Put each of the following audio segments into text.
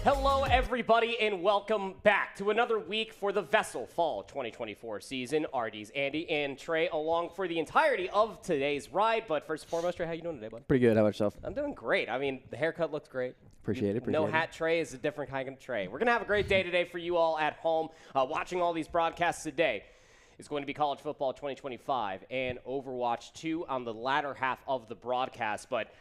Hello, everybody, and welcome back to another week for the VESL Fall 2024 season. RD's Andy and Trey along for the entirety of today's ride. But first and foremost, Trey, how you doing today, bud? Pretty good. How about yourself? I'm doing great. I mean, the haircut looks great. Appreciate it. No hat Trey is a different kind of Trey. We're going to have a great day today for you all at home watching all these broadcasts today. It's going to be College Football 2025 and Overwatch 2 on the latter half of the broadcast. But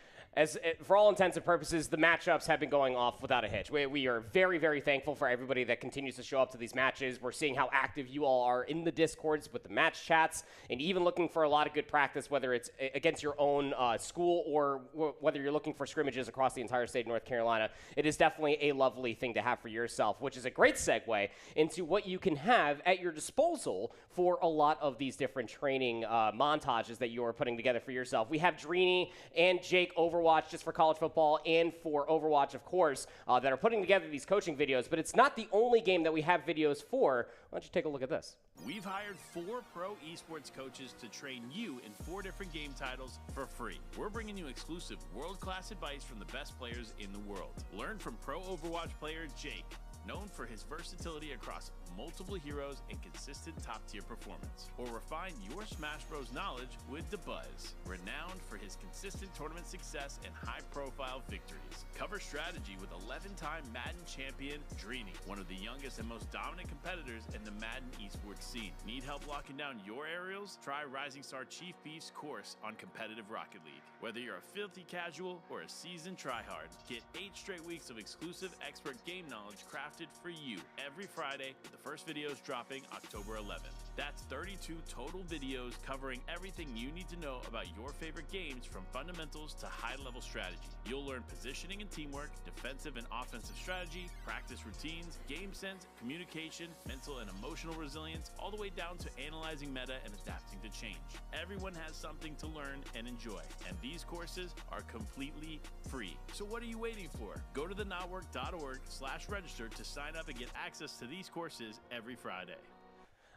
for all intents and purposes, the matchups have been going off without a hitch. We are very, very thankful for everybody that continues to show up to these matches. We're seeing how active you all are in the Discords with the match chats and even looking for a lot of good practice, whether it's against your own school or whether you're looking for scrimmages across the entire state of North Carolina. It is definitely a lovely thing to have for yourself, which is a great segue into what you can have at your disposal for a lot of these different training montages that you are putting together for yourself. We have Drini and Jake Overwatch just for college football and for Overwatch, of course, that are putting together these coaching videos, but it's not the only game that we have videos for. Why don't you take a look at this? We've hired 4 pro esports coaches to train you in 4 different game titles for free. We're bringing you exclusive world-class advice from the best players in the world. Learn from pro Overwatch player Jake, known for his versatility across multiple heroes and consistent top-tier performance. Or refine your Smash Bros. Knowledge with The Buzz, renowned for his consistent tournament success and high-profile victories. Cover strategy with 11-time Madden champion Drini, one of the youngest and most dominant competitors in the Madden esports scene. Need help locking down your aerials? Try Rising Star Chief Beef's course on competitive Rocket League. Whether you're a filthy casual or a seasoned tryhard, get 8 straight weeks of exclusive expert game knowledge crafted for you every Friday, with the first videos dropping October 11th. That's 32 total videos covering everything you need to know about your favorite games, from fundamentals to high-level strategy. You'll learn positioning and teamwork, defensive and offensive strategy, practice routines, game sense, communication, mental and emotional resilience, all the way down to analyzing meta and adapting to change. Everyone has something to learn and enjoy, and these courses are completely free. So what are you waiting for? Go to thenotwork.org/register to sign up and get access to these courses every Friday.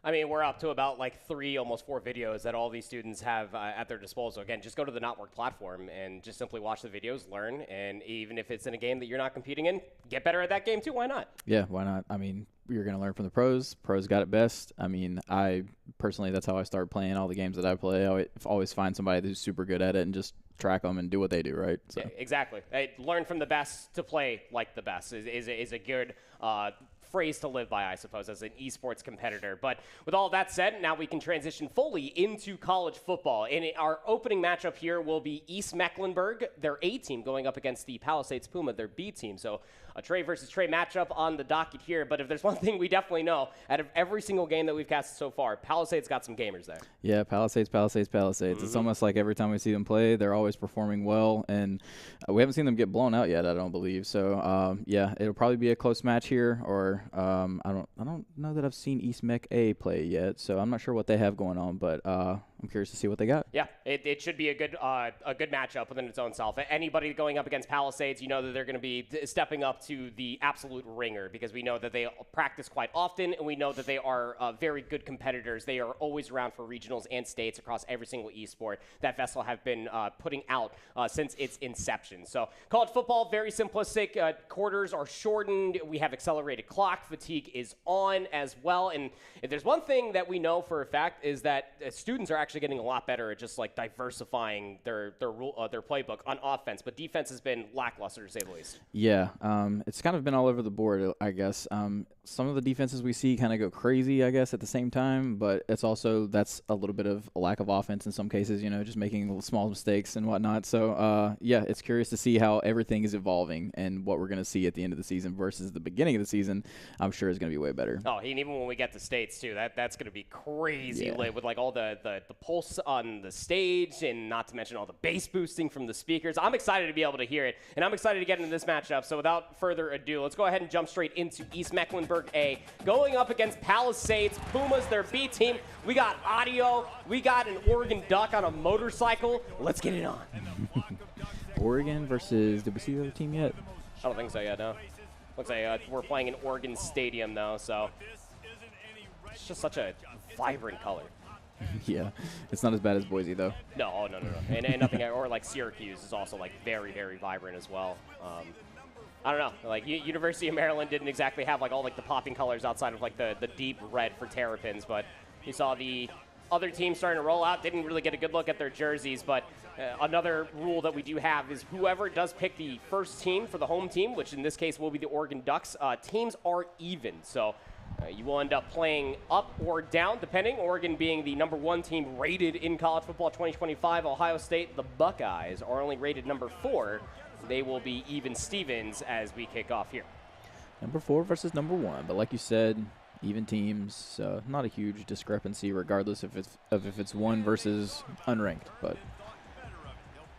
I mean, we're up to about like 3, almost 4 videos that all these students have at their disposal. Again, just go to the Notwork platform and just simply watch the videos, learn, and even if it's in a game that you're not competing in, get better at that game too. Why not? Yeah, why not? I mean, you're going to learn from the pros. Pros got it best. I mean, I personally, that's how I start playing all the games that I play. I always find somebody who's super good at it and just track them and do what they do, right? So. Yeah, exactly. Learn from the best to play like the best is a good phrase to live by, I suppose, as an esports competitor. But with all that said, now we can transition fully into college football. And our opening matchup here will be East Mecklenburg, their A team, going up against the Palisades Puma, their B team. So a Trey versus Trey matchup on the docket here. But if there's one thing we definitely know, out of every single game that we've casted so far, Palisades got some gamers there. Yeah, Palisades. Mm-hmm. It's almost like every time we see them play, they're always performing well. And we haven't seen them get blown out yet, I don't believe. So, yeah, it'll probably be a close match here. Or I don't know that I've seen East Mech A play yet, so I'm not sure what they have going on. But I'm curious to see what they got. Yeah, it should be a good matchup within its own self. Anybody going up against Palisades, you know that they're going to be stepping up to the absolute ringer, because we know that they practice quite often, and we know that they are very good competitors. They are always around for regionals and states across every single esport that VESL have been putting out since its inception. So college football, very simplistic. Quarters are shortened. We have accelerated clock. Fatigue is on as well. And if there's one thing that we know for a fact is that students are actually getting a lot better at just like diversifying their playbook on offense, but defense has been lackluster, to say the least. Yeah, it's kind of been all over the board, I guess. Some of the defenses we see kind of go crazy, I guess, at the same time, but it's also, that's a little bit of a lack of offense in some cases, you know, just making small mistakes and whatnot. So, yeah, it's curious to see how everything is evolving and what we're going to see at the end of the season versus the beginning of the season. I'm sure is going to be way better. Oh, and even when we get to states, too, that's going to be crazy lit with, like, all the pulse on the stage, and not to mention all the bass boosting from the speakers. I'm excited to be able to hear it, and I'm excited to get into this matchup. So without further ado, let's go ahead and jump straight into East Mecklenburg A, going up against Palisades Pumas, their B team. We got audio. We got an Oregon Duck on a motorcycle. Let's get it on. Oregon versus, did we see the other team yet? I don't think so yet, no. Looks like we're playing in Oregon Stadium, though, so it's just such a vibrant color. Yeah, it's not as bad as Boise, though. No. And nothing, or like Syracuse is also like very, very vibrant as well. I don't know. Like University of Maryland didn't exactly have like all like the popping colors outside of like the deep red for Terrapins, but you saw the other teams starting to roll out. Didn't really get a good look at their jerseys, but another rule that we do have is whoever does pick the first team for the home team, which in this case will be the Oregon Ducks, teams are even. So you will end up playing up or down, depending. Oregon being the #1 team rated in college football 2025. Ohio State, the Buckeyes, are only rated #4. They will be even Stevens as we kick off here. #4 versus #1, but like you said, even teams, so not a huge discrepancy regardless if it's one versus unranked, but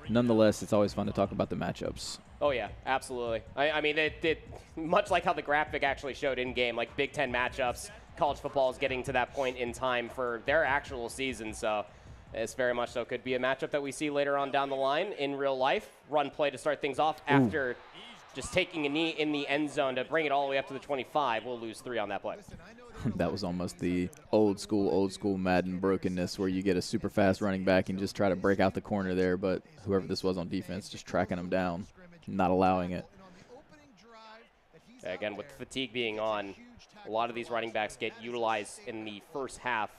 nonetheless, it's always fun to talk about the matchups. Oh, yeah, absolutely. I mean, it much like how the graphic actually showed in-game, like Big Ten matchups, college football is getting to that point in time for their actual season, so this very much so could be a matchup that we see later on down the line in real life. Run play to start things off after just taking a knee in the end zone to bring it all the way up to the 25. We'll lose 3 on that play. That was almost the old school Madden brokenness where you get a super fast running back and just try to break out the corner there, but whoever this was on defense just tracking them down, not allowing it. Again, with fatigue being on, a lot of these running backs get utilized in the first half.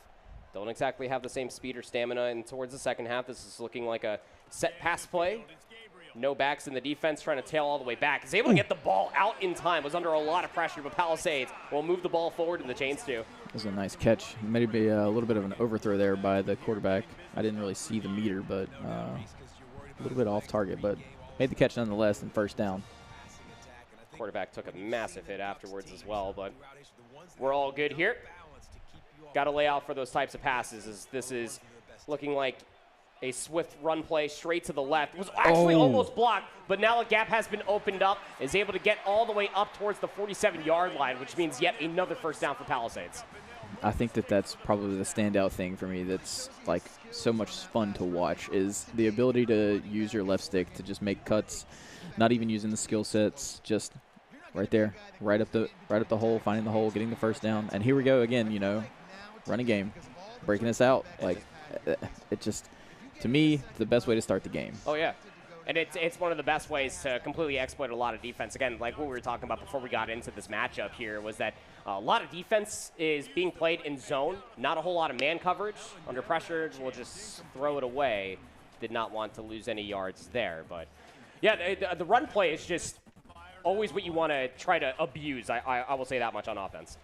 Don't exactly have the same speed or stamina, and towards the second half, this is looking like a set pass play. No backs in the defense, trying to tail all the way back. Is able to get the ball out in time. Was under a lot of pressure, but Palisades will move the ball forward in the chains too. It was a nice catch. Maybe a little bit of an overthrow there by the quarterback. I didn't really see the meter, but a little bit off target, but made the catch nonetheless and first down. Quarterback took a massive hit afterwards as well, but we're all good here. Got to lay out for those types of passes. As this is looking like a swift run play straight to the left. It was actually almost blocked, but now a gap has been opened up. Is able to get all the way up towards the 47-yard line, which means yet another first down for Palisades. I think that's probably the standout thing for me that's like so much fun to watch is the ability to use your left stick to just make cuts, not even using the skill sets, just right there, right up the hole, finding the hole, getting the first down. And here we go again, running game, breaking us out. Like it just, to me, the best way to start the game. Oh, yeah. And it's one of the best ways to completely exploit a lot of defense. Again, like what we were talking about before we got into this matchup here was that a lot of defense is being played in zone, not a whole lot of man coverage. Under pressure, we'll just throw it away. Did not want to lose any yards there. But, yeah, the run play is just always what you want to try to abuse. I will say that much on offense.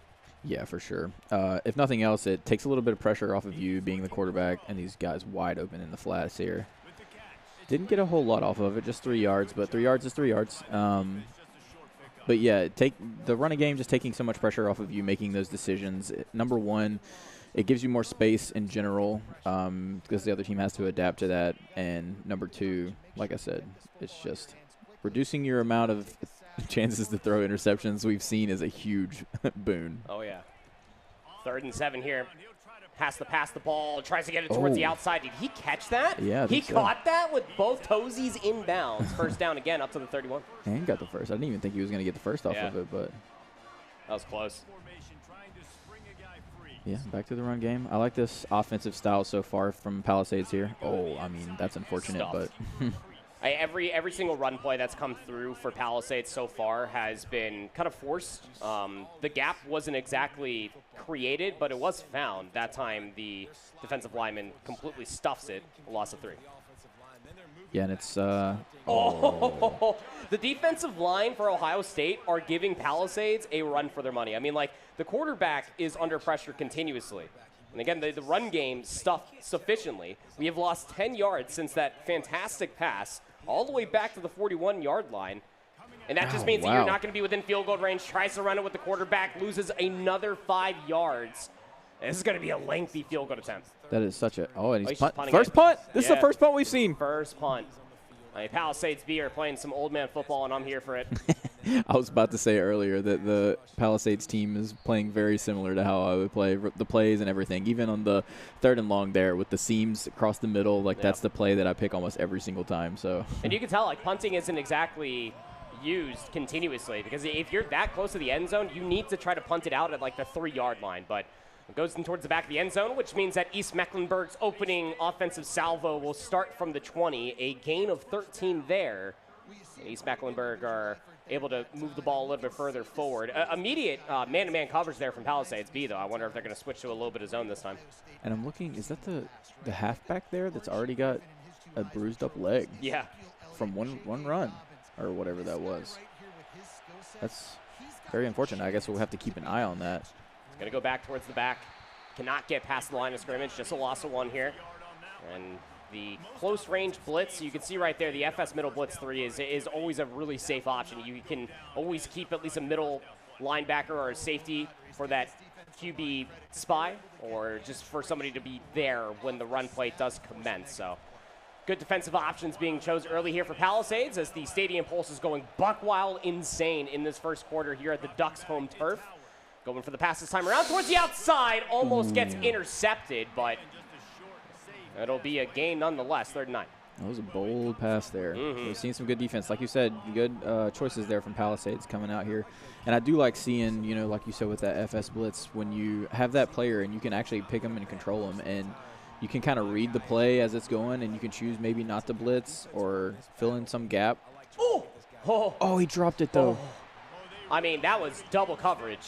Yeah, for sure. If nothing else, it takes a little bit of pressure off of you being the quarterback and these guys wide open in the flats here. Didn't get a whole lot off of it, just 3 yards, but 3 yards is 3 yards. But, yeah, take the running game, just taking so much pressure off of you making those decisions. Number one, it gives you more space in general because the other team has to adapt to that. And number two, like I said, it's just reducing your amount of chances to throw interceptions we've seen is a huge boon. Oh, yeah. 3rd and 7 here. Has to pass the ball, tries to get it towards the outside. Did he catch that? Yeah, he caught that with both toesies inbounds. First down again, up to the 31. And got the first. I didn't even think he was going to get the first off of it, but that was close. Yeah, back to the run game. I like this offensive style so far from Palisades here. Oh, I mean, that's unfortunate, but every single run play that's come through for Palisades so far has been kind of forced. The gap wasn't exactly created, but it was found. That time, the defensive lineman completely stuffs it. A loss of 3. Yeah, and it's the defensive line for Ohio State are giving Palisades a run for their money. I mean, like, the quarterback is under pressure continuously. And again, the run game stuffed sufficiently. We have lost 10 yards since that fantastic pass all the way back to the 41-yard line. And that just means that you're not going to be within field goal range. Tries to run it with the quarterback, loses another 5 yards. This is going to be a lengthy field goal attempt. That is such a and he's first punt. This is the first punt we've seen. First punt. Palisades B are playing some old man football, and I'm here for it. I was about to say earlier that the Palisades team is playing very similar to how I would play the plays and everything. Even on the 3rd and long there with the seams across the middle, that's the play that I pick almost every single time. So. And you can tell, punting isn't exactly used continuously because if you're that close to the end zone, you need to try to punt it out at the 3-yard line. But it goes in towards the back of the end zone, which means that East Mecklenburg's opening offensive salvo will start from the 20. A gain of 13 there. And East Mecklenburg are able to move the ball a little bit further forward. Immediate man-to-man coverage there from Palisades B, though. I wonder if they're going to switch to a little bit of zone this time. And I'm looking, is that the halfback there that's already got a bruised up leg? Yeah. From one run or whatever that was. That's very unfortunate. I guess we'll have to keep an eye on that. It's going to go back towards the back. Cannot get past the line of scrimmage. Just a loss of 1 here. And the close range blitz, you can see right there, the FS middle blitz 3 is always a really safe option. You can always keep at least a middle linebacker or a safety for that QB spy, or just for somebody to be there when the run play does commence. So good defensive options being chosen early here for Palisades as the stadium pulse is going buck wild insane in this first quarter here at the Ducks home turf. Going for the pass this time around towards the outside, almost gets intercepted, but it'll be a gain nonetheless, 3rd and 9. That was a bold pass there. We've seen some good defense. Like you said, good choices there from Palisades coming out here. And I do like seeing, you know, like you said with that FS blitz, when you have that player and you can actually pick them and control them, and you can kind of read the play as it's going, and you can choose maybe not to blitz or fill in some gap. Oh, he dropped it, though. I mean, that was double coverage.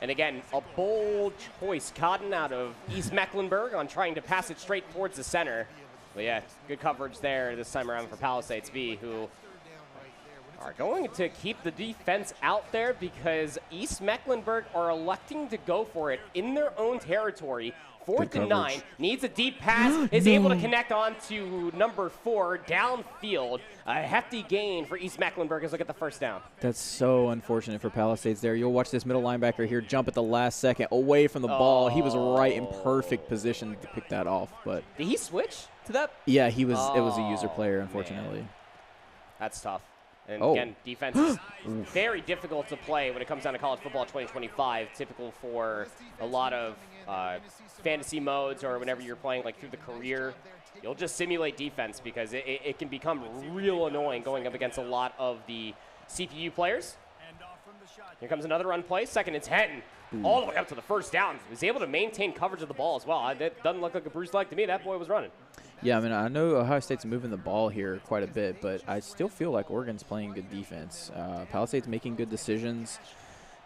And again, a bold choice gotten out of East Mecklenburg on trying to pass it straight towards the center. But yeah, good coverage there this time around for Palisades B, who are going to keep the defense out there because East Mecklenburg are electing to go for it in their own territory. 4th and 9, needs a deep pass, is able to connect on to number 4 downfield. A hefty gain for East Mecklenburg as look at the first down. That's so unfortunate for Palisades there. You'll watch this middle linebacker here jump at the last second away from the ball. He was right in perfect position to pick that off. But did he switch to that? Yeah, he was. It was a user player, unfortunately. Man. That's tough. And again, defense is very difficult to play when it comes down to college football 2025, typical for a lot of fantasy modes or whenever you're playing like through the career. You'll just simulate defense because it can become real annoying going up against a lot of the CPU players. Here comes another run play, 2nd and 10. All the way up to the first down. He was able to maintain coverage of the ball as well. That doesn't look like a bruised leg to me. That boy was running. Yeah, I mean, I know Ohio State's moving the ball here quite a bit, but I still feel like Oregon's playing good defense. Palisades making good decisions.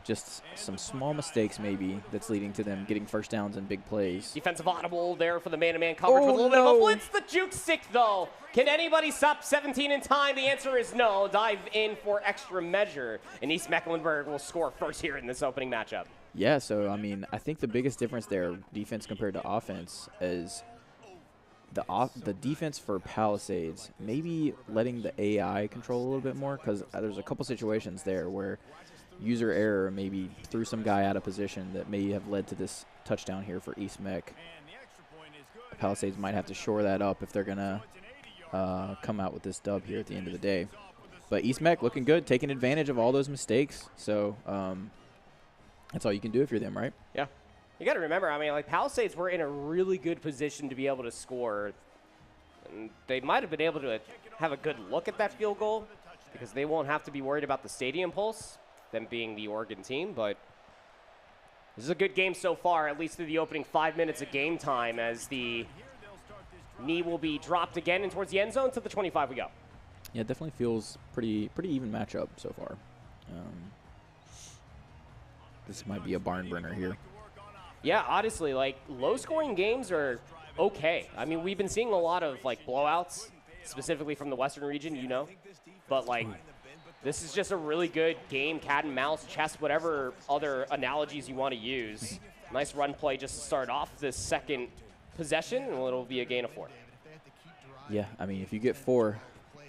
Just some small mistakes maybe that's leading to them getting first downs and big plays. Defensive audible there for the man-to-man coverage with a little bit of a blitz. The juke stick, though. Can anybody stop 17 in time? The answer is no. Dive in for extra measure. And East Mecklenburg will score first here in this opening matchup. Yeah, so, I mean, I think the biggest difference there, defense compared to offense, is the defense for Palisades, maybe letting the AI control a little bit more, because there's a couple situations there where user error maybe threw some guy out of position that may have led to this touchdown here for East Mech. Palisades might have to shore that up if they're going to come out with this dub here at the end of the day. But East Mech looking good, taking advantage of all those mistakes. So that's all you can do if you're them, right? Yeah. You got to remember, I mean, like Palisades were in a really good position to be able to score. And they might have been able to have a good look at that field goal because they won't have to be worried about the stadium pulse, them being the Oregon team. But this is a good game so far, at least through the opening 5 minutes of game time, as the knee will be dropped again and towards the end zone. To the 25 we go. Yeah, it definitely feels pretty even matchup so far. This might be a barn burner here. Yeah, honestly, like, low-scoring games are okay. I mean, we've been seeing a lot of, like, blowouts, specifically from the Western region, you know. But, like, this is just a really good game, cat and mouse, chess, whatever other analogies you want to use. Nice run play just to start off this second possession, and it'll be a gain of 4. Yeah, I mean, if you get 4,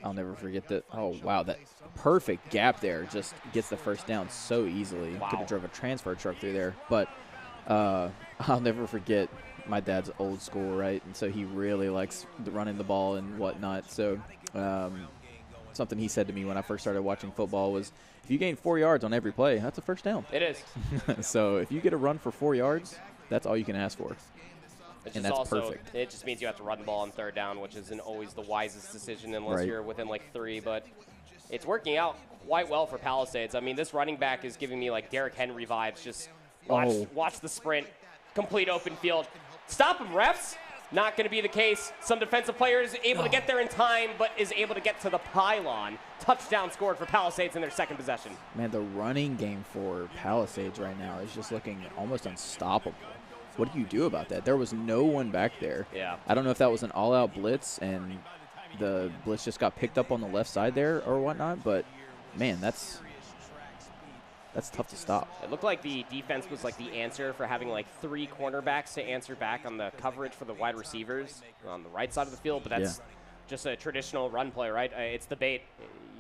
I'll never forget that. Oh, wow, that perfect gap there just gets the first down so easily. Wow. Could have drove a transfer truck through there. But I'll never forget my dad's old school, right? And so he really likes running the ball and whatnot. So something he said to me when I first started watching football was, if you gain 4 yards on every play, that's a first down. It is. So if you get a run for 4 yards, that's all you can ask for. And that's also, perfect. It just means you have to run the ball on 3rd down, which isn't always the wisest decision unless you're within like 3. But it's working out quite well for Palisades. I mean, this running back is giving me like Derrick Henry vibes. Just watch the sprint, complete open field. Stop him, refs. not going to be the case. Some defensive players able to get there in time, but is able to get to the pylon. Touchdown scored for Palisades in their second possession. Man, the running game for Palisades right now is just looking almost unstoppable. What do you do about that? There was no one back there. Yeah. I don't know if that was an all-out blitz and the blitz just got picked up on the left side there or whatnot, but, man, that's tough to stop. It looked like the defense was like the answer for having like 3 cornerbacks to answer back on the coverage for the wide receivers on the right side of the field, but that's just a traditional run play, right? It's the bait.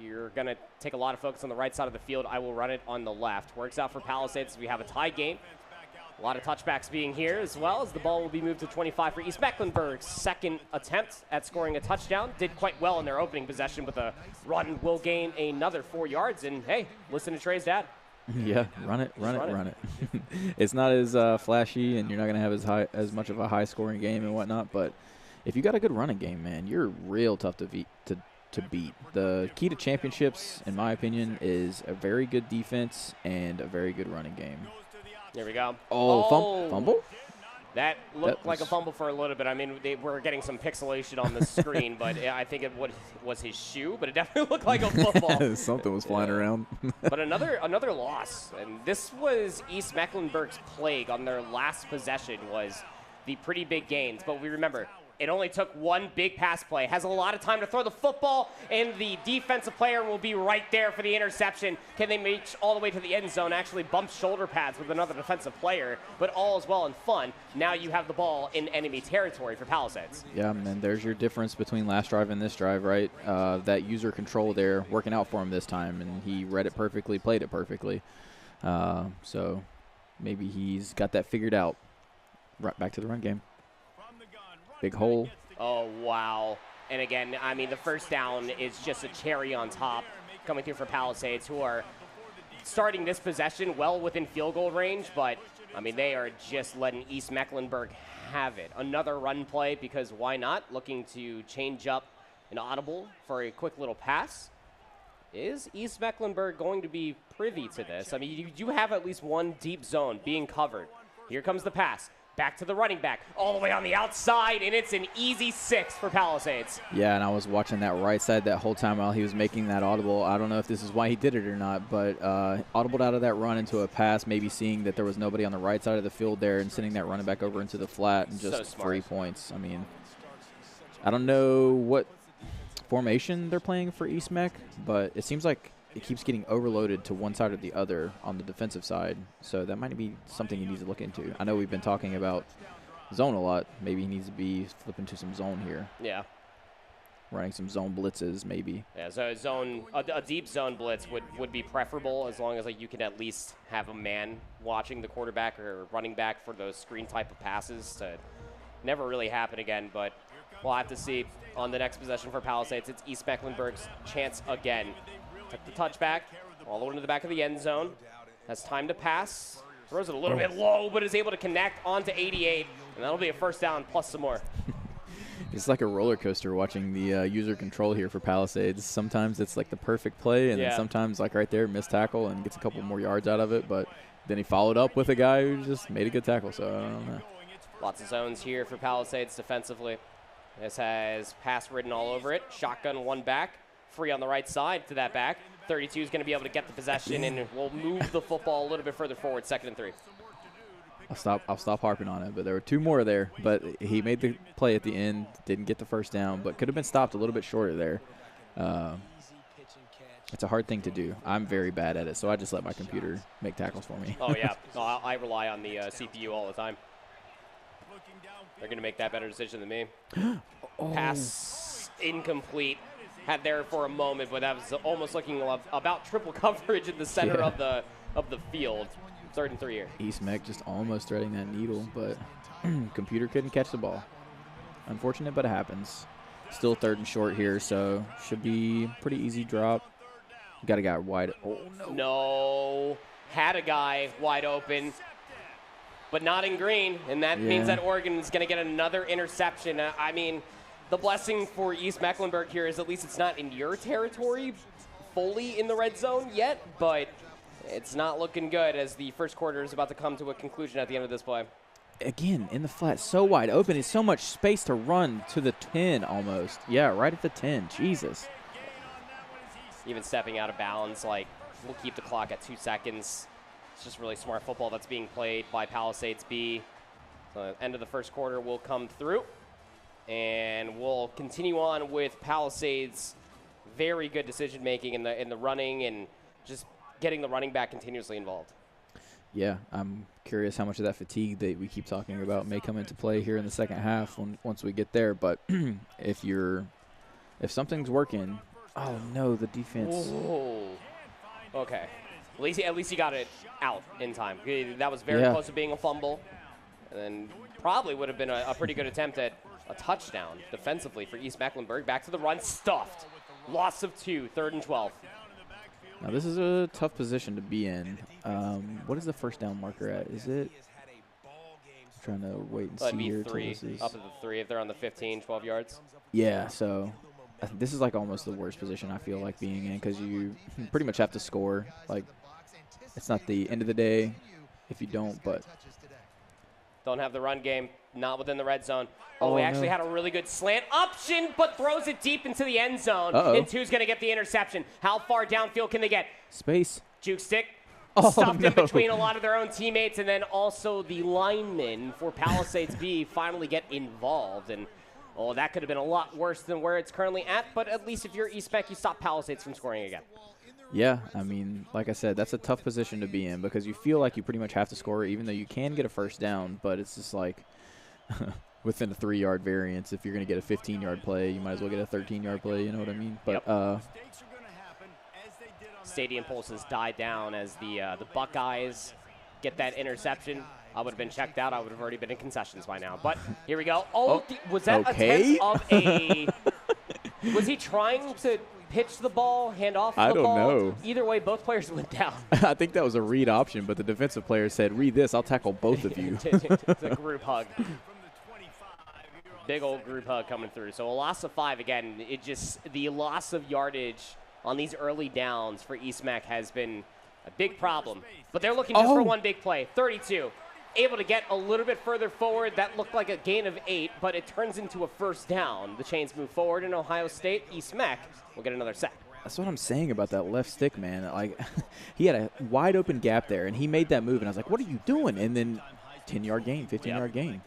You're going to take a lot of focus on the right side of the field. I will run it on the left. Works out for Palisades. We have a tie game. A lot of touchbacks being here, as well as the ball will be moved to 25 for East Mecklenburg's second attempt at scoring a touchdown. Did quite well in their opening possession, but the run will gain another 4 yards. And, hey, listen to Trey's dad. Yeah, run it. It's not as flashy, and you're not going to have as much of a high-scoring game and whatnot, but if you got a good running game, man, you're real tough to beat. The key to championships, in my opinion, is a very good defense and a very good running game. There we go. Oh. Fumble? That looked like a fumble for a little bit. I mean, we're getting some pixelation on the screen, but I think it was his shoe, but it definitely looked like a football. Something was flying around. But another loss, and this was East Mecklenburg's plague on their last possession was the pretty big gains. But we remember, it only took one big pass play. Has a lot of time to throw the football, and the defensive player will be right there for the interception. Can they reach all the way to the end zone? Actually bump shoulder pads with another defensive player, but all is well and fun. Now you have the ball in enemy territory for Palisades. Yeah, and there's your difference between last drive and this drive, right? That user control there working out for him this time, and he read it perfectly, played it perfectly. So maybe he's got that figured out. Right back to the run game. Big hole. Oh, wow. And again, I mean, the first down is just a cherry on top coming through for Palisades, who are starting this possession well within field goal range, but, I mean, they are just letting East Mecklenburg have it. Another run play, because why not? Looking to change up an audible for a quick little pass. Is East Mecklenburg going to be privy to this? I mean, you do have at least one deep zone being covered. Here comes the pass. Back to the running back, all the way on the outside, and it's an easy 6 for Palisades. Yeah, and I was watching that right side that whole time while he was making that audible. I don't know if this is why he did it or not, but audibled out of that run into a pass, maybe seeing that there was nobody on the right side of the field there and sending that running back over into the flat and just 3 points. I mean, I don't know what formation they're playing for East Mech, but it seems like it keeps getting overloaded to one side or the other on the defensive side. So that might be something he needs to look into. I know we've been talking about zone a lot. Maybe he needs to be flipping to some zone here. Yeah. Running some zone blitzes, maybe. Yeah, so a deep zone blitz would be preferable, as long as like you can at least have a man watching the quarterback or running back for those screen type of passes to never really happen again. But we'll have to see on the next possession for Palisades. It's East Mecklenburg's chance again. Took the touchback all the way into the back of the end zone. Has time to pass. Throws it a little bit low, but is able to connect onto 88. And that'll be a first down plus some more. It's like a roller coaster watching the user control here for Palisades. Sometimes it's like the perfect play, and then sometimes like right there, missed tackle and gets a couple more yards out of it. But then he followed up with a guy who just made a good tackle. So I don't know. Lots of zones here for Palisades defensively. This has pass written all over it. Shotgun one back. Free on the right side to that back. 32 is going to be able to get the possession, and we'll move the football a little bit further forward, 2nd and 3. I'll stop harping on it, but there were 2 more there. But he made the play at the end, didn't get the first down, but could have been stopped a little bit shorter there. It's a hard thing to do. I'm very bad at it, so I just let my computer make tackles for me. Oh, yeah. No, I rely on the CPU all the time. They're going to make that better decision than me. Pass incomplete. Had there for a moment, but that was almost looking about triple coverage in the center of the field. 3rd and 3 here. East Mech just almost threading that needle, but computer couldn't catch the ball. Unfortunate, but it happens. Still 3rd and short here, so should be pretty easy drop. Got a guy wide. Oh, no. No. Had a guy wide open, but not in green, and that means that Oregon is going to get another interception. I mean, the blessing for East Mecklenburg here is at least it's not in your territory fully in the red zone yet, but it's not looking good as the first quarter is about to come to a conclusion at the end of this play. again, in the flat, so wide open. It's so much space to run to the 10 almost. Yeah, right at the 10. Jesus. Even stepping out of bounds, like, we'll keep the clock at 2 seconds. It's just really smart football that's being played by Palisades B. So end of the first quarter will come through. And we'll continue on with Palisades' very good decision-making in the running and just getting the running back continuously involved. Yeah, I'm curious how much of that fatigue that we keep talking about may come into play here in the second half once we get there. But if something's working, oh no, the defense. Whoa. Okay. At least he got it out in time. That was very close to being a fumble. And then probably would have been a pretty good attempt at a touchdown defensively for East Mecklenburg. Back to the run, stuffed. Loss of 2, 3rd and 12. Now, this is a tough position to be in. What is the first down marker at? Is it? I'm trying to wait and see here. 3, up at the 3 if they're on the 15, 12 yards. Yeah, so this is like almost the worst position I feel like being in because you pretty much have to score. Like, it's not the end of the day if you don't, but. Don't have the run game, not within the red zone. Oh, Oh, we actually no. had a really good slant option, but throws it deep into the end zone. Uh-oh. And 2's going to get the interception. How far downfield can they get? Space. Juke stick. Oh, Stuffed in no. between a lot of their own teammates, and then also the linemen for Palisades B finally get involved. And, oh, that could have been a lot worse than where it's currently at, but at least if you're East Meck, you stop Palisades from scoring again. Yeah, I mean, like I said, that's a tough position to be in because you feel like you pretty much have to score even though you can get a first down, but it's just like within a 3-yard variance. If you're going to get a 15-yard play, you might as well get a 13-yard play, you know what I mean? But Stadium pulses die down as the Buckeyes get that interception. I would have been checked out. I would have already been in concessions by now. But here we go. Was that okay. attempt of a – was he trying to pitch the ball, hand off the ball? I don't know. Either way, both players went down. I think that was a read option, but the defensive player said, read this, I'll tackle both of you. It's a group hug. Big old group hug coming through. So a loss of 5 again. The loss of yardage on these early downs for East Meck has been a big problem. But they're looking just for one big play. 32. Able to get a little bit further forward. That looked like a gain of 8, but it turns into a first down. The chains move forward in Ohio State. East Meck will get another sack. That's what I'm saying about that left stick, man. Like, he had a wide open gap there, and he made that move, and I was like, what are you doing? And then 10-yard gain, 15-yard gain.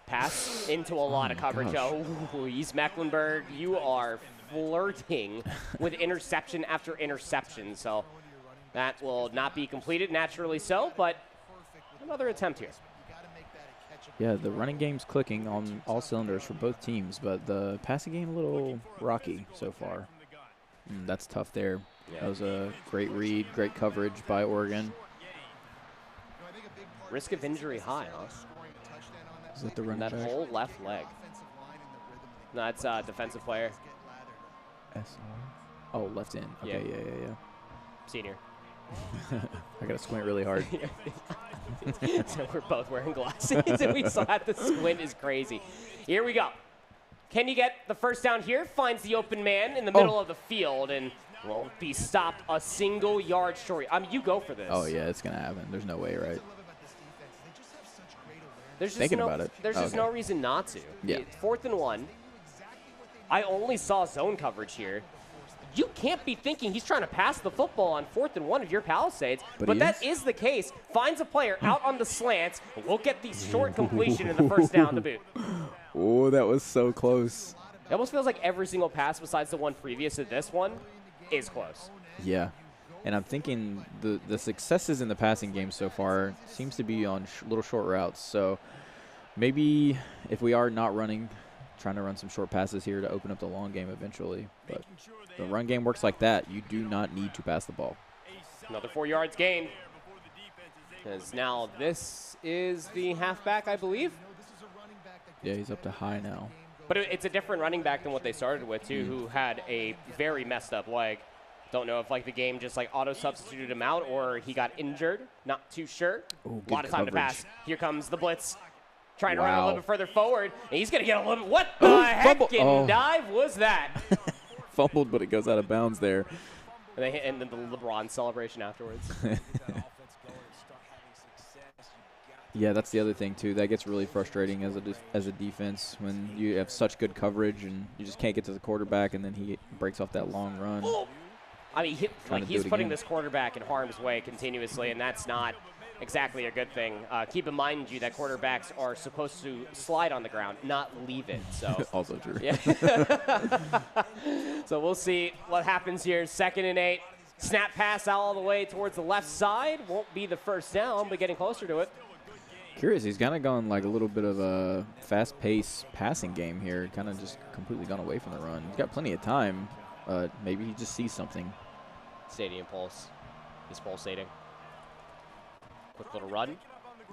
Pass into a lot of coverage. gosh. Oh, East Mecklenburg, you are flirting with interception after interception. So that will not be completed, naturally so, but another attempt here. Yeah, the running game's clicking on all cylinders for both teams, but the passing game a little rocky so far. That's tough there. Yeah. That was a great read, great coverage by Oregon. Risk of injury high, huh? Is that the running That back? whole left leg. No, it's a defensive player. SR? Oh, left in. Okay, yeah. Senior. I got to squint really hard. So we're both wearing glasses, and we saw that the squint is crazy. Here we go. Can you get the first down here? Finds the open man in the middle of the field and won't be stopped a single yard short. I mean, you go for this. Oh, yeah, it's going to happen. There's no way, right? There's just Thinking about it. There's just no reason not to. Yeah. It's 4th and 1. I only saw zone coverage here. You can't be thinking he's trying to pass the football on 4th and 1 of your Palisades, but that is the case. Finds a player out on the slants. We'll get the short completion in the first down to boot. Oh, that was so close. It almost feels like every single pass besides the one previous to this one is close. Yeah. And I'm thinking the successes in the passing game so far seems to be on little short routes. So maybe if we are not running, trying to run some short passes here to open up the long game eventually. But the run game works like that. You do not need to pass the ball. Another 4 yards gain. Because now this is the halfback, I believe. Yeah, he's up to high now. But it's a different running back than what they started with, too, who had a very messed up leg. Don't know if, like, the game just, like, auto-substituted him out or he got injured. Not too sure. Ooh, a lot of time to coverage. pass. Here comes the blitz. Trying to run a Wow. little bit further forward. And he's going to get a little bit. What the heckin' dive was that? Fumbled, but it goes out of bounds there. And then the LeBron celebration afterwards. Yeah, that's the other thing, too. That gets really frustrating as a defense when you have such good coverage and you just can't get to the quarterback, and then he breaks off that long run. Oh. I mean, he's putting this quarterback in harm's way continuously, and that's not exactly a good thing. Keep in mind, that quarterbacks are supposed to slide on the ground, not leave it. So also true. Yeah. So we'll see what happens here. 2nd and 8. Snap pass all the way towards the left side. Won't be the first down, but getting closer to it. Curious, he's kind of gone like a little bit of a fast-paced passing game here. Kind of just completely gone away from the run. He's got plenty of time. Maybe he just sees something. Stadium pulse. He's pulsating. Quick little run.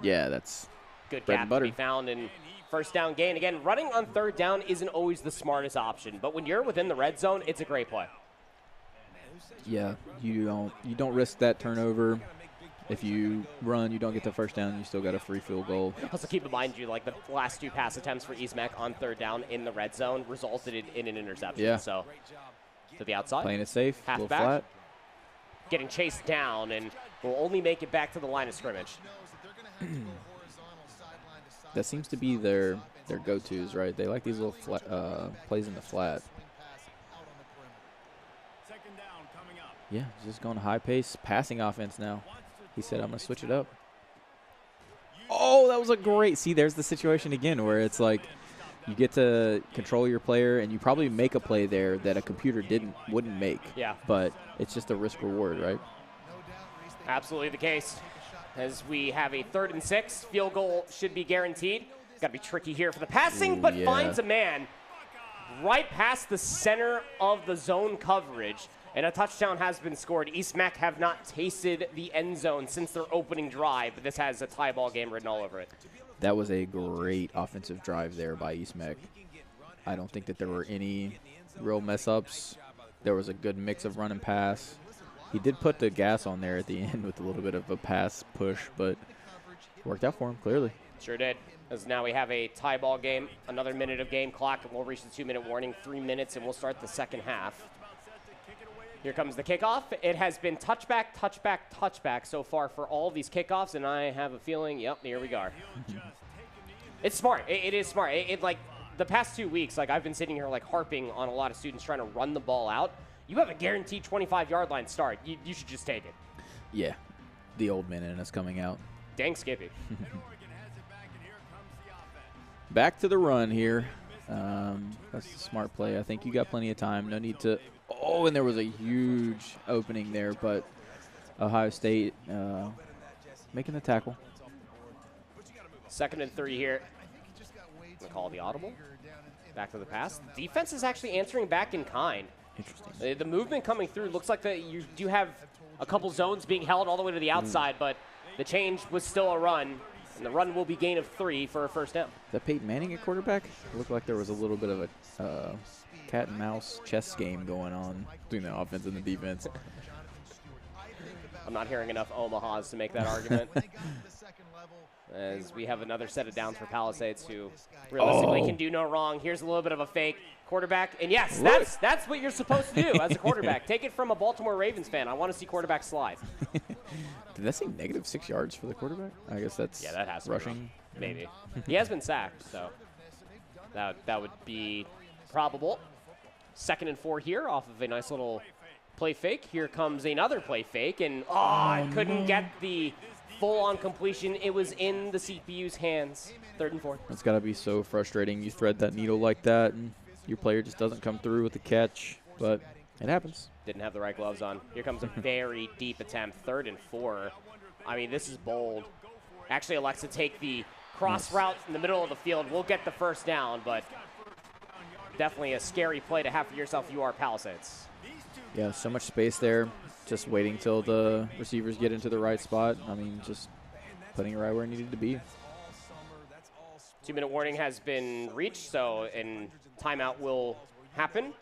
Yeah, that's good gap to be found, and first down gain. Again, running on 3rd down isn't always the smartest option, but when you're within the red zone, it's a great play. Yeah, you don't risk that turnover. If you run, you don't get the first down, you still got a free field goal. Also keep in mind, like the last 2 pass attempts for East Mac on 3rd down in the red zone resulted in an interception. Yeah. So to the outside. Playing it safe, a little back. flat. Getting chased down, and will only make it back to the line of scrimmage. That seems to be their go-tos, right? They like these little plays in the flat. Yeah, just going high-pace passing offense now. He said, I'm going to switch it up. Oh, that was a great – see, there's the situation again where it's like you get to control your player, and you probably make a play there that a computer wouldn't make. Yeah. But it's just a risk-reward, right? Absolutely the case. As we have a 3rd and 6, field goal should be guaranteed. Got to be tricky here for the passing, but finds a man right past the center of the zone coverage. And a touchdown has been scored. East Mac have not tasted the end zone since their opening drive, but this has a tie ball game written all over it. That was a great offensive drive there by East Mac. I don't think that there were any real mess-ups. There was a good mix of run and pass. He did put the gas on there at the end with a little bit of a pass push, but worked out for him, clearly. Sure did. As now we have a tie ball game, another minute of game clock, and we'll reach the 2-minute warning, 3 minutes, and we'll start the second half. Here comes the kickoff. It has been touchback, touchback, touchback so far for all of these kickoffs, and I have a feeling, yep, here we go. It's smart. It is smart. It like the past 2 weeks, like I've been sitting here like harping on a lot of students trying to run the ball out. You have a guaranteed 25-yard line start. You should just take it. Yeah. The old man in us coming out. Dang Skippy. Back to the run here. That's a smart play. I think you got plenty of time. No need to. Oh, and there was a huge opening there, but Ohio State making the tackle. 2nd and 3 here. We'll call the audible. Back to the pass. Defense is actually answering back in kind. Interesting. The movement coming through looks like that you do have a couple zones being held all the way to the outside, but the change was still a run, and the run will be gain of 3 for a first down. Is that Peyton Manning at quarterback? It looked like there was a little bit of a cat and mouse chess game going on between the offense and the defense. I'm not hearing enough Omahas to make that argument. As we have another set of downs for Palisades, who realistically can do no wrong. Here's a little bit of a fake quarterback. And yes, that's what you're supposed to do as a quarterback. Take it from a Baltimore Ravens fan. I want to see quarterback slide. Did that say -6 yards for the quarterback? I guess that's that has rushing. Maybe. He has been sacked, so that would be probable. 2nd and 4 here off of a nice little play fake. Here comes another play fake, and I couldn't get the full-on completion. It was in the CPU's hands. 3rd and 4. It's got to be so frustrating. You thread that needle like that, and your player just doesn't come through with the catch, but it happens. Didn't have the right gloves on. Here comes a very deep attempt. 3rd and 4. I mean, this is bold. Actually elects to take the cross route in the middle of the field. We'll get the first down, but definitely a scary play to have for yourself. You are Palisades. Yeah, so much space there. Just waiting till the receivers get into the right spot. I mean, just putting it right where it needed to be. 2-minute warning has been reached, so a timeout will happen.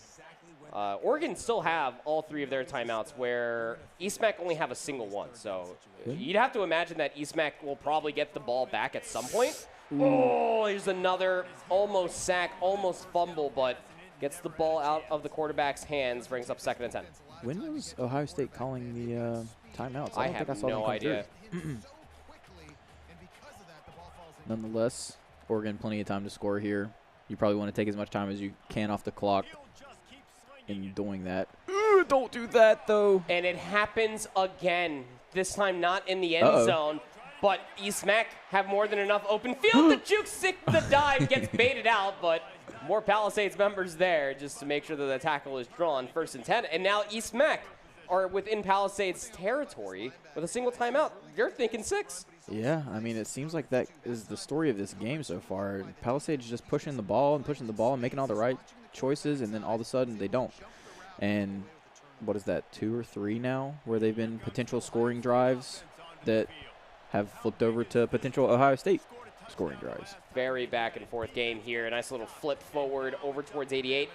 Oregon still have all 3 of their timeouts, where East Mac only have a single one. So you'd have to imagine that East Mac will probably get the ball back at some point. Oh, here's another almost sack, almost fumble, but gets the ball out of the quarterback's hands, brings up 2nd and 10. When was Ohio State calling the timeouts? I have no idea. Nonetheless, Oregon plenty of time to score here. You probably want to take as much time as you can off the clock in doing that. Ooh, don't do that, though. And it happens again. This time not in the end zone, but East Mac have more than enough open field. The juke stick, the dive gets baited out, but more Palisades members there just to make sure that the tackle is drawn. 1st and 10. And now East Mac are within Palisades territory with a single timeout. You're thinking 6. Yeah, I mean, it seems like that is the story of this game so far. Palisades just pushing the ball and making all the right choices, and then all of a sudden they don't. And what is that, 2 or 3 now, where they've been potential scoring drives that have flipped over to potential Ohio State scoring drives. Very back and forth game here. A nice little flip forward over towards 88.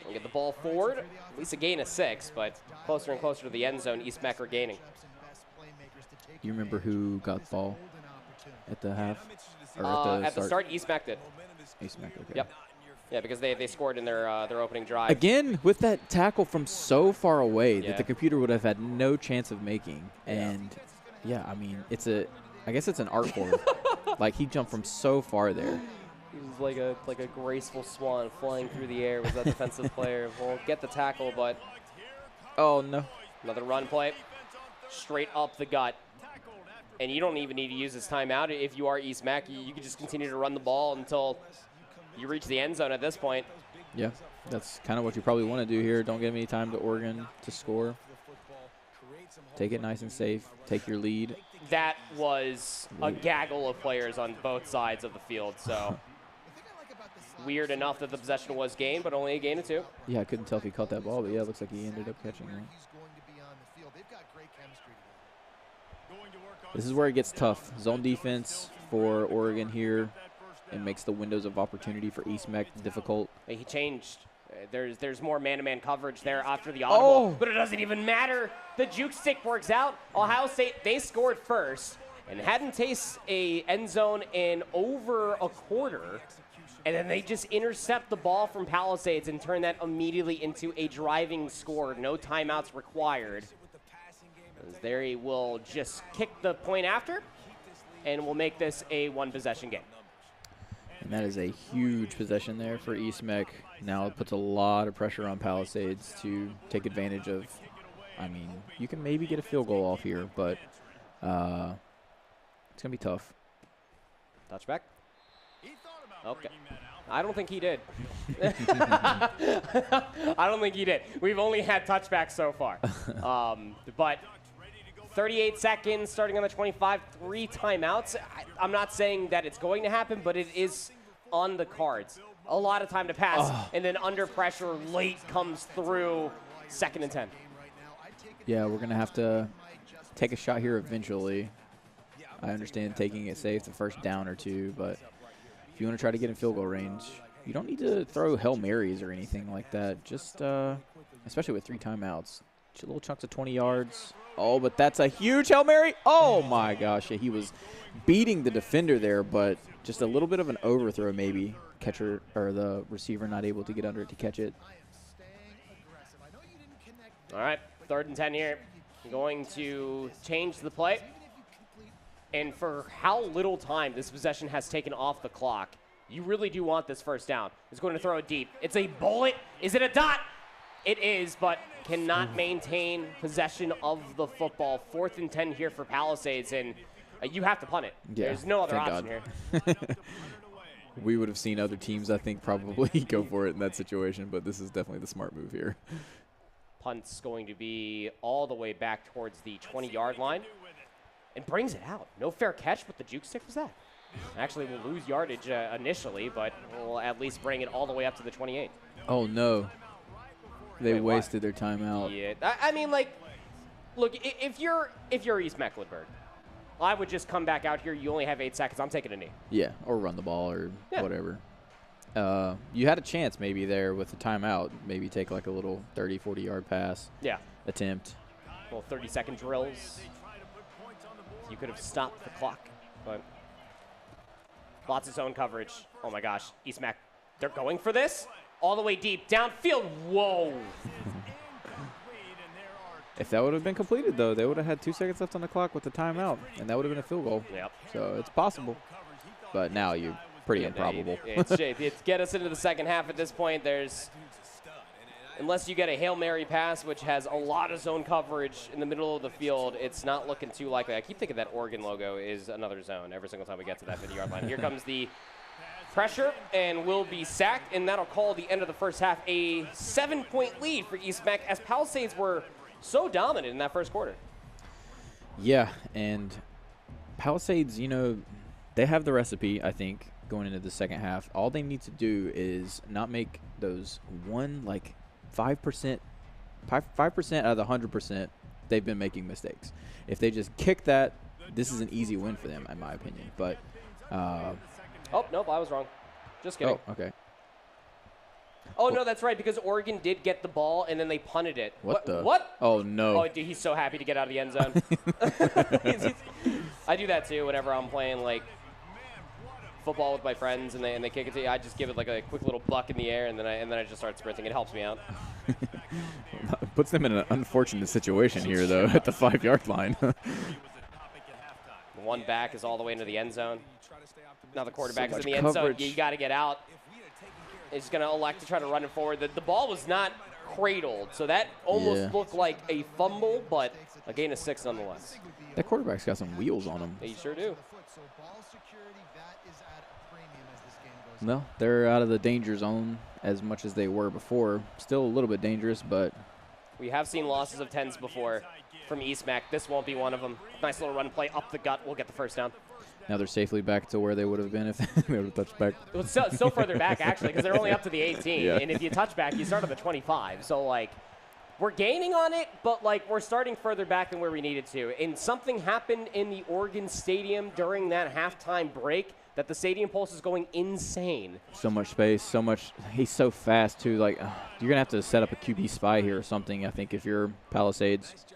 We'll get the ball forward. At least a gain of 6, but closer and closer to the end zone. East Mac are gaining. Do you remember who got the ball at the half? Or at the start, East Mac did. East Mac, okay. Yep. Yeah, because they scored in their opening drive. Again, with that tackle from so far away that the computer would have had no chance of making. And, yeah, I mean, I guess it's an art form. Like, he jumped from so far there. He was like a graceful swan flying through the air. Was that defensive player? Won't get the tackle, but. Oh, no. Another run play. Straight up the gut. And you don't even need to use this timeout. If you are East Mac, you can just continue to run the ball until you reach the end zone at this point. Yeah, that's kind of what you probably want to do here. Don't give any time to Oregon to score. Take it nice and safe. Take your lead. That was a gaggle of players on both sides of the field. So weird enough that the possession was gained, but only a gain of 2. Yeah, I couldn't tell if he caught that ball, but yeah, it looks like he ended up catching it. This is where it gets tough. Zone defense for Oregon here. It makes the windows of opportunity for East Mac difficult. He changed. There's more man-to-man coverage there after the audible, but it doesn't even matter. The juke stick works out. Ohio State, they scored first and hadn't tasted a end zone in over a quarter, and then they just intercept the ball from Palisades and turn that immediately into a driving score. No timeouts required. There he will just kick the point after, and we'll make this a 1-possession game. And that is a huge possession there for East Mac. Now it puts a lot of pressure on Palisades to take advantage of. I mean, you can maybe get a field goal off here, but it's going to be tough. Touchback? Okay. I don't think he did. I don't think he did. We've only had touchbacks so far. But 38 seconds, starting on the 25, 3 timeouts. I'm not saying that it's going to happen, but it is on the cards. A lot of time to pass, and then under pressure, late comes through, 2nd and 10. Yeah, we're going to have to take a shot here eventually. I understand taking it safe, the first down or 2, but if you want to try to get in field goal range, you don't need to throw Hail Marys or anything like that. Just, especially with 3 timeouts, little chunks of 20 yards. Oh, but that's a huge Hail Mary. Oh, my gosh. Yeah, he was beating the defender there, but just a little bit of an overthrow maybe. Catcher or the receiver not able to get under it to catch it. All right, 3rd and 10 here. Going to change the play. And for how little time this possession has taken off the clock, you really do want this first down. He's going to throw it deep. It's a bullet. Is it a dot? It is, but cannot maintain possession of the football. 4th and 10 here for Palisades, and you have to punt it. Yeah, there's no other option here. We would have seen other teams, I think, probably go for it in that situation, but this is definitely the smart move here. Punt's going to be all the way back towards the 20-yard line and brings it out. No fair catch, but the juke stick was that. Actually, we'll lose yardage initially, but we'll at least bring it all the way up to the 28. Oh, no. They wasted their timeout. Yeah, I mean, like, look, if you're East Mecklenburg, I would just come back out here. You only have 8 seconds. I'm taking a knee. Yeah, or run the ball or whatever. You had a chance maybe there with the timeout. Maybe take like a little 30, 40-yard pass. Yeah. Attempt. Little 30-second drills. You could have stopped the clock, but lots of zone coverage. Oh, my gosh. East Mac, they're going for this? All the way deep, downfield. Whoa. If that would have been completed, though, they would have had 2 seconds left on the clock with the timeout, and that would have been a field goal. Yep. So it's possible. but now you're pretty improbable. It's get us into the second half at this point. Unless you get a Hail Mary pass, which has a lot of zone coverage in the middle of the field, it's not looking too likely. I keep thinking that Oregon logo is another zone every single time we get to that 50-yard line. Here comes the pressure, and will be sacked, and that'll call the end of the first half a 7-point lead for East Mac, as Palisades were so dominant in that first quarter. Yeah, and Palisades, they have the recipe, I think, going into the second half. All they need to do is not make those 5% out of the 100%, they've been making mistakes. If they just kick that, this is an easy win for them, in my opinion. But oh, nope, I was wrong. Just kidding. Oh, okay. Oh, no, that's right, because Oregon did get the ball, and then they punted it. What? Oh, no. Oh, dude, he's so happy to get out of the end zone. I do that, too, whenever I'm playing, football with my friends, and they kick it to you. I just give it, a quick little buck in the air, and then I just start sprinting. It helps me out. It puts them in an unfortunate situation here, though, at the 5-yard line. One back is all the way into the end zone. Now the quarterback is in the end zone. You got to get out. He's going to elect to try to run it forward. The ball was not cradled, so that almost looked like a fumble, but a gain of 6 nonetheless. That quarterback's got some wheels on him. They sure do. No, they're out of the danger zone as much as they were before. Still a little bit dangerous, but we have seen losses of 10s before from East Mac. This won't be one of them. Nice little run play up the gut. We'll get the first down. Now they're safely back to where they would have been if they would have touched back. Well, still further back, actually, because they're only up to the 18. Yeah. And if you touch back, you start on the 25. So, we're gaining on it, but, we're starting further back than where we needed to. And something happened in the Oregon Stadium during that halftime break that the stadium pulse is going insane. So much space, so much. He's so fast, too. You're going to have to set up a QB spy here or something, I think, if you're Palisades.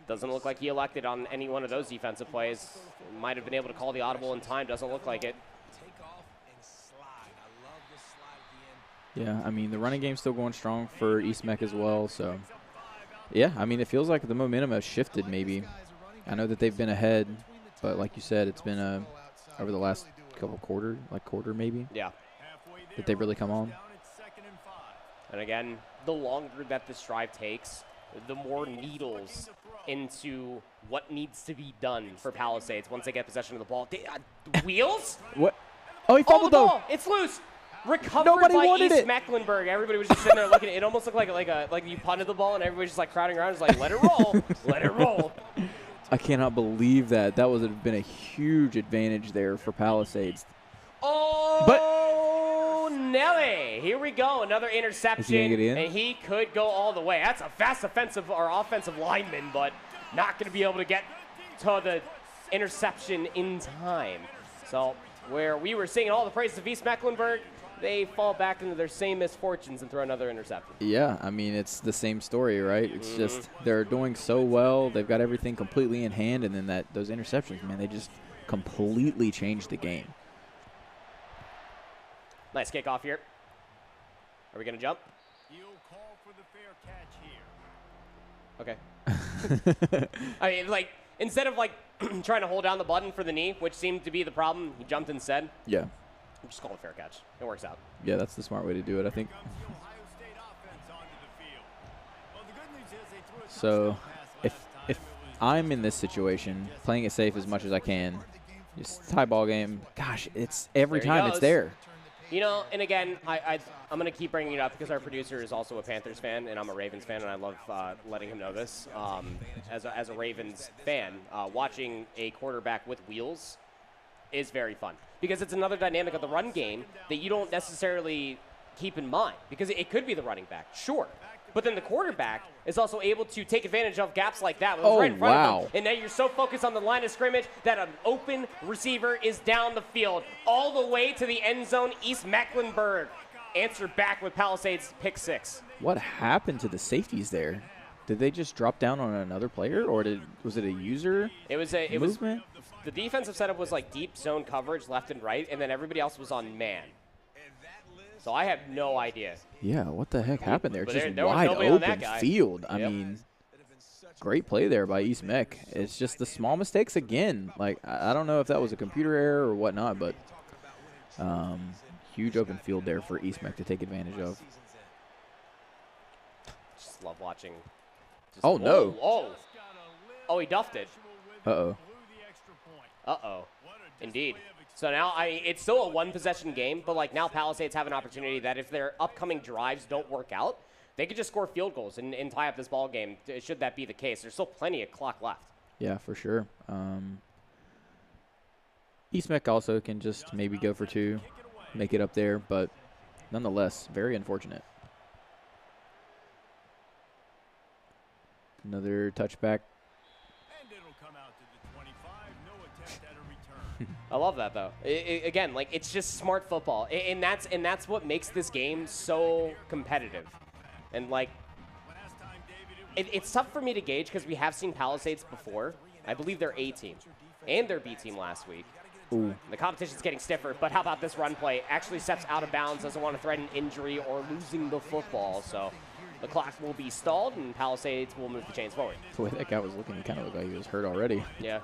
Doesn't look like he elected on any one of those defensive plays. Might have been able to call the audible in time. Doesn't look like it. Yeah, the running game's still going strong for East Mac as well. So, yeah, it feels like the momentum has shifted maybe. I know that they've been ahead, but like you said, it's been over the last couple quarter maybe. Yeah. That they've really come on. And again, the longer that this drive takes, the more needles into what needs to be done for Palisades once they get possession of the ball. Wheels? What? Oh, he fumbled the ball. It's loose. Recovered by East Mecklenburg. Everybody was just sitting there looking. It almost looked like you punted the ball and everybody's just crowding around. It's let it roll. Let it roll. I cannot believe that. That would have been a huge advantage there for Palisades. Oh, Nelly. Here we go. Another interception. Is he gonna get in? And he could go all the way. That's a fast offensive lineman, but not going to be able to get to the interception in time. So where we were singing all the praises of East Mecklenburg, they fall back into their same misfortunes and throw another interception. Yeah, it's the same story, right? It's just they're doing so well. They've got everything completely in hand, and then those interceptions, man, they just completely changed the game. Nice kickoff here. Are we going to jump? You'll call for the fair catch here. Okay. Instead of trying to hold down the button for the knee, which seemed to be the problem, he jumped instead. Yeah. I'm just calling a fair catch. It works out. Yeah, that's the smart way to do it, I think. So, if I'm in this situation, playing it safe as much as I can, just tie ball game. Gosh, it's every time it's there. And again, I'm going to keep bringing it up because our producer is also a Panthers fan, and I'm a Ravens fan, and I love letting him know this. As a Ravens fan, watching a quarterback with wheels is very fun because it's another dynamic of the run game that you don't necessarily keep in mind because it could be the running back, sure. But then the quarterback is also able to take advantage of gaps like that. Right in front of him. And now you're so focused on the line of scrimmage that an open receiver is down the field all the way to the end zone. East Mecklenburg answered back with Palisades pick 6. What happened to the safeties there? Did they just drop down on another player, or was it a user movement? The defensive setup was deep zone coverage left and right, and then everybody else was on man. So I have no idea. Yeah, what the heck happened there? Just wide open field. Great play there by East Mech. It's just the small mistakes again. I don't know if that was a computer error or whatnot, but Huge open field there for East Mech to take advantage of. Just love watching. Oh, no. Oh, he duffed it. Uh-oh. Uh-oh. Indeed. So now, it's still a one-possession game, but, like, now Palisades have an opportunity that if their upcoming drives don't work out, they could just score field goals and tie up this ball game, should that be the case. There's still plenty of clock left. Yeah, for sure. East Mech also can just maybe go for 2, make it up there, but nonetheless, very unfortunate. Another touchback. I love that, though. Again, like, it's just smart football, and that's what makes this game so competitive. And, like, it's tough for me to gauge because we have seen Palisades before. I believe they're A team and their B team last week. Ooh. The competition's getting stiffer, but how about this run play? Actually steps out of bounds, doesn't want to threaten injury or losing the football. So the clock will be stalled, and Palisades will move the chains forward. The way that guy was looking, he kind of looked like he was hurt already. Yeah.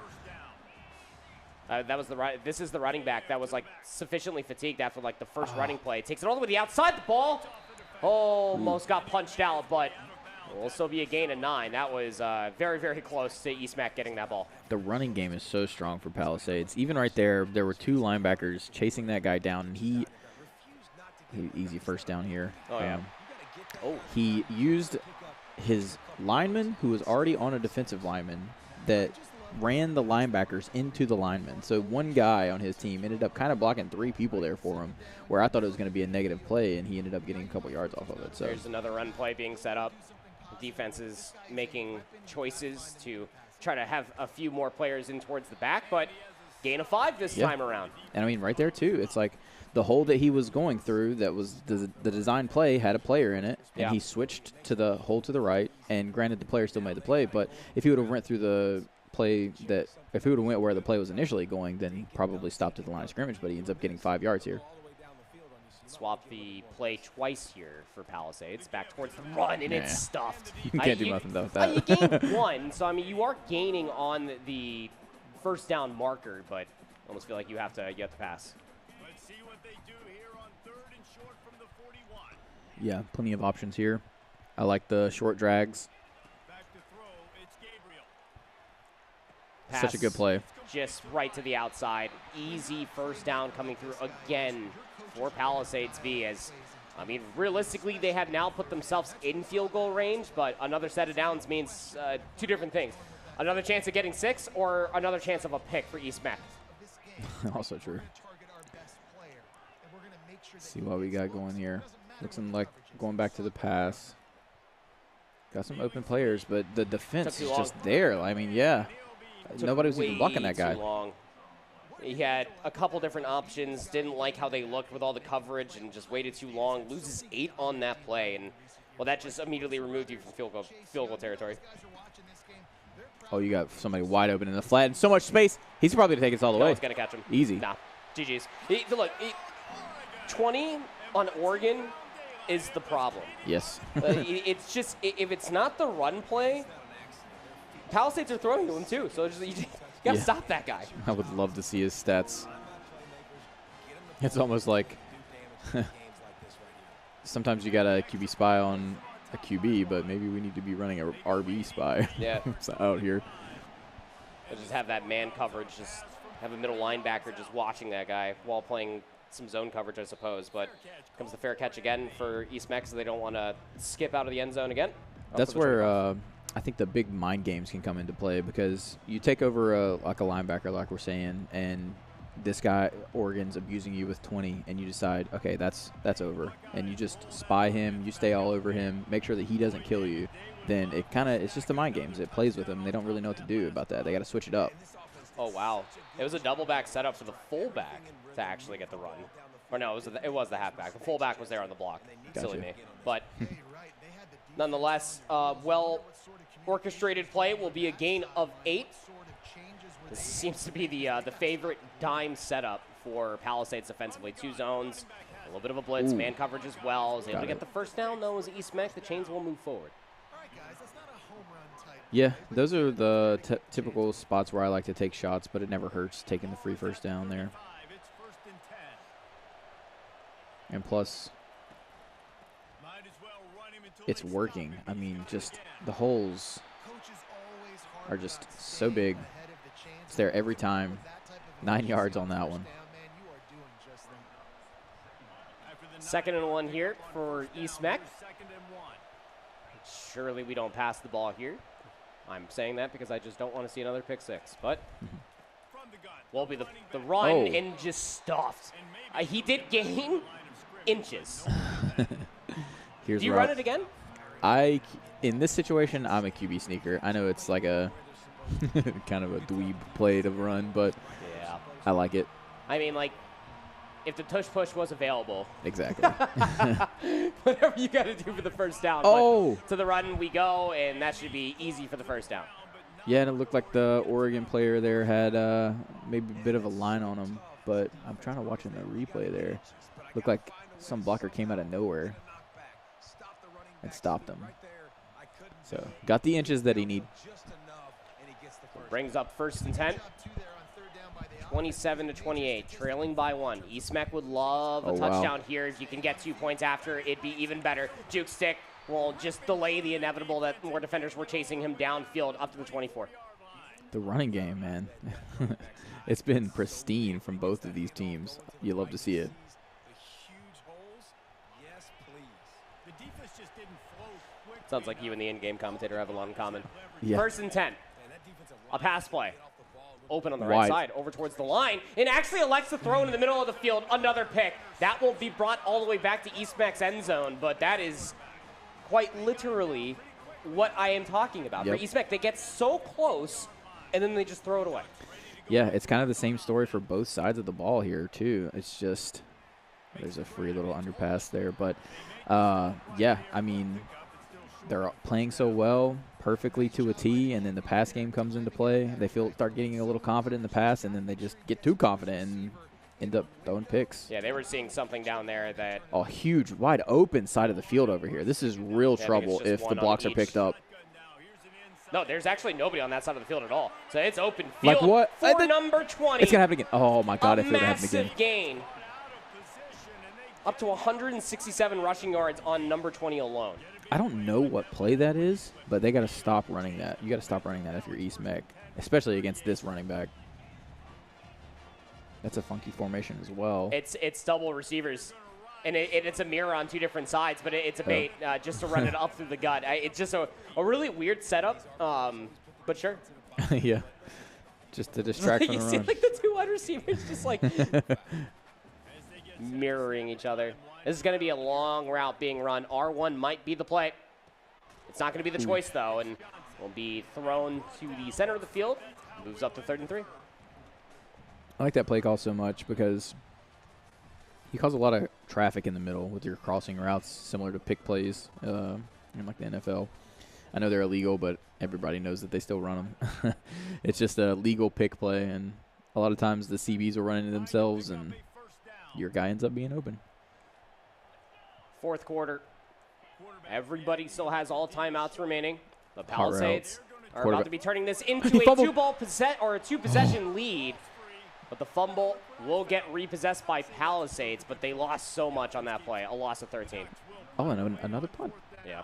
That was this is the running back that was, like, sufficiently fatigued after, like, the first running play. Takes it all the way to the outside. The ball almost got punched out, but it will still be a gain of 9. That was very, very close to East Mac getting that ball. The running game is so strong for Palisades. Even right there were 2 linebackers chasing that guy down, and he easy first down here. Oh, yeah. He used his lineman, who was already on a defensive lineman, that ran the linebackers into the linemen. So one guy on his team ended up kind of blocking 3 people there for him, where I thought it was going to be a negative play, and he ended up getting a couple yards off of it. So there's another run play being set up. The defense is making choices to try to have a few more players in towards the back, but gain of 5 this time around. And I mean, right there too, it's like the hole that he was going through, that was the design play, had a player in it, and he switched to the hole to the right, and granted the player still made the play, but if he would have went through the play if he would have went where the play was initially going, then he probably stopped at the line of scrimmage, but he ends up getting 5 yards here. Swap the play twice here for Palisades. Back towards the run, and it's stuffed. You can't do nothing about that. You gained 1, so, I mean, you are gaining on the first down marker, but I almost feel like you have to pass. Let's see what they do here on 3rd and short from the 41. Yeah, plenty of options here. I like the short drags. Back to throw, it's Gabriel. Pass such a good play. Just right to the outside. Easy first down coming through again for Palisades V. As, I mean, realistically, they have now put themselves in field goal range, but another set of downs means 2 different things. Another chance of getting 6 or another chance of a pick for East Mac. Also true. Let's see what we got going here. Looks like going back to the pass. Got some open players, but the defense is just there. I mean, yeah. Nobody was even blocking that guy. Long. He had a couple different options, didn't like how they looked with all the coverage, and just waited too long. Loses 8 on that play, and, well, that just immediately removed you from field goal territory. Oh, you got somebody wide open in the flat and so much space. He's probably going to take us all the way. He's going to catch him. Easy. Nah. GG's. Look, 20 on Oregon is the problem. Yes. It's just, if it's not the run play, Palisades are throwing to him too. So you got to stop that guy. I would love to see his stats. It's almost like sometimes you got a QB spy on a QB, but maybe we need to be running a RB spy out here. We'll just have that man coverage, just have a middle linebacker just watching that guy while playing some zone coverage, I suppose. But comes the fair catch again for East Mex, so they don't want to skip out of the end zone again. That's where I think the big mind games can come into play, because you take over like a linebacker, like we're saying, and this guy, Oregon's abusing you with 20, and you decide, okay, that's over, and you just spy him, you stay all over him, make sure that he doesn't kill you, then it's just the mind games. It plays with them. They don't really know what to do about that. They got to switch it up. Oh, wow. It was a double back setup for the fullback to actually get the run. Or no, it was the halfback. The fullback was there on the block. Gotcha. Silly me. But nonetheless, well-orchestrated play will be a gain of 8. This seems to be the favorite dime setup for Palisades defensively. 2 zones, a little bit of a blitz, man coverage as well. Is able to get the first down, though, as East Mex. The chains will move forward. Yeah, those are the typical spots where I like to take shots, but it never hurts taking the free first down there. And plus, it's working. I mean, just the holes are just so big. It's there every time. 9 yards on that one. 2nd and 1 here for East Meck. Surely we don't pass the ball here. I'm saying that because I just don't want to see another pick 6. But will be the run and just stuffed. He did gain inches. Do you run it again? In this situation, I'm a QB sneaker. I know it's like a kind of a dweeb play to run, but yeah, I like it. I mean, like, if the tush push was available. Exactly. Whatever you got to do for the first down. Oh. But to the run we go, and that should be easy for the first down. Yeah, and it looked like the Oregon player there had maybe a bit of a line on him, but I'm trying to watch in the replay there. Looked like some blocker came out of nowhere and stopped him. So got the inches that he need. Brings up 1st and 10. 27-28, trailing by 1. East Meck would love a touchdown here. If you can get 2 points after, it'd be even better. Juke stick will just delay the inevitable that more defenders were chasing him downfield up to the 24. The running game, man. It's been pristine from both of these teams. You love to see it. Sounds like you and the in-game commentator have a lot in common. Yeah. 1st and 10. A pass play. Open on the right side, over towards the line, and actually elects to throw in the middle of the field. Another pick. That won't be brought all the way back to East Meck's end zone, but that is quite literally what I am talking about. Yep. For East Meck, they get so close, and then they just throw it away. Yeah, it's kind of the same story for both sides of the ball here, too. It's just there's a free little underpass there. But, yeah, I mean, they're playing so well, perfectly to a T, and then the pass game comes into play. They start getting a little confident in the pass, and then they just get too confident and end up throwing picks. Yeah, they were seeing something down there that... Oh, huge, wide open side of the field over here. This is real trouble if the blocks are picked up. No, there's actually nobody on that side of the field at all. So it's open field like what? for number 20. It's going to happen again. Oh, my God, if it would happen again. Massive gain. Up to 167 rushing yards on number 20 alone. I don't know what play that is, but they got to stop running that. You got to stop running that if you're East Meck, especially against this running back. That's a funky formation as well. It's double receivers, and it's a mirror on 2 different sides, but it's a bait just to run it up through the gut. It's just a really weird setup, but sure. Yeah, just to distract from the run. You see like the 2 wide receivers just like mirroring each other. This is going to be a long route being run. R1 might be the play. It's not going to be the choice, though, and will be thrown to the center of the field. Moves up to 3rd and 3. I like that play call so much because you cause a lot of traffic in the middle with your crossing routes, similar to pick plays in like the NFL. I know they're illegal, but everybody knows that they still run them. It's just a legal pick play, and a lot of times the CBs will run into themselves, and your guy ends up being open. 4th quarter. Everybody still has all timeouts remaining. The Palisades are about to be turning this into a 2-possession lead. But the fumble will get repossessed by Palisades, but they lost so much on that play. A loss of 13. Oh, and another punt. Yeah.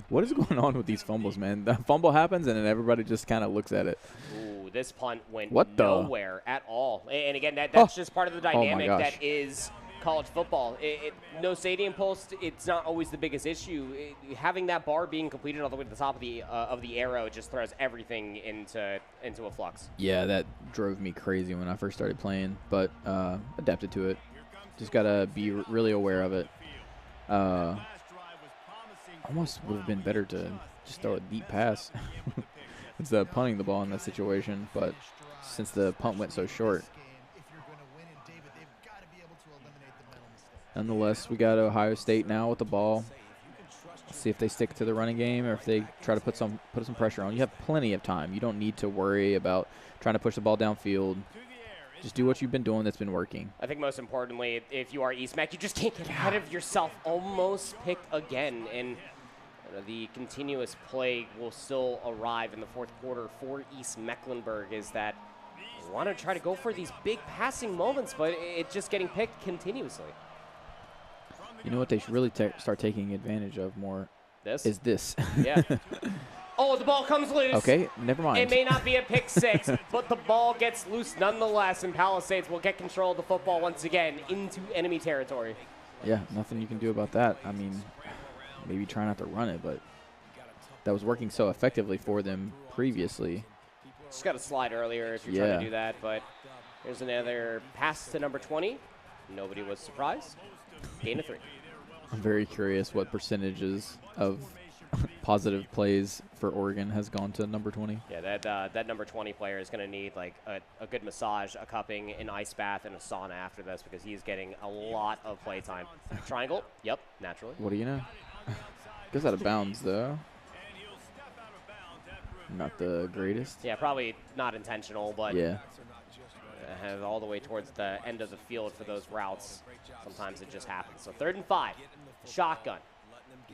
What is going on with these fumbles, man? The fumble happens, and then everybody just kind of looks at it. Ooh, this punt went nowhere at all. And again, that's just part of the dynamic that is college football. No stadium post, it's not always the biggest issue. Having that bar being completed all the way to the top of the arrow just throws everything into a flux. Yeah, that drove me crazy when I first started playing, but adapted to it. Just got to be really aware of it. Almost would have been better to just throw a deep pass instead of punting the ball in that situation, but since the punt went so short. Nonetheless, we got Ohio State now with the ball. Let's see if they stick to the running game or if they try to put some pressure on. You have plenty of time. You don't need to worry about trying to push the ball downfield. Just do what you've been doing that's been working. I think most importantly, if you are East Meck, you just can't get ahead of yourself. Almost pick again, and the continuous play will still arrive in the 4th quarter for East Mecklenburg. Is that they want to try to go for these big passing moments, but it's just getting picked continuously. You know what they should really start taking advantage of more This? is this. Yeah. Oh, the ball comes loose. Okay, never mind. It may not be a pick six, but the ball gets loose nonetheless, and Palisades will get control of the football once again into enemy territory. Yeah, nothing you can do about that. I mean, maybe try not to run it, but that was working so effectively for them previously. Just got to slide earlier if you're trying to do that, but here's another pass to number 20. Nobody was surprised. Gain of 3. I'm very curious what percentages of positive plays for Oregon has gone to number 20. Yeah, that number 20 player is going to need like a good massage, a cupping, an ice bath, and a sauna after this because he's getting a lot of play time. Triangle, yep, naturally. What do you know? Goes out of bounds, though. Not the greatest. Yeah, probably not intentional, but yeah. All the way towards the end of the field for those routes. Sometimes it just happens. So 3rd and 5, shotgun.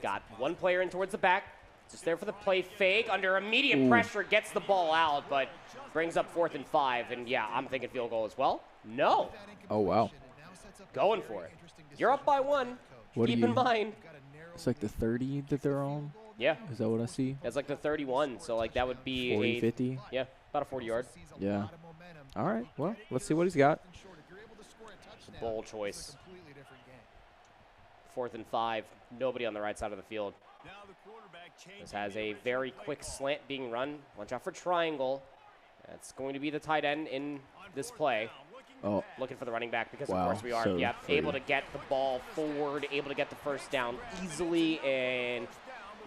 Got one player in towards the back. Just there for the play fake. Under immediate pressure, gets the ball out, but brings up 4th and 5. And yeah, I'm thinking field goal as well. No. Oh, wow. Going for it. You're up by 1. Keep in mind. It's like the 30 that they're on? Yeah. Is that what I see? It's like the 31. So like that would be 40, 50? Yeah, about a 40-yard. Yeah. All right. Well, let's see what he's got. Bold choice. 4th and 5. Nobody on the right side of the field. This has a very quick slant being run. Watch out for triangle. That's going to be the tight end in this play. Oh. Looking for the running back because, wow. of course, we are So able to get the ball forward, able to get the first down easily, and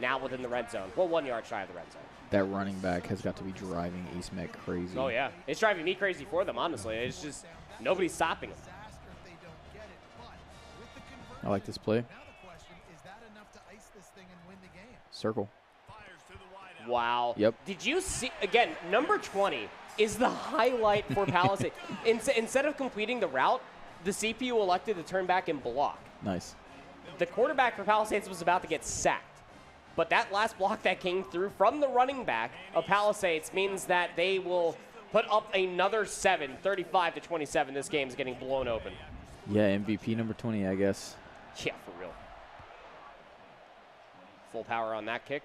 now within the red zone. Well, 1 yard shy of the red zone. That running back has got to be driving East Met crazy. Oh, yeah. It's driving me crazy for them, honestly. It's just nobody's stopping them. I like this play. Circle. Wow. Yep. Did you see, again, number 20 is the highlight for Palisades. Instead of completing the route, the CPU elected to turn back and block. Nice. The quarterback for Palisades was about to get sacked. But that last block that came through from the running back of Palisades means that they will put up another 7, 35-27. This game's getting blown open. Yeah, MVP number 20, I guess. Yeah, for real. Full power on that kick.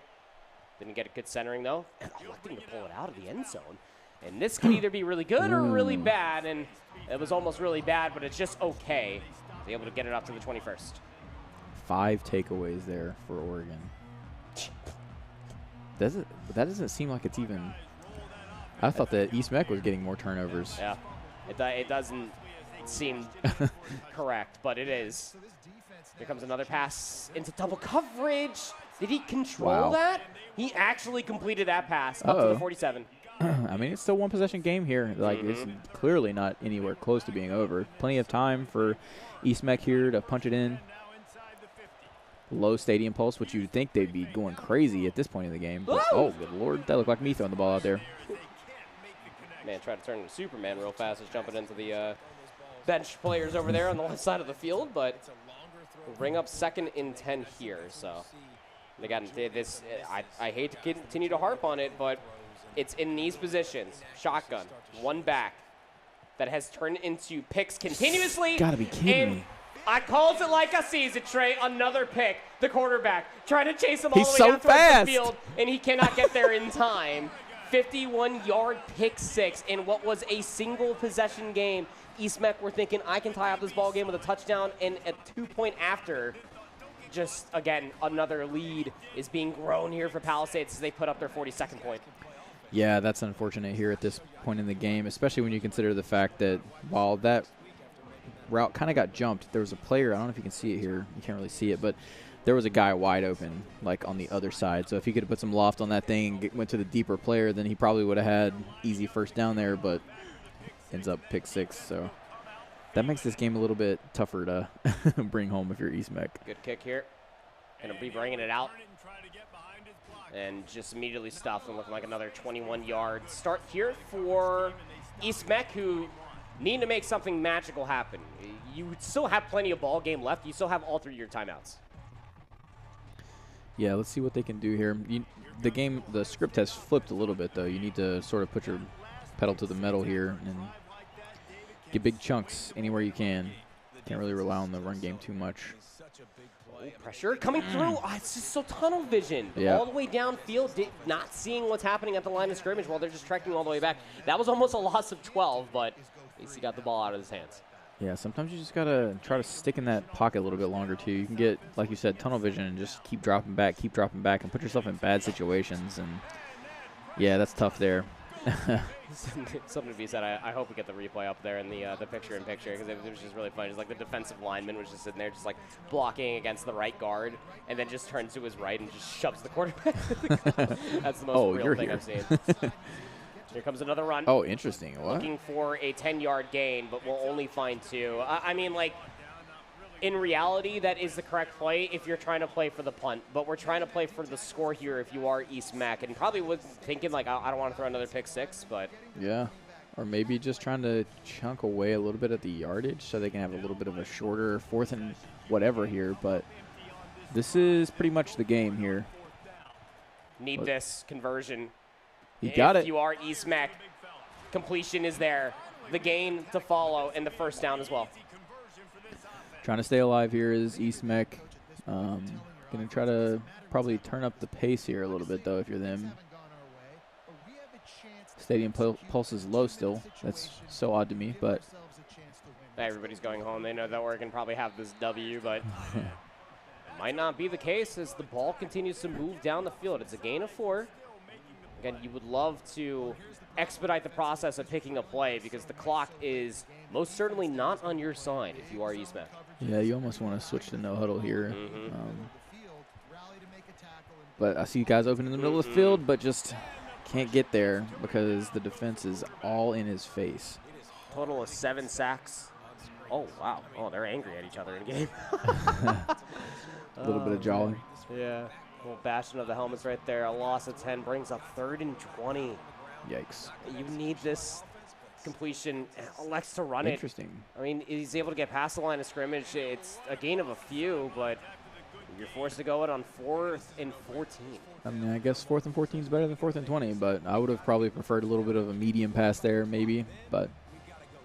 Didn't get a good centering, though. And electing to pull it out of the end zone. And this could either be really good or really bad. And it was almost really bad, but it's just okay. Be able to get it up to the 21st. 5 takeaways there for Oregon. That doesn't seem like it's even. I thought that East Meck was getting more turnovers. Yeah, it doesn't seem correct, but it is. Here comes another pass into double coverage. Did he control that? He actually completed that pass up to the 47. I mean, it's still one possession game here. Like, it's clearly not anywhere close to being over. Plenty of time for East Meck here to punch it in. Low stadium pulse, which you'd think they'd be going crazy at this point in the game. But, oh, good Lord. That looked like me throwing the ball out there. Man, tried to turn into Superman real fast. Just jumping into the bench players over there on the left side of the field. But we'll bring up 2nd and 10 here. So, again, this I hate to continue to harp on it, but it's in these positions. Shotgun, one back that has turned into picks continuously. Gotta be kidding me. I calls it like I sees it, Trey. Another pick. The quarterback trying to chase him all He's the way so down towards fast. the field, and he cannot get there in time. 51-yard pick 6 in what was a single possession game. East Meck were thinking, I can tie up this ball game with a touchdown, and a 2-point after. Just, again, another lead is being grown here for Palisades as they put up their 42nd point. Yeah, that's unfortunate here at this point in the game, especially when you consider the fact that while that route kind of got jumped, there was a player, I don't know if you can see it here, you can't really see it, but there was a guy wide open, like on the other side. So if he could have put some loft on that thing and went to the deeper player, then he probably would have had easy first down there, but ends up pick 6. So that makes this game a little bit tougher to bring home if you're East Meck. Good kick here. Going to be bringing it out. And just immediately stuffed and looking like another 21-yard start here for East Meck, who need to make something magical happen. You still have plenty of ball game left. You still have all 3 of your timeouts. Yeah, let's see what they can do here. The script has flipped a little bit, though. You need to sort of put your pedal to the metal here and get big chunks anywhere you can. Can't really rely on the run game too much. Pressure coming through. Oh, it's just so tunnel vision. Yeah. All the way downfield, not seeing what's happening at the line of scrimmage while they're just trekking all the way back. That was almost a loss of 12, but at least he got the ball out of his hands. Yeah, sometimes you just got to try to stick in that pocket a little bit longer, too. You can get, like you said, tunnel vision and just keep dropping back, and put yourself in bad situations. And, yeah, that's tough there. Something to be said. I hope we get the replay up there in the picture-in-picture, because it was just really funny. It's like the defensive lineman was just sitting there just like blocking against the right guard and then just turns to his right and just shoves the quarterback. That's the most real thing I've seen. Here comes another run. Oh, interesting. What? Looking for a 10-yard gain, but we'll only find 2. I mean, like, in reality, that is the correct play if you're trying to play for the punt. But we're trying to play for the score here if you are East Mac. And probably was thinking, like, I don't want to throw another pick 6, but. Yeah. Or maybe just trying to chunk away a little bit at the yardage so they can have a little bit of a shorter 4th and whatever here. But this is pretty much the game here. Need this conversion. You got it. If you are East Mac, completion is there. The gain to follow and the first down as well. Trying to stay alive here is East Mech. Going to try to probably turn up the pace here a little bit, though, if you're them. Stadium pulse is low still. That's so odd to me, but. Everybody's going home. They know that Oregon probably have this W, but might not be the case as the ball continues to move down the field. It's a gain of 4. Again, you would love to expedite the process of picking a play because the clock is most certainly not on your side if you are East Mac. Yeah, you almost want to switch to no huddle here. But I see you guys open in the middle of the field, but just can't get there because the defense is all in his face. Total of 7 sacks. Oh, wow. Oh, they're angry at each other in game. A little bit of jawing. Yeah. A little bashing of the helmets right there. A loss of 10 brings up 3rd and 20. Yikes. You need this completion. Elects to run Interesting. it. I mean, he's able to get past the line of scrimmage. It's a gain of a few, but you're forced to go it on 4th and 14. I mean, I guess 4th and 14 is better than 4th and 20, but I would have probably preferred a little bit of a medium pass there maybe. But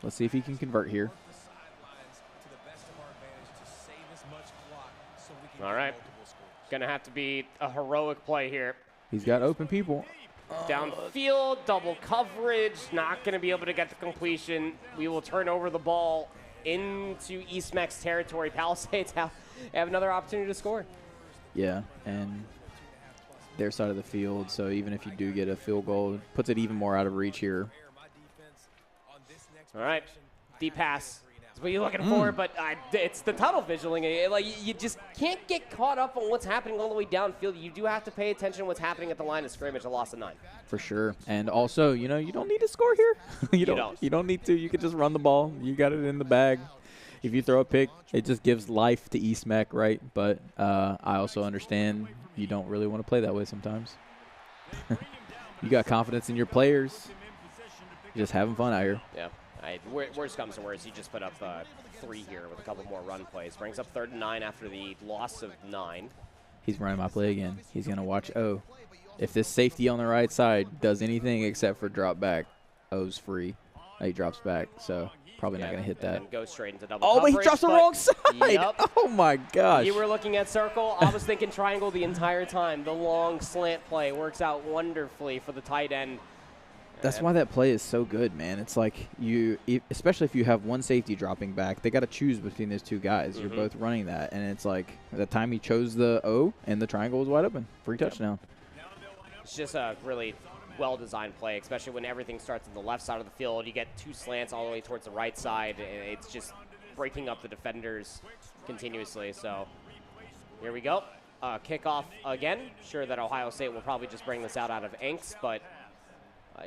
let's see if he can convert here. All right. Going to have to be a heroic play here. He's got open people. Downfield, double coverage, not going to be able to get the completion. We will turn over the ball into East Mac's territory. Palisades have another opportunity to score. Yeah, and their side of the field, so even if you do get a field goal, it puts it even more out of reach here. All right, deep pass. That's what you're looking for, but it's the tunnel visioning. Like, you just can't get caught up on what's happening all the way downfield. You do have to pay attention to what's happening at the line of scrimmage. A loss of 9. For sure. And also, you know, you don't need to score here. You don't need to. You can just run the ball. You got it in the bag. If you throw a pick, it just gives life to East Mac, right? But I also understand you don't really want to play that way sometimes. You got confidence in your players. You're just having fun out here. Yeah. Worst comes to worst, you just put up 3 here with a couple more run plays. Brings up 3rd and 9 after the loss of 9. He's running my play again. He's going to watch O. If this safety on the right side does anything except for drop back, O's free. He drops back, so probably not going to hit that. And go straight into double coverage. Oh, but he drops the wrong side. Yep. Oh, my gosh. You were looking at circle. I was thinking triangle the entire time. The long slant play works out wonderfully for the tight end. That's why that play is so good, man. It's like especially if you have one safety dropping back, they got to choose between those 2 guys. You're both running that, and it's like the time he chose the O and the triangle was wide open. Free touchdown. It's just a really well-designed play, especially when everything starts on the left side of the field. You get 2 slants all the way towards the right side. It's just breaking up the defenders continuously. So here we go. Kickoff again. Sure that Ohio State will probably just bring this out of angst, but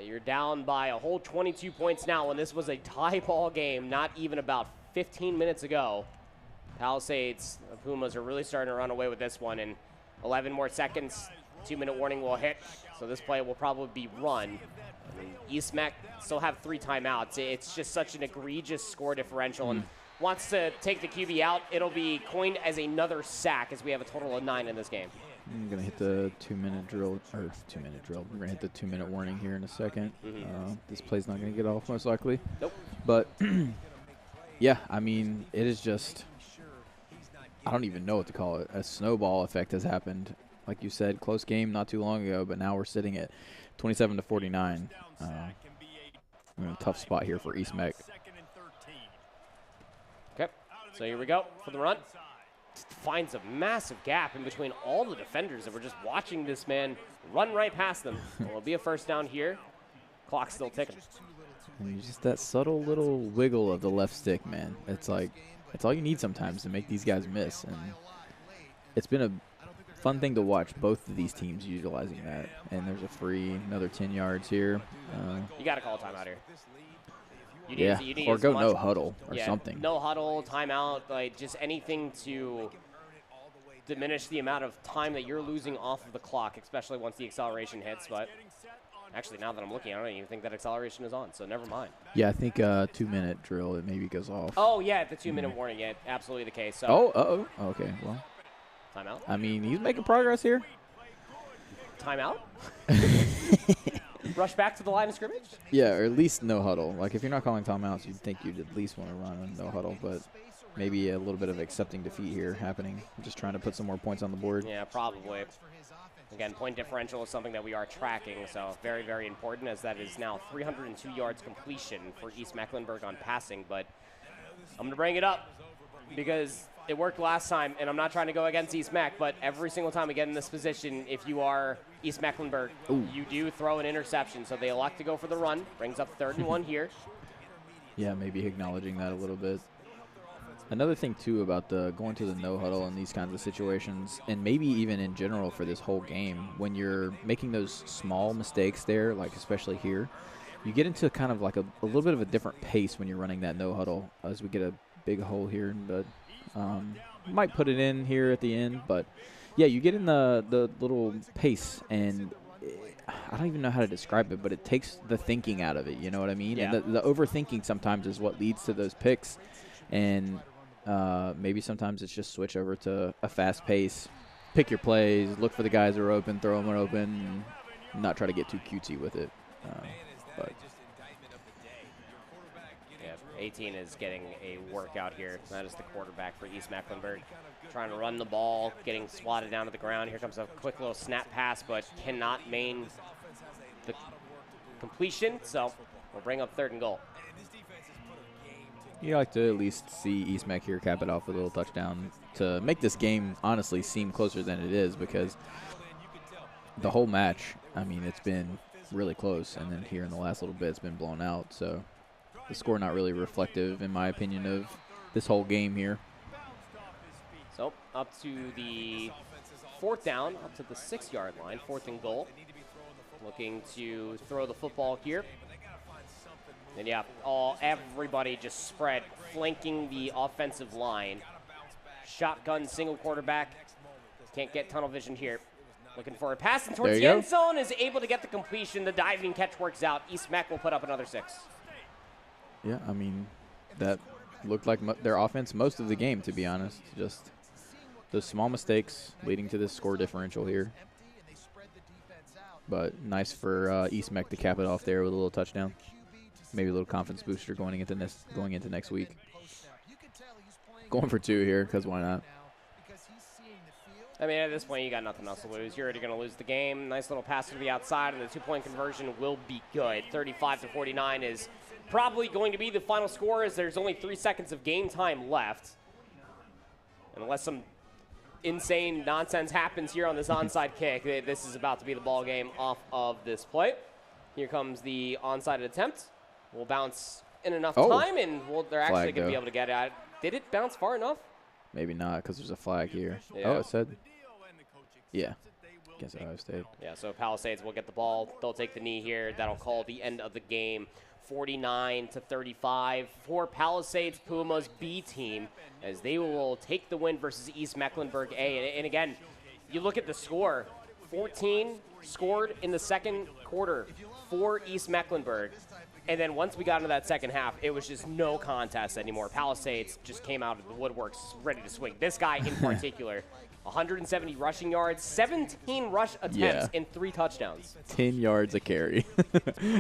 you're down by a whole 22 points now, and this was a tie ball game not even about 15 minutes ago. Palisades, Pumas are really starting to run away with this one, and 11 more seconds, 2-minute warning will hit, so this play will probably be run. East Mac still have 3 timeouts. It's just such an egregious score differential, and wants to take the QB out. It'll be coined as another sack as we have a total of 9 in this game. I'm going to hit the 2-minute drill, or 2-minute drill. We're going to hit the 2-minute warning here in a second. This play's not going to get off most likely. Nope. But, yeah, I mean, it is just I don't even know what to call it. A snowball effect has happened. Like you said, close game not too long ago, but now we're sitting at 27-49. We're in a tough spot here for East Mech. Okay, so here we go for the run. Finds a massive gap in between all the defenders that were just watching this man run right past them. It'll be a first down here. Clock's still ticking. And just that subtle little wiggle of the left stick, man. It's like, it's all you need sometimes to make these guys miss. And it's been a fun thing to watch, both of these teams utilizing that. And there's a free, another 10 yards here. You got to call a timeout here. Or go no huddle or something. No huddle, timeout, like just anything to diminish the amount of time that you're losing off of the clock, especially once the acceleration hits. But actually, now that I'm looking, I don't even think that acceleration is on, so never mind. Yeah, I think 2-minute drill, it maybe goes off. Oh, yeah, the 2-minute warning, yeah, absolutely the case. So okay, well. Timeout? I mean, he's making progress here. Timeout? Rush back to the line of scrimmage? Yeah, or at least no huddle. Like, if you're not calling timeouts, you'd think you'd at least want to run a no huddle, but maybe a little bit of accepting defeat here happening. Just trying to put some more points on the board. Yeah, probably. Again, point differential is something that we are tracking, so very, very important, as that is now 302 yards completion for East Mecklenburg on passing. But I'm going to bring it up because it worked last time, and I'm not trying to go against East Mech, but every single time we get in this position, if you are East Mecklenburg, you do throw an interception. So they elect to go for the run. Brings up 3rd and 1 here. Yeah, maybe acknowledging that a little bit. Another thing, too, about the going to the no huddle in these kinds of situations, and maybe even in general for this whole game, when you're making those small mistakes there, like especially here, you get into kind of like a little bit of a different pace when you're running that no huddle. As we get a big hole here, but might put it in here at the end. But, yeah, you get in the little pace, and I don't even know how to describe it, but it takes the thinking out of it, you know what I mean? Yeah. And the overthinking sometimes is what leads to those picks. And maybe sometimes it's just switch over to a fast pace, pick your plays, look for the guys that are open, throw them open, and not try to get too cutesy with it. But yeah, 18 is getting a workout here. That is the quarterback for East Mecklenburg. Trying to run the ball, getting swatted down to the ground. Here comes a quick little snap pass, but cannot main the completion. So we'll bring up 3rd and goal. You like to at least see East Mech here cap it off with a little touchdown to make this game honestly seem closer than it is, because the whole match, I mean, it's been really close, and then here in the last little bit it's been blown out. So the score not really reflective, in my opinion, of this whole game here. So up to the 4th down, up to the 6-yard line, 4th and goal. Looking to throw the football here. And yeah, everybody just spread, flanking the offensive line. Shotgun, single quarterback. Can't get tunnel vision here. Looking for a pass and towards the end zone, is able to get the completion. The diving catch works out. East Mech will put up another 6. Yeah, I mean, that looked like their offense most of the game, to be honest. Just those small mistakes leading to this score differential here. But nice for East Mech to cap it off there with a little touchdown. Maybe a little confidence booster going into next week. Going for 2 here, because why not? I mean, at this point, you got nothing else to lose. You're already going to lose the game. Nice little pass to the outside, and the 2-point conversion will be good. 35-49 is probably going to be the final score, as there's only 3 seconds of game time left. And unless some insane nonsense happens here on this onside kick, this is about to be the ball game off of this play. Here comes the onside attempt. We'll bounce in enough time, and they're actually going to be able to get at it. Did it bounce far enough? Maybe not, because there's a flag here. Yeah. Oh, it said. Yeah. Against Ohio State. Yeah, so Palisades will get the ball. They'll take the knee here. That'll call the end of the game. 49-35 for Palisades Puma's B team, as they will take the win versus East Mecklenburg A. And again, you look at the score. 14 scored in the second quarter for East Mecklenburg. And then once we got into that second half, it was just no contest anymore. Palisades just came out of the woodworks ready to swing. This guy in particular, 170 rushing yards, 17 rush attempts, and 3 touchdowns. 10 yards a carry.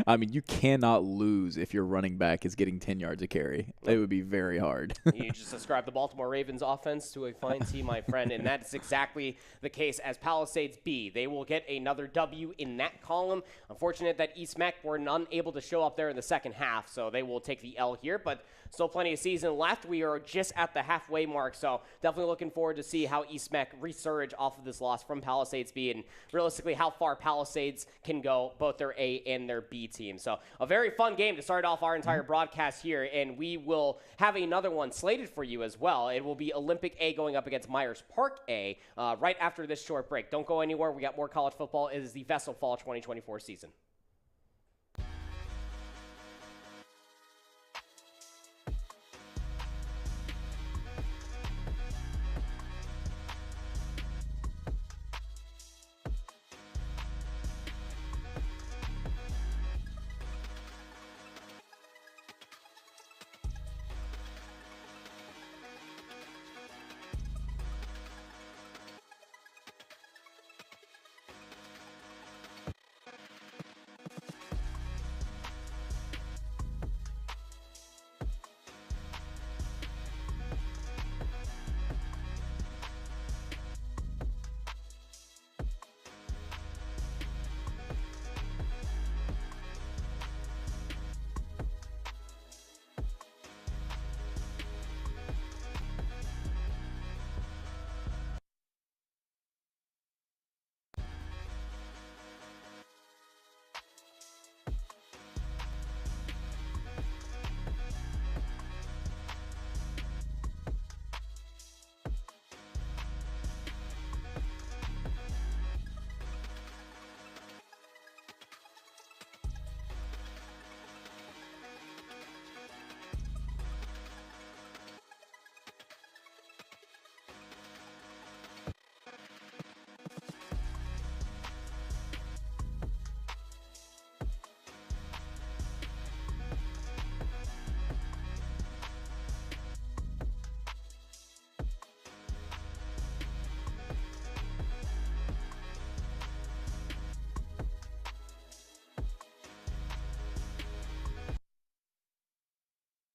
I mean, you cannot lose if your running back is getting 10 yards a carry. It would be very hard. You just described the Baltimore Ravens offense to a fine team, my friend, and that's exactly the case as Palisades B. They will get another W in that column. Unfortunate that East Meck were unable to show up there in the second half, so they will take the L here, but still plenty of season left. We are just at the halfway mark, so definitely looking forward to see how East Meck resurge off of this loss from Palisades B and realistically how far Palisades can go, both their A and their B team. So a very fun game to start off our entire broadcast here, and we will have another one slated for you as well. It will be Olympic A going up against Myers Park A right after this short break. Don't go anywhere. We got more college football. It is the VESL Fall 2024 season.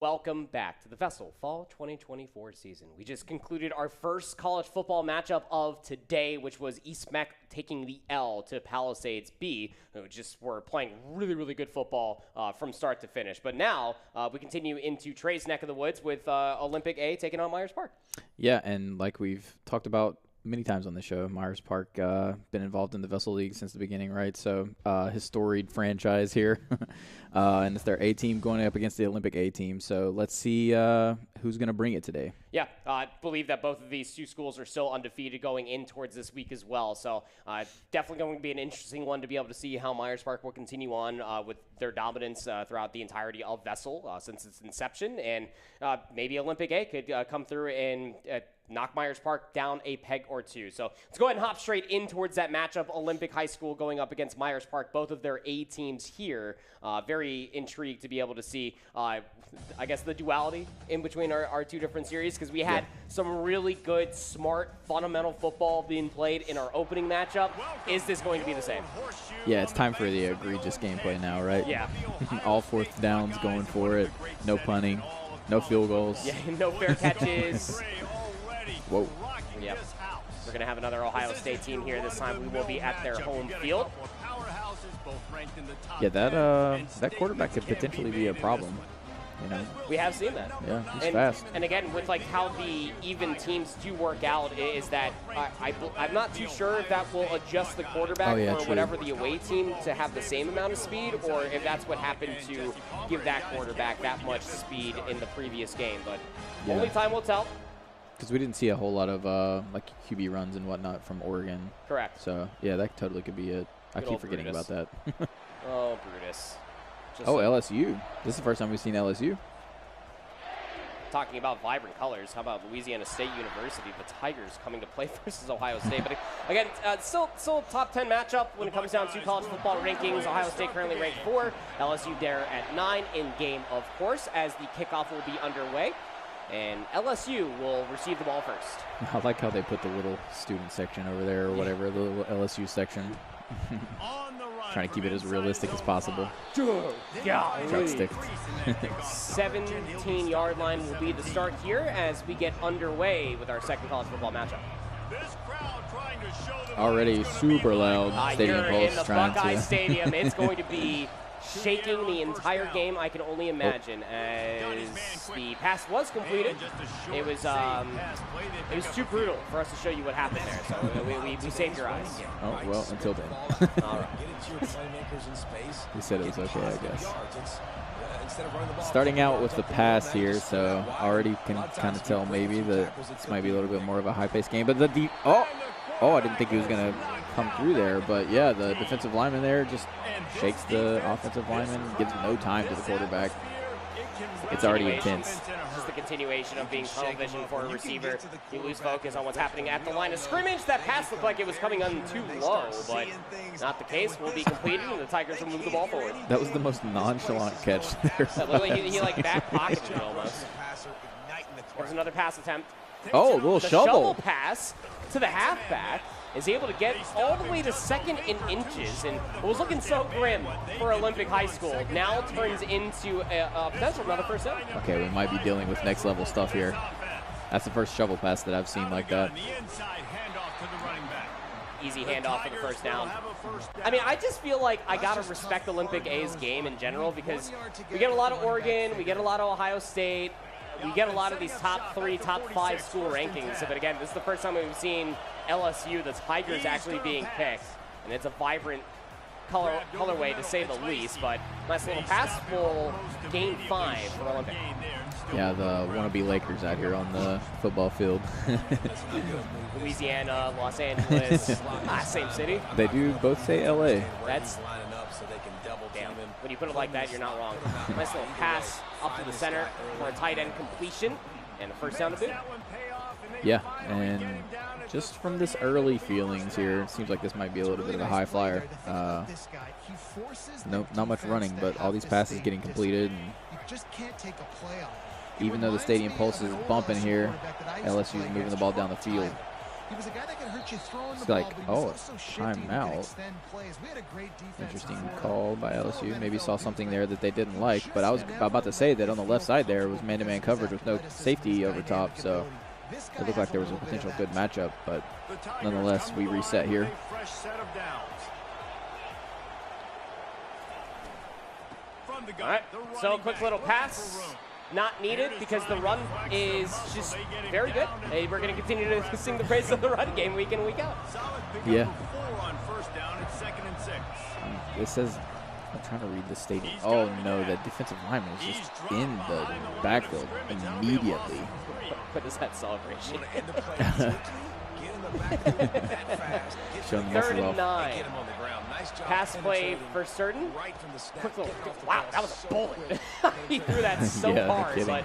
Welcome back to the VESL Fall 2024 season. We just concluded our first college football matchup of today, which was East Meck taking the L to Palisades B, who just were playing really, really good football from start to finish. But now we continue into Trey's neck of the woods with Olympic A taking on Myers Park. Yeah, and like we've talked about many times on the show, Myers Park been involved in the VESL League since the beginning, right? So historic franchise here. And it's their A team going up against the Olympic A team. So let's see who's going to bring it today. Yeah, I believe that both of these two schools are still undefeated going in towards this week as well. So definitely going to be an interesting one to be able to see how Myers Park will continue on with their dominance throughout the entirety of VESL since its inception. And maybe Olympic A could come through and knock Myers Park down a peg or two. So let's go ahead and hop straight in towards that matchup. Olympic High School going up against Myers Park, both of their A teams here. Very intrigued to be able to see, I guess, the duality in between our two different series, because we had some really good, smart, fundamental football being played in our opening matchup. Is this going to be the same? Yeah, it's time for the egregious gameplay now, right? Yeah. All fourth downs going for it. No punting. No field goals. Yeah, no fair catches. Whoa. Yep. We're going to have another Ohio State team here. This time we will be at their home field. Yeah, that quarterback could potentially be a problem. You know, we have seen that. Yeah, he's fast. And again, with like how the even teams do work out, is that I'm not too sure if that will adjust the quarterback or whatever the away team to have the same amount of speed, or if that's what happened to give that quarterback that much speed in the previous game. But only time will tell. Because we didn't see a whole lot of like QB runs and whatnot from Oregon. Correct. So yeah, that totally could be it. I keep forgetting about that. Oh, Brutus. LSU. This is the first time we've seen LSU. talking about vibrant colors, how about Louisiana State University, the Tigers coming to play versus Ohio State? But again, still a top 10 matchup when it comes down to college football rankings. Ohio State currently ranked 4, LSU there at 9 in game, of course, as the kickoff will be underway. And LSU will receive the ball first. I like how they put the little student section over there or whatever, the little LSU section. Trying to keep it as realistic as possible. Try to stick. 17-yard line will be the start here as we get underway with our second college football matchup. Already super loud stadium you're pulse in the trying Buckeye to Stadium. It's going to be shaking the entire game, I can only imagine, as the pass was completed. It was too brutal for us to show you what happened there, so we saved your eyes. Oh, well, until then. All right. He said it was okay, I guess. Starting out with the pass here, so already can kind of tell maybe that this might be a little bit more of a high-paced game. But the deep, oh, I didn't think he was going to come through there. But yeah, the defensive lineman there just shakes the offensive lineman, gives no time to the quarterback. It's already intense. Just the continuation of being tunnel vision for a receiver. You lose focus on what's happening at the line of scrimmage. That pass looked like it was coming on too low, but not the case. Will be completed, and the Tigers will move the ball forward. That was the most nonchalant catch there. Literally, he like back pocketed it almost. There's another pass attempt. Oh, a little the shovel pass to the halfback. Is able to get all the way to second in inches, and what was looking so grim for Olympic High School now turns into a potential another first down. Okay, we might be dealing with next level stuff here. That's the first shovel pass that I've seen like that. Easy handoff for the first down. I mean, I just feel like I gotta respect Olympic A's game in general because we get a lot of Oregon, we get a lot of Ohio State, we get a lot of these top 3, top 5 school rankings. But again, this is the first time we've seen LSU, the Tigers, actually being picked, and it's a vibrant colorway to say the least. But nice little pass will gain 5 for Olympic. Yeah, the wannabe Lakers out here on the football field. Louisiana, Los Angeles, same city. They do both say LA. That's damn. When you put it like that, you're not wrong. Nice little pass up to the center for a tight end completion, and a first down to boot. Yeah, and just from this early feelings here, it seems like this might be a little bit of a high flyer. Not much running, but all these passes getting completed. And even though the stadium pulse is bumping here, LSU is moving the ball down the field. It's like, oh, timeout. Interesting call by LSU. Maybe saw something there that they didn't like, but I was about to say that on the left side there was man-to-man coverage with no safety over top, so it looked like there was a potential good matchup, but nonetheless, we reset here. All right, so a quick little pass. Not needed because the run is just very good. Hey, we're going to continue to sing the praise of the run game week in, week out. Yeah. It says, I'm trying to read the stadium. Oh, no, the defensive lineman is just in the backfield immediately. What is that celebration? Showing the 3rd and muscle 9. Pass play for certain. Quick little, wow, that was a bullet. He threw that so hard, but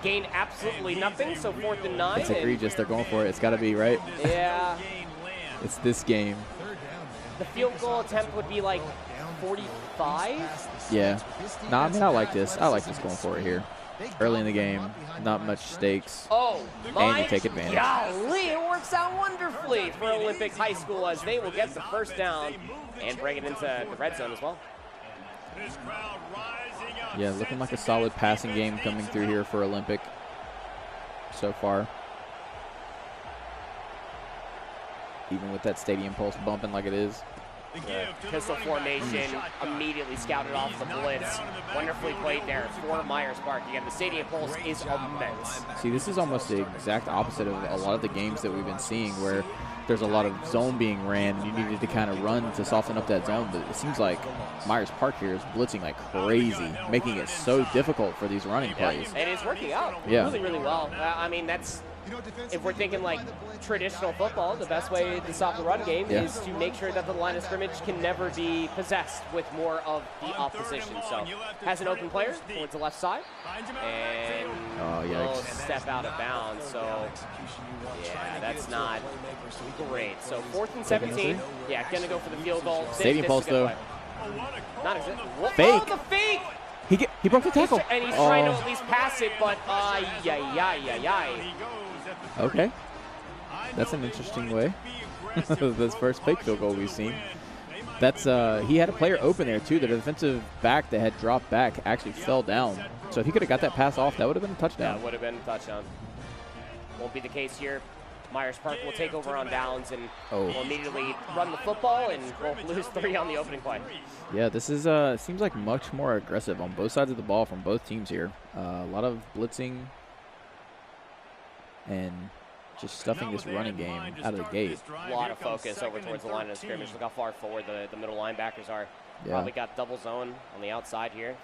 gained absolutely nothing. So 4th and 9. It's egregious. They're going for it. It's got to be, right? Yeah. It's this game. The field goal attempt would be like 45. Yeah. No, I mean, I like this. I like this going for it here. Early in the game, not much stakes. Oh, and you take advantage. Golly, it works out wonderfully for Olympic High School as they will get the first down and bring it into the red zone as well. Yeah, looking like a solid passing game coming through here for Olympic so far. Even with that stadium pulse bumping like it is. Pistol formation immediately scouted off the blitz. Wonderfully played there for Myers Park. Again, the stadium pulse is immense. See, this is almost the exact opposite of a lot of the games that we've been seeing where there's a lot of zone being ran and you needed to kind of run to soften up that zone. But it seems like Myers Park here is blitzing like crazy, making it so difficult for these running plays. And it's working out really, really well. I mean, that's if we're thinking like traditional football, the best way to stop the run game is to make sure that the line of scrimmage can never be possessed with more of the opposition. So has an open player towards the left side, and will step out of bounds. So yeah, that's not great. So 4th and 17. Yeah, gonna go for the field goal. Stadium pulse though. Not exactly. Fake. Oh, the fake. He broke the tackle. And he's trying to at least pass it, but Okay. That's an interesting way. This first fake field goal we've seen. That's he had a player open there too. The defensive back that had dropped back actually fell down. So if he could have got that pass off, that would have been a touchdown. That would have been a touchdown. Won't be the case here. Myers Park will take over on downs and will immediately run the football, and we'll lose 3 on the opening play. Yeah, this is seems like much more aggressive on both sides of the ball from both teams here. A lot of blitzing and just stuffing this running game out of the gate. A lot of focus over towards the line of scrimmage. Look how far forward the middle linebackers are. Probably got double zone on the outside here.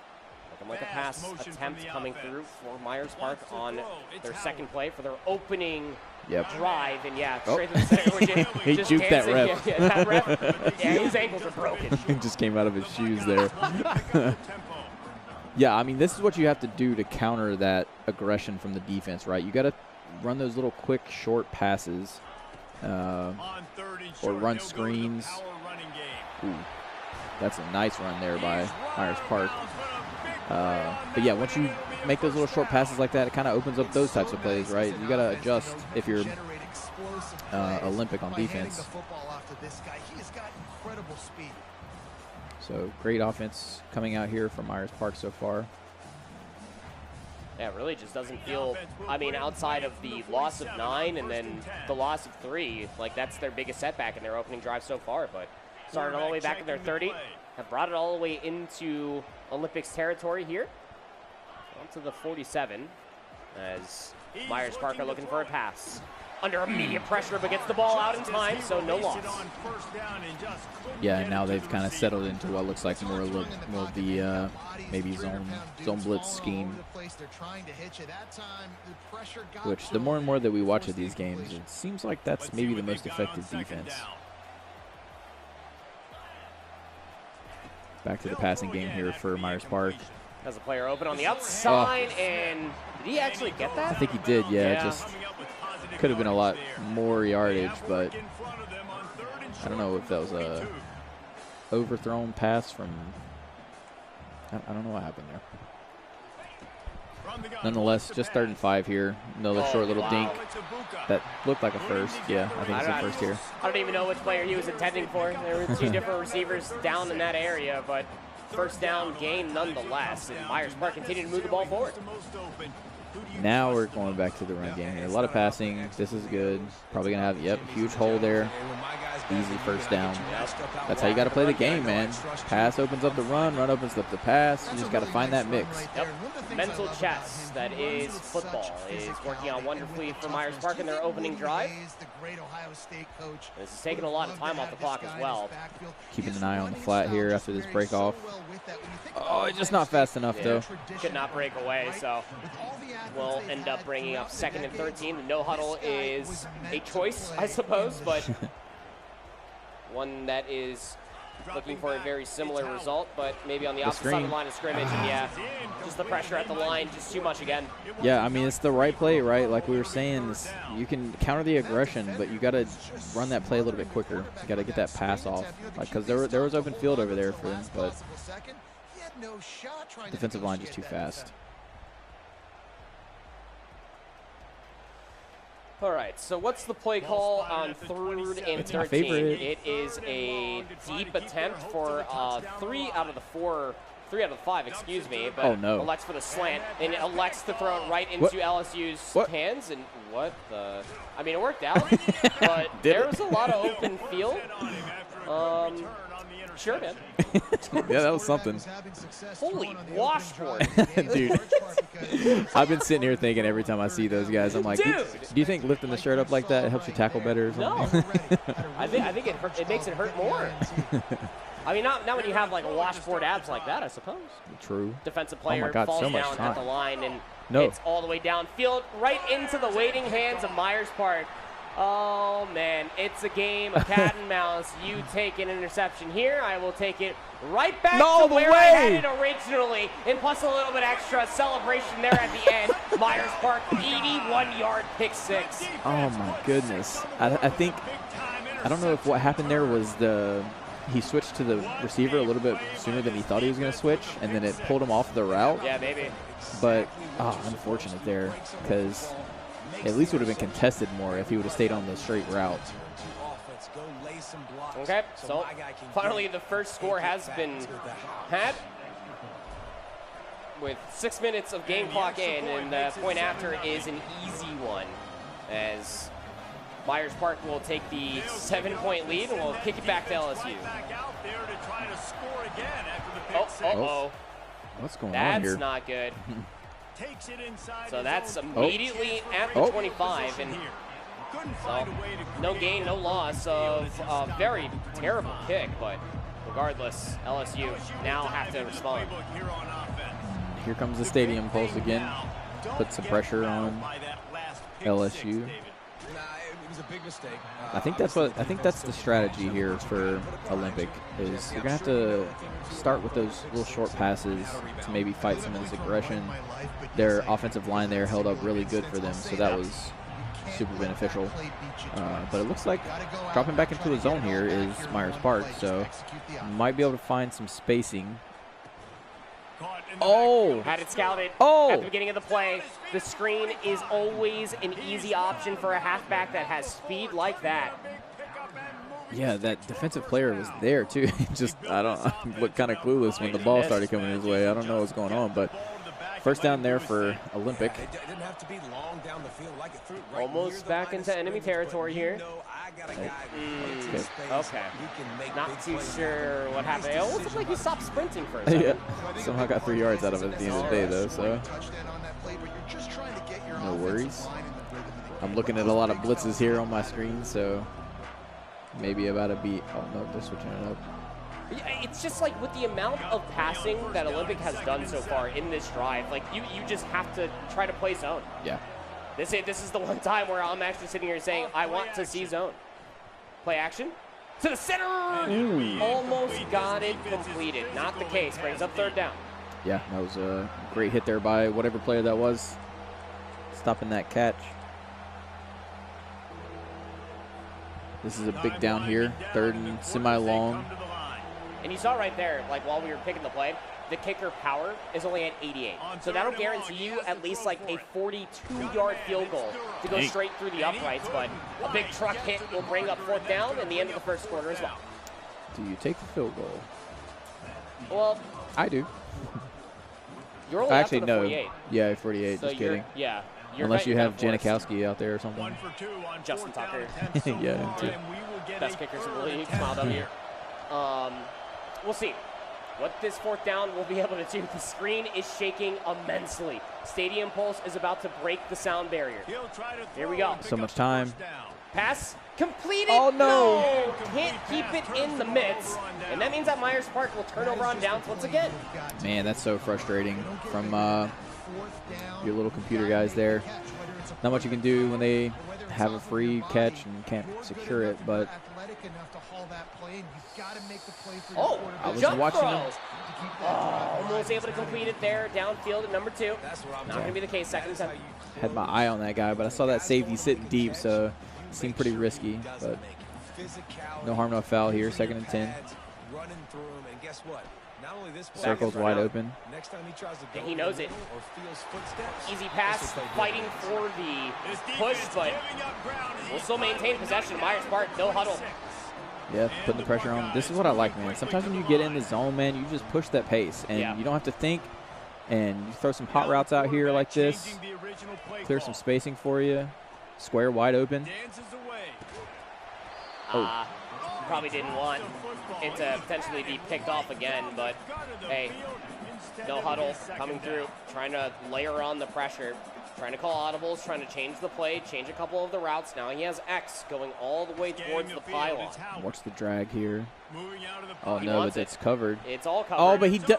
Looking like a pass attempt coming through for Myers Park on their second play for their opening drive. And straight to the center. He juked that ref. That ref. His ankles are broken. He just came out of his shoes there. Yeah, I mean, this is what you have to do to counter that aggression from the defense, right? You got to run those little quick, short passes or run screens. Ooh, that's a nice run there by Myers Park. But yeah, once you make those little short passes like that, it kind of opens up those types of plays, right? You got to adjust if you're Olympic on defense. So great offense coming out here from Myers Park so far. Yeah, it really just doesn't feel, I mean, outside of the loss of 9 and then the loss of 3, like that's their biggest setback in their opening drive so far. But started all the way back in their 30, have brought it all the way into Olympics territory here. On to the 47 as Myers Park are looking for a pass. Under immediate pressure, but gets the ball out in time, so no loss. Yeah, and now they've kind of settled into what looks like more of the maybe zone blitz scheme. Which the more and more that we watch of these games, it seems like that's maybe the most effective defense. Back to the passing game here for Myers Park. Has a player open on the outside, and did he actually get that? I think he did, yeah. Just could have been a lot more yardage, but I don't know if that was a overthrown pass from, I don't know what happened there. Nonetheless, just 3rd and 5 here. Another short little dink that looked like a first. Yeah, I think it's a first here. I don't even know which player he was intending for. There were 2 different receivers down in that area, but first down gain nonetheless. And Myers Park continued to move the ball forward. Now we're going back to the run game here. A lot of passing. This is good. Probably going to have, a huge hole there. Easy first down. That's how you got to play the game, man. Pass opens up the run opens up the pass. You just got to find that mix. Yep. Mental chess, that is football, is working out wonderfully for Myers Park in their opening drive. This is taking a lot of time off the clock as well. Keeping an eye on the flat here after this break off. Oh, it's just not fast enough, though. Could not break away, so we'll end up bringing up 2nd and 13. The no huddle is a choice, I suppose, but one that is looking for a very similar result, but maybe on the opposite side of the line of scrimmage. And just the pressure at the line, just too much again. Yeah, I mean, it's the right play, right? Like we were saying, you can counter the aggression, but you got to run that play a little bit quicker. You got to get that pass off, because there was open field over there for him, but defensive line just too fast. All right, so what's the play call on 3rd and 13? It is a deep attempt for 3 out of the 5, excuse me. But elects for the slant, and elects to throw it right into LSU's hands. And I mean, it worked out, but there was a lot of open field. Sure, man. Yeah, that was something. Holy washboard. Dude, I've been sitting here thinking every time I see those guys, I'm like, Dude. do you think lifting the shirt up like that helps you tackle better or something? No. I think it makes it hurt more. I mean, not when you have like a washboard abs like that, I suppose. True. Defensive player God, falls so much down time. at the line and No. it's all the way downfield, right into the waiting hands of Myers Park. Oh, man, it's a game of cat and mouse. You take an interception here, I will take it right back to where I had it originally, and plus a little bit extra celebration there at the end. Myers Park, 81-yard pick six. Oh, my goodness. I think, I don't know if what happened there was he switched to the receiver a little bit sooner than he thought he was going to switch, and then it pulled him off the route. Yeah, maybe. But, unfortunate there, because at least would have been contested more if he would have stayed on the straight route. Okay, so finally the first score has been had with 6 minutes of game clock in, and the point after is an easy one as Myers Park will take the 7-point lead and will kick it back to LSU. Uh-oh. What's going on That's here? not good. So that's immediately at the 25, and so no gain, no loss of a very terrible kick, but regardless, LSU now have to respond. Here comes the stadium pulse again. Put some pressure on LSU. I think that's the strategy here for Olympic is you're gonna have to start with those little short passes to maybe fight some of this aggression. Their offensive line there held up really good for them, so that was super beneficial. But it looks like dropping back into a zone here is Myers Park, so might be able to find some spacing. Oh! Had it scouted at the beginning of the play. The screen is always an easy option for a halfback that has speed like that. Yeah, that defensive player was there too. Just I looked kind of clueless when the ball started coming his way. I don't know what's going on, but first down there for Olympic. Almost back into enemy territory here. Okay. Not too sure what happened. It almost looked like he stopped sprinting for a second. Yeah. Somehow got 3 yards out of it at the end of the day, though, so no worries. I'm looking at a lot of blitzes here on my screen, so maybe about to beat. Oh, no, they're switching it up. It's just like with the amount of passing that Olympic has done so far in this drive, like you just have to try to play zone. Yeah. This is the one time where I'm actually sitting here saying, I want to see zone. Play action. To the center! Almost got it completed. Not the case. Brings up third down. Yeah, that was a great hit there by whatever player that was. Stopping that catch. This is a big down here. Third and semi-long. And you saw right there, like while we were picking the play, the kicker power is only at 88. So that'll guarantee you at least like a 42-yard field goal to go straight through the uprights. But a big truck hit will bring up fourth down and the end of the first quarter as well. Do you take the field goal? Well, I do. You're only Actually, up to the no. 48. Yeah, 48. So just kidding. Yeah. Unless you have Janikowski out there or something. Justin Tucker. Yeah, him too. Best kickers in the league. Smiled up here. We'll see what this fourth down will be able to do. The screen is shaking immensely. Stadium Pulse is about to break the sound barrier. Here we go. So much time. Pass completed. Oh, no. Can't keep it in the midst. And that means that Myers Park will turn over on downs once again. Man, that's so frustrating from your little computer guys there. Not much you can do when they have a free catch and can't secure it, but I was watching them. Almost able to complete it there, downfield at number 2. Not going to be the case, second and 10. Had my eye on that guy, but I saw that safety sitting deep, so it seemed pretty risky, but no harm, no foul here, second and 10. Circle's wide open. Yeah, he knows it. Easy pass, fighting for the push, but we'll still maintain possession. Myers Park, no huddle. Yeah, putting the pressure on. This is what I like, man. Sometimes when you get in the zone, man, you just push that pace, and you don't have to think, and you throw some hot routes out here like this, clear some spacing for you, square wide open. Probably didn't want it to potentially be picked off again, but hey, no huddle coming through, trying to layer on the pressure, trying to call audibles, trying to change the play, change a couple of the routes. Now he has X going all the way towards the pylon. Watch the drag here. Oh, no, but it's covered. It's all covered. Oh, but he does.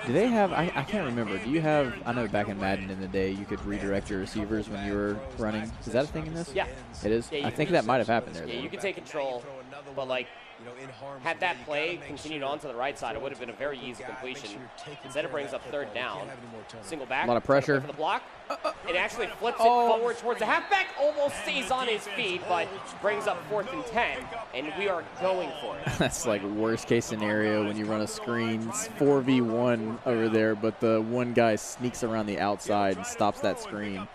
Do they have, I can't remember. Do you have, I know back in Madden in the day, you could redirect your receivers when you were running. Is that a thing in this? Yeah. It is? Yeah, I think that might have happened there. Yeah, you could take control, but like, had that play continued on to the right side, it would have been a very easy completion. Instead, it brings up 3rd down. Single back. A lot of pressure. For the block. It actually flips it forward towards the halfback. Almost stays on his feet, but brings up 4th and 10, and we are going for it. That's like worst case scenario when you run a screen. It's 4v1 over there, but the one guy sneaks around the outside and stops that screen.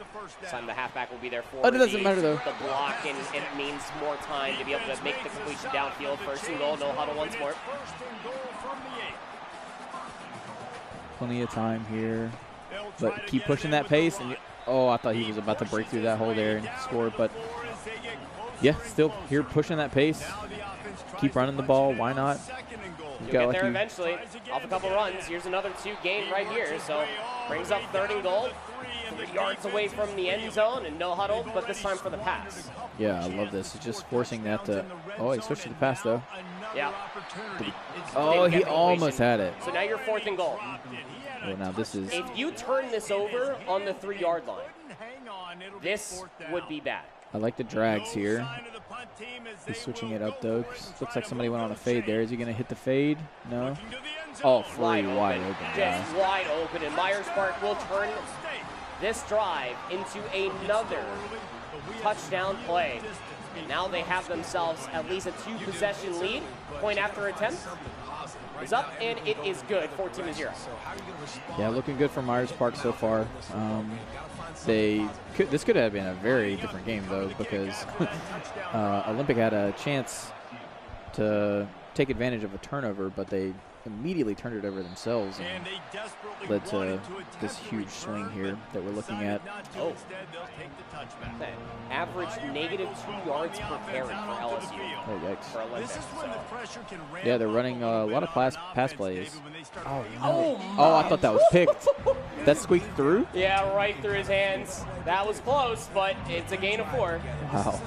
This time the halfback will be there for it doesn't matter though. The block, and it means more time to be able to make the completion downfield. 1st and goal, no huddle once more. Plenty of time here, but keep pushing that pace. And I thought he was about to break through that hole there and score, but yeah, still here pushing that pace. Keep running the ball. Why not? You'll get there eventually. Off a couple runs. Here's another 2 gain right here. So brings up 3rd and goal. 3 yards away from the end zone and no huddle, but this time for the pass. Yeah, I love this. It's just forcing that to. Oh, he switched to the pass though. Yeah. Oh, he almost had it. So now you're 4th and goal. Well, now this is. If you turn this over on the 3-yard line, this would be bad. I like the drags here. He's switching it up though. Looks like somebody went on a fade there. Is he going to hit the fade? No. Oh, wide open. Just wide open, and Myers Park will turn this drive into another touchdown play. And now they have themselves at least a 2-possession lead. Point after attempt is up, and it is good, 14-0. Yeah, looking good for Myers Park so far. This could have been a very different game though, because Olympic had a chance to take advantage of a turnover, but they immediately turned it over themselves and led to this huge swing here that we're looking at. Oh, average -2 yards per carry for LSU. Oh, yikes. For Olympic, so. Yeah, they're running a lot of pass plays. Oh, no. Oh, I thought that was picked. That squeaked through? Yeah, right through his hands. That was close, but it's a gain of 4. Wow.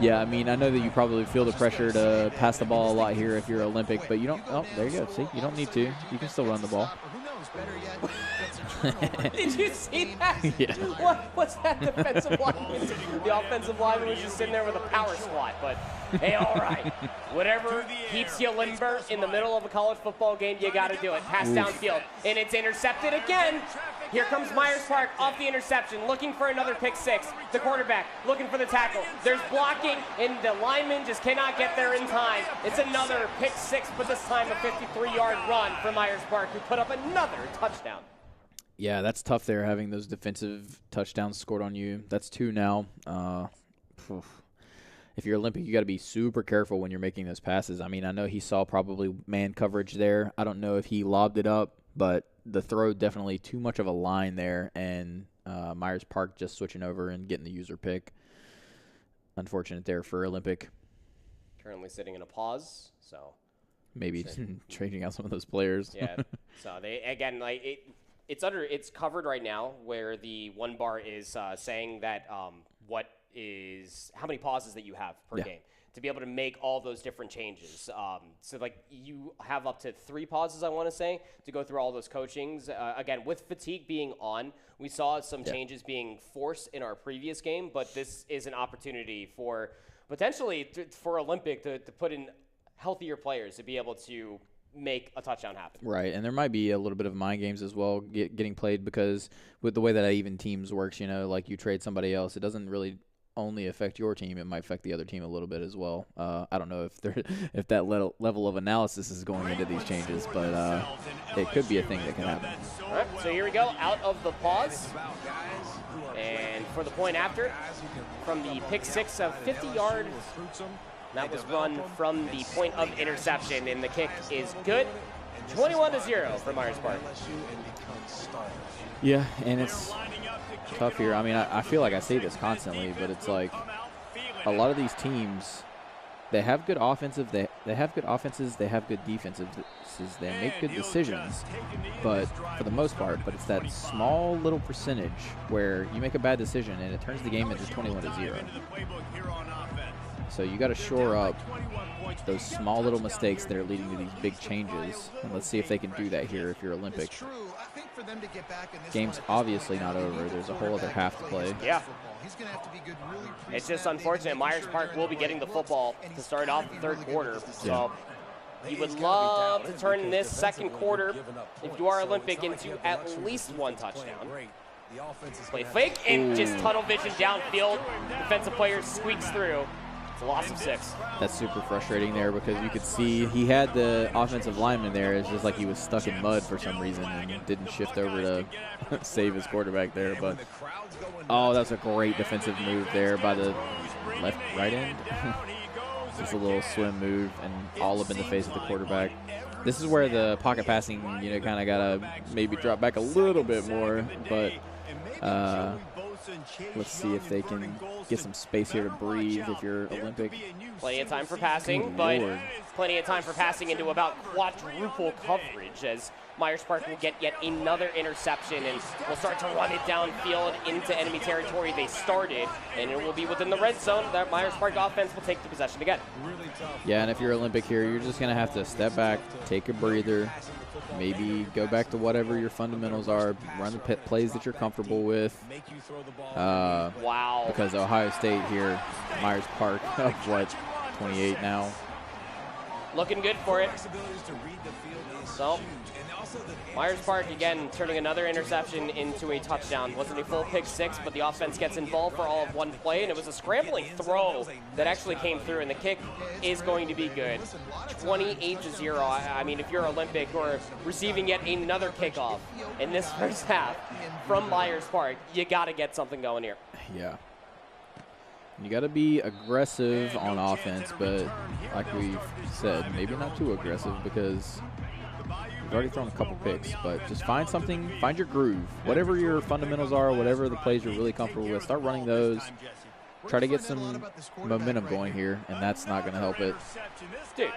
Yeah, I mean, I know that you probably feel the pressure to pass the ball a lot here if you're Olympic, but you don't. Oh, there you go. See, you don't need to. You can still run the ball. Did you see that? Yeah. What's that defensive lineman? The offensive lineman was just sitting there with a power squat, but hey, all right. Whatever keeps you limber in the middle of a college football game, you got to do it. Pass downfield, and it's intercepted again. Here comes Myers Park off the interception, looking for another pick 6. The quarterback looking for the tackle. There's blocking, and the lineman just cannot get there in time. It's another pick 6, but this time a 53-yard run for Myers Park, who put up another touchdown. Yeah, that's tough there, having those defensive touchdowns scored on you. That's 2 now. If you're Olympic, you got to be super careful when you're making those passes. I mean, I know he saw probably man coverage there. I don't know if he lobbed it up, but the throw definitely too much of a line there, and Myers Park just switching over and getting the user pick. Unfortunate there for Olympic. Currently sitting in a pause, so maybe trading out some of those players. Yeah. So they again like it's covered right now, where the one bar is saying that how many pauses that you have per game to be able to make all those different changes. So like you have up to 3 pauses, I want to say, to go through all those coachings. Again, with fatigue being on, we saw some changes being forced in our previous game, but this is an opportunity for potentially for Olympic to put in healthier players to be able to make a touchdown happen. Right, and there might be a little bit of mind games as well getting played, because with the way that even teams works, like you trade somebody else, it doesn't really only affect your team, it might affect the other team a little bit as well. I don't know if that level of analysis is going into these changes, but it could be a thing that can happen. All right, so here we go, out of the pause. And for the point after, from the pick 6 of 50-yard, that was run from the point of interception, and the kick is good. 21-0 for Myers Park. Yeah, and it's tough here. I mean, I feel like I say this constantly, but it's like a lot of these teams, they have good offensive. They have good offenses. They have good defenses. They make good decisions, but for the most part, it's that small little percentage where you make a bad decision and it turns the game into 21-0. So you got to shore up those small little mistakes that are leading to these big changes. And let's see if they can do that here if you're Olympic. Game's obviously not over. There's a whole other half to play. Yeah. It's just unfortunate. Myers Park will be getting the football to start off the third quarter. So you would love to turn this second quarter, if you are Olympic, into at least one touchdown. Play fake and just tunnel vision downfield. Defensive player squeaks through. It's a loss of 6. That's super frustrating there because you could see he had the offensive lineman there. It's just like he was stuck in mud for some reason and didn't shift over to save his quarterback there. But, oh, that's a great defensive move there by the right end. Just a little swim move and all up in the face of the quarterback. This is where the pocket passing, kind of got to maybe drop back a little bit more. But let's see if they can get some space here to breathe if you're Olympic. Plenty of time for passing, but plenty of time for passing into about quadruple coverage as Myers Park will get yet another interception and will start to run it downfield into enemy territory they started, and it will be within the red zone. That Myers Park offense will take the possession again. Yeah, and if you're Olympic here, you're just going to have to step back, take a breather, maybe go back to whatever your fundamentals are, run the plays that you're comfortable with. Wow. Because Ohio State here, Myers Park up, 28 now? Looking good for it. So, Myers Park, again, turning another interception into a touchdown. Wasn't a full pick 6, but the offense gets involved for all of one play, and it was a scrambling throw that actually came through, and the kick is going to be good. 28-0. I mean, if you're Olympic or receiving yet another kickoff in this first half from Myers Park, you got to get something going here. Yeah. You got to be aggressive on offense, but like we've said, maybe not too aggressive because you've already thrown a couple picks, but just find something, find your groove. Whatever your fundamentals are, whatever the plays you're really comfortable with, start running those. Try to get some momentum going here, and that's not going to help it. Dude.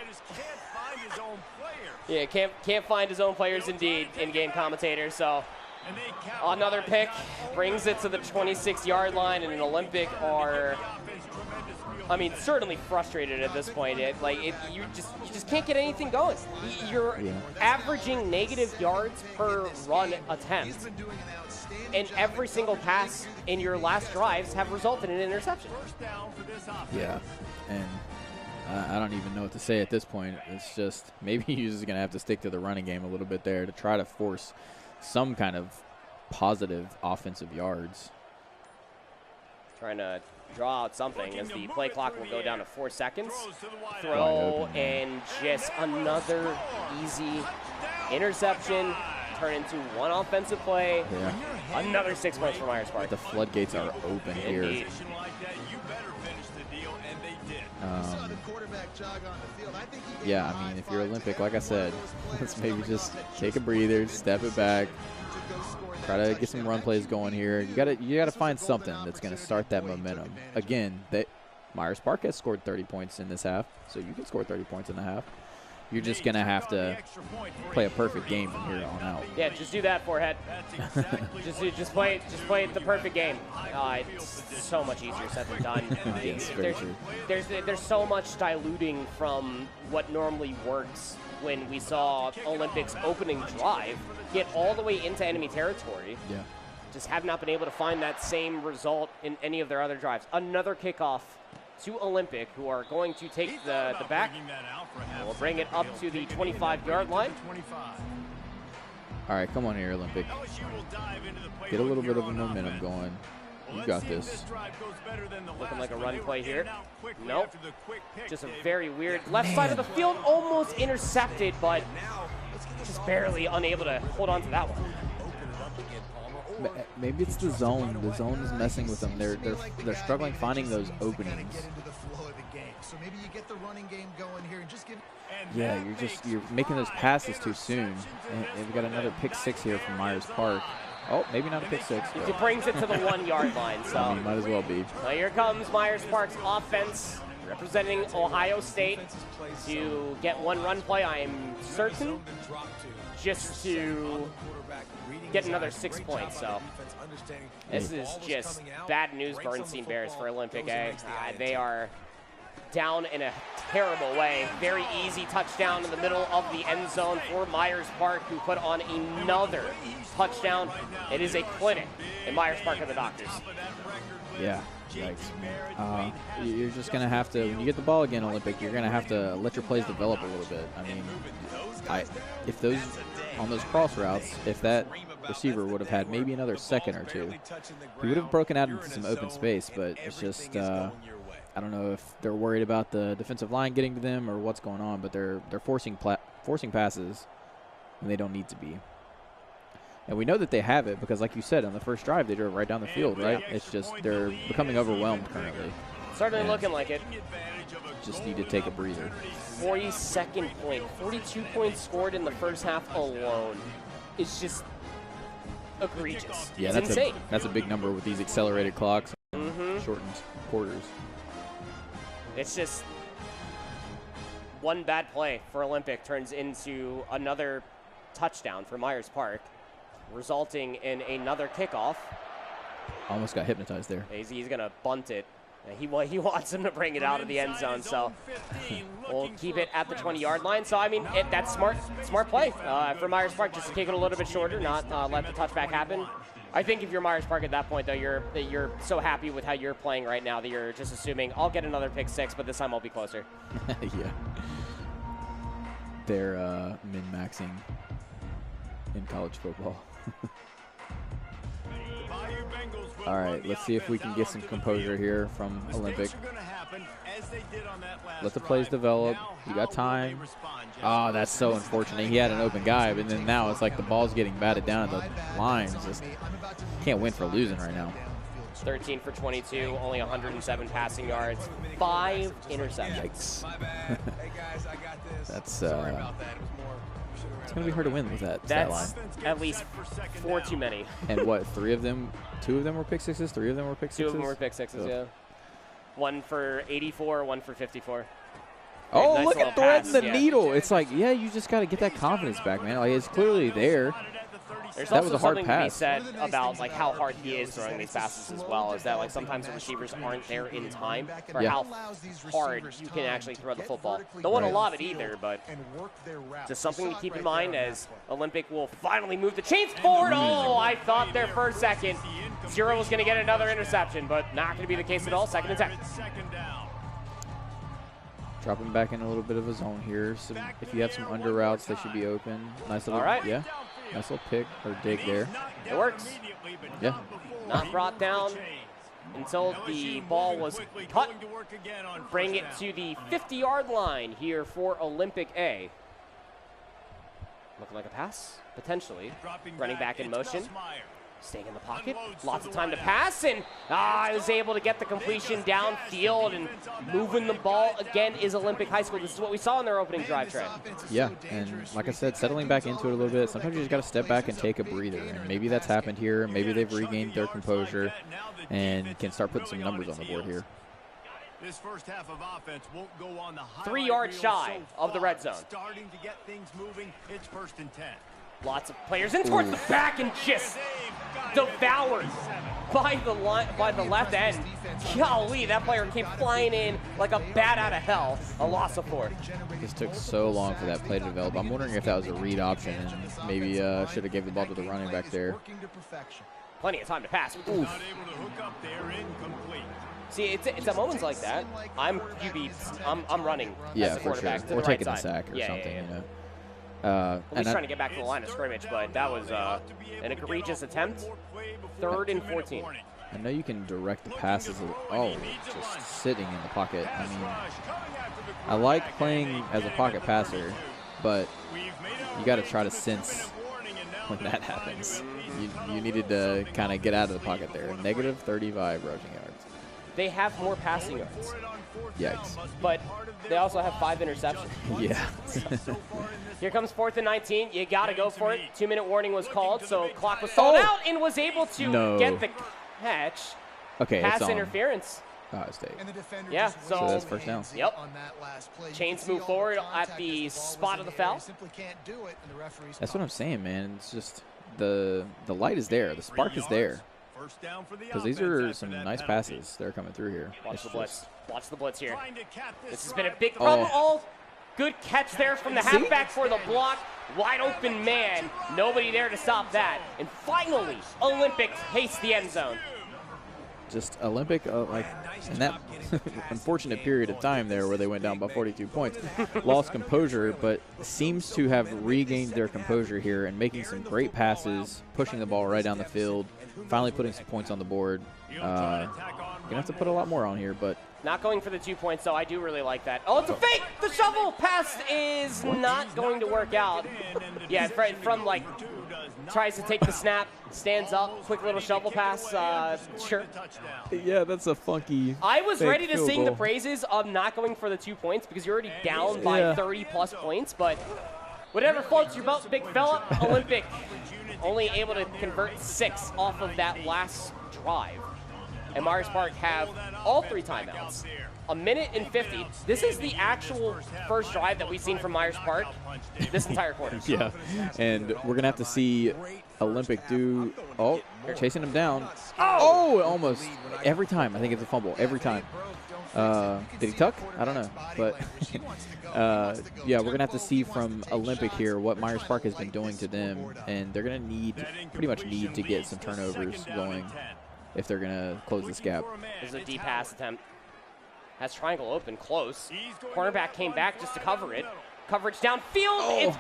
Yeah, can't find his own players indeed, in-game commentator, so another pick brings it to the 26-yard line, and an Olympic are, I mean, certainly frustrated at this point. You just can't get anything going. You're averaging negative yards per run attempt, and every single pass in your last drives have resulted in an interception. Yeah, and I don't even know what to say at this point. It's just maybe you're just going to have to stick to the running game a little bit there to try to force some kind of positive offensive yards. Trying to draw out something as the play clock will go down to 4 seconds. Throw and just another easy interception. Turn into one offensive play. Yeah. Another 6 points for Myers Park. The floodgates are open here. Indeed. Yeah, I mean, if you're Olympic, like I said, let's maybe just take a breather, step it back, try to get some run plays going here. You gotta find something that's gonna start that momentum. Again, Myers Park has scored 30 points in this half, so you can score 30 points in the half. You're just gonna have to play a perfect game from here on out. Yeah, just do that, Forehead. just play the perfect game. It's so much easier said than done. Yes, there's so much diluting from what normally works when we saw Olympics opening drive get all the way into enemy territory. Yeah. Just have not been able to find that same result in any of their other drives. Another kickoff to Olympic, who are going to take the back. We'll bring it up to the 25-yard line. All right, come on here, Olympic. Get a little bit of a momentum going. You got this. Looking like a run play here. Nope. Just a very weird left side of the field, almost intercepted, but just barely unable to hold on to that one. Maybe it's the zone. The zone is messing with them. They're struggling finding those openings. Yeah, you're making those passes too soon. And we've got another pick 6 here from Myers Park. Oh, maybe not a pick six. He brings it to the 1-yard line. So I mean, might as well be. now here comes Myers Park's offense, representing Ohio State, to get one run play, I am certain, just to get another 6 points. So this is just bad news, Bernstein Bears, for Olympic A. They are down in a terrible way. Very easy touchdown in the middle of the end zone for Myers Park, who put on another touchdown. It is a clinic in Myers Park of the Doctors. Yeah. Yikes. You're just going to have to, when you get the ball again, Olympic, you're going to have to let your plays develop a little bit. I mean, if those, on those cross routes, if that receiver would have had maybe another second or two, he would have broken out into some open space, but it's just, I don't know if they're worried about the defensive line getting to them or what's going on, but they're forcing passes when they don't need to be. And we know that they have it because, like you said, on the first drive, they drove right down the field, right? It's just they're becoming overwhelmed currently. Certainly looking like it. Just need to take a breather. 42nd point, 42 points scored in the first half alone. It's just egregious. Yeah, it's insane. That's a big number with these accelerated clocks and shortened quarters. It's just one bad play for Olympic turns into another touchdown for Myers Park, resulting in another kickoff. Almost got hypnotized there. He's going to bunt it. He wants him to bring it out of the end zone, so we'll keep it at the 20-yard line. So, I mean, that's smart play for Myers Park, just to kick it a little bit shorter, not let the touchback happen. I think if you're Myers Park at that point, though, you're so happy with how you're playing right now that you're just assuming, I'll get another pick six, but this time I'll be closer. Yeah. They're min-maxing in college football. All right, let's see if we can get some composure here from Olympic. Let the plays develop. You got time. Oh, that's so unfortunate. He had an open guy, but then now it's like the ball's getting batted down at the lines. Just can't win for losing right now. 13 for 22, only 107 passing yards, 5 interceptions. That's it's going to be hard to win with that stat line. That's at least 4 too many. And what, 2 of them were pick sixes? 3 of them were pick sixes? 2 of them were pick sixes, yeah. 1 for 84, 1 for 54. Oh, nice look at threading the yeah. needle. It's like, yeah, you just got to get that confidence back, man. Like, it's clearly there. There's that also was a hard something pass. to be said about like how hard he is throwing these passes as well, is that like sometimes the receivers aren't there in time for how hard you can actually throw the football. Don't want to lob it either, but just something to keep in mind as Olympic will finally move the chains forward. Oh, I thought there for a second Zero was going to get another interception, but not going to be the case at all. 2nd and 10. Dropping back in a little bit of a zone here. So if you have some under routes, they should be open. Nice little, yeah. Nice little pick or dig there. It works. Yeah. Not brought down until the ball was cut. Bring it to the 50-yard line here for Olympic A. Looking like a pass, potentially. Running back in motion. Staying in the pocket. Lots of time to pass, and I was able to get the completion downfield, and moving the ball again is Olympic High School. This is what we saw in their opening drive, Trent. Yeah, and like I said, settling back into it a little bit. Sometimes you just got to step back and take a breather, and maybe that's happened here. Maybe they've regained their composure and can start putting some numbers on the board here. This first half of offense won't go on the 3 yards shy of the red zone. Starting to get things moving. It's 1st and 10. Lots of players in towards the back and just devoured by the left end. Golly, that player came flying in like a bat out of hell. A loss of 4. This took so long for that play to develop. I'm wondering if that was a read option and maybe should have gave the ball to the running back there. Plenty of time to pass. Oof. See, it's at moments like that. I'm running. Yeah, as the for sure. quarterback to Or the taking right a side. sack or something, you know. At least trying to get back to the line of scrimmage, but that was an egregious attempt. 3rd and 14. I know you can direct the passes. Just sitting in the pocket. I mean, I like playing as a pocket passer, but you got to try to sense when that happens. You needed to kind of get out of the pocket there. -35 rushing yards. they have more passing yards. Yikes. But they also have 5 interceptions. Yeah. Here comes 4th and 19. You got to go for it. 2-minute warning was called, so clock was stalled out and was able to get the catch. Okay, Pass it's interference. Ohio State. Yeah, So that's first down. Yep. Chains move forward at the spot of the foul. That's what I'm saying, man. It's just the light is there. The spark is there. Because these are some nice passes that are coming through here. Watch the blitz. Watch the blitz here. This has been a big problem. Oh, good catch there from the halfback for the block. Wide open man. Nobody there to stop that. And finally, Olympic takes the end zone. Just Olympic, like in that unfortunate period of time there where they went down by 42 points, lost composure, but seems to have regained their composure here and making some great passes, pushing the ball right down the field, finally putting some points on the board. Gonna have to put a lot more on here, but not going for the 2 points, though. I do really like that. Oh, it's a fake! The shovel pass is not going to work out. Yeah, from like tries to take the snap, stands up, quick little shovel pass. Sure. Yeah, that's a funky. I was ready to sing the goal. praises of not going for the 2 points because you're already down by 30+ points, but whatever floats your boat, big fella. Olympic only able to convert 6 off of that last drive. And Myers Park have all 3 timeouts. 1:50. This is the actual first drive that we've seen from Myers Park this entire quarter. Yeah, and we're going to have to see Olympic do, they're chasing him down. Oh, almost. Every time. I think it's a fumble. Every time. Did he tuck? I don't know. But, yeah, we're going to have to see from Olympic here what Myers Park has been doing to them, and they're going to pretty much need to get some turnovers going if they're going to close this gap. This is a deep pass attempt. Has triangle open, close. Cornerback came back just to cover it. Coverage downfield.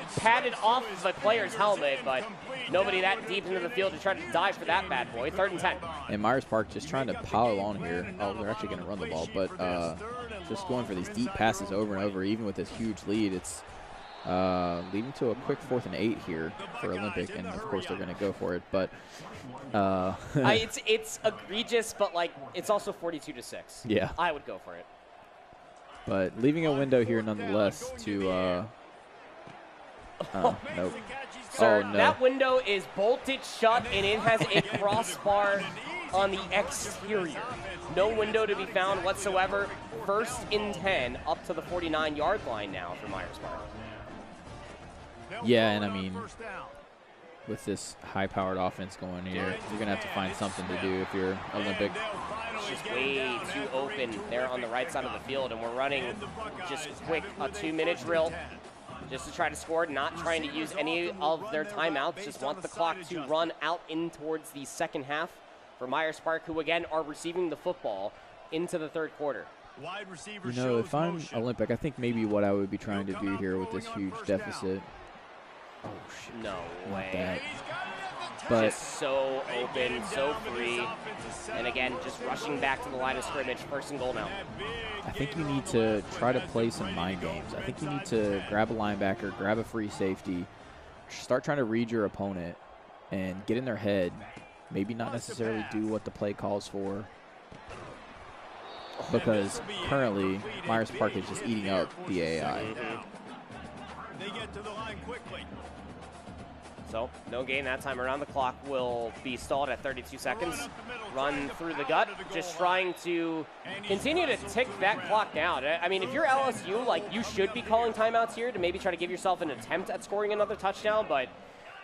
It's padded off the player's helmet, but nobody that deep into the field to try to dive for that bad boy. 3rd and 10. And Myers Park just trying to pile on here. Oh, they're actually going to run the ball, but just going for these deep passes over and over, even with this huge lead. It's leading to a quick 4th and 8 here for Olympic, and of course they're going to go for it. But it's egregious, but like it's also 42-6. Yeah, I would go for it. But leaving a window here nonetheless to nope. Sir, no. That window is bolted shut, and it has a crossbar on the exterior. No window to be found whatsoever. 1st and 10 up to the 49-yard line now for Myers Park. Yeah, and I mean, with this high-powered offense going here, you're going to have to find something to do if you're Olympic. It's just way too open there on the right side of the field, and we're running just quick a 2-minute drill just to try to score, not trying to use any of their timeouts, just want the clock to run out in towards the second half for Myers Park, who again are receiving the football into the 3rd quarter. You know, if I'm Olympic, I think maybe what I would be trying to do here with this huge deficit. Oh, shit. No Not way. that. But just so open, so free. And again, just rushing back to the line of scrimmage. 1st and goal now. I think you need to try to play some mind games. I think you need to grab a linebacker, grab a free safety, start trying to read your opponent and get in their head. Maybe not necessarily do what the play calls for, because currently Myers Park is just eating up the AI. They get to the line quickly. So, no gain that time around. The clock will be stalled at 32 seconds. Run through the gut, just trying to continue to tick that clock down. I mean, if you're LSU, like, you should be calling timeouts here to maybe try to give yourself an attempt at scoring another touchdown, but,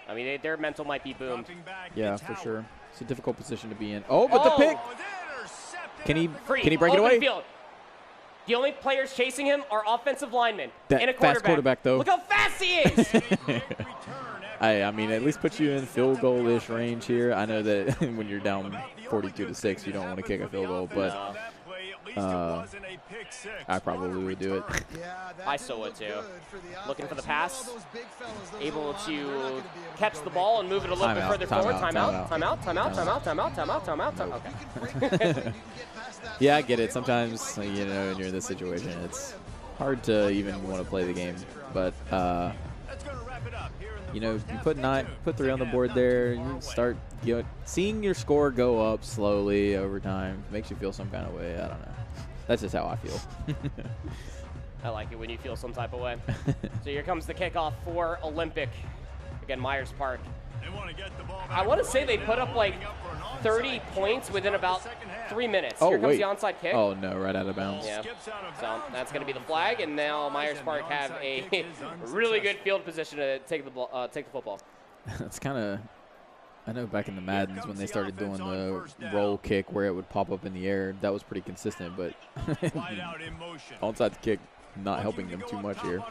I mean, their mental might be boomed. Yeah, for sure. It's a difficult position to be in. Oh, but the pick! Can he break it away? Field. The only players chasing him are offensive linemen That and a quarterback. fast quarterback, though. Look how fast he is! I mean, at least put you in field goal-ish range here. I know that when you're down 42-6, you don't want to kick a field goal, but I probably would do it. I still would too. Looking for the pass. Able to catch the ball and move it a little bit further forward. Timeout. Okay. Yeah, I get it. Sometimes, you know, when you're in this situation, it's hard to even want to play the game. But you know, you put 3 on the board there, you start, you know, seeing your score go up slowly over time makes you feel some kind of way. I don't know. That's just how I feel. I like it when you feel some type of way. So here comes the kickoff for Olympic. Again, Myers Park. I want to say they put up like 30 points within about 3 minutes. Oh, here comes wait. the onside kick. Oh, no, right out of bounds. Yeah. So that's going to be the flag, and now Myers Park have a really good field position to take the football. It's kind of, I know back in the Maddens when they started doing the roll kick where it would pop up in the air, that was pretty consistent, but onside kick not helping them too much here.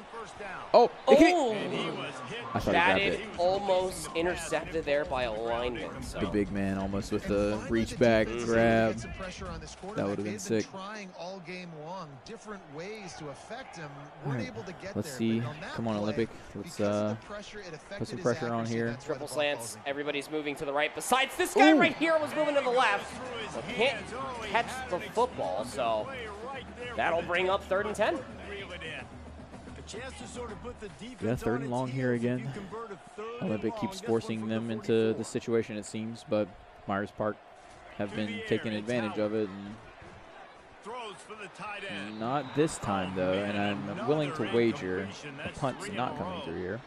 Oh, I thought that he is almost intercepted there by a lineman. So. the big man almost with the reach back grab. That would have been sick. All right. Let's see. Come on, Olympic. Let's put some pressure on here. Triple slants. Everybody's moving to the right. Besides this guy right here was moving to the left. But can't catch the football, so that'll bring up 3rd and 10. Yeah, 3rd and long here again. Olympic keeps forcing them into the situation, it seems, but Myers Park have been taking advantage of it. And not this time, though, and I'm willing to wager a punt's not coming through here.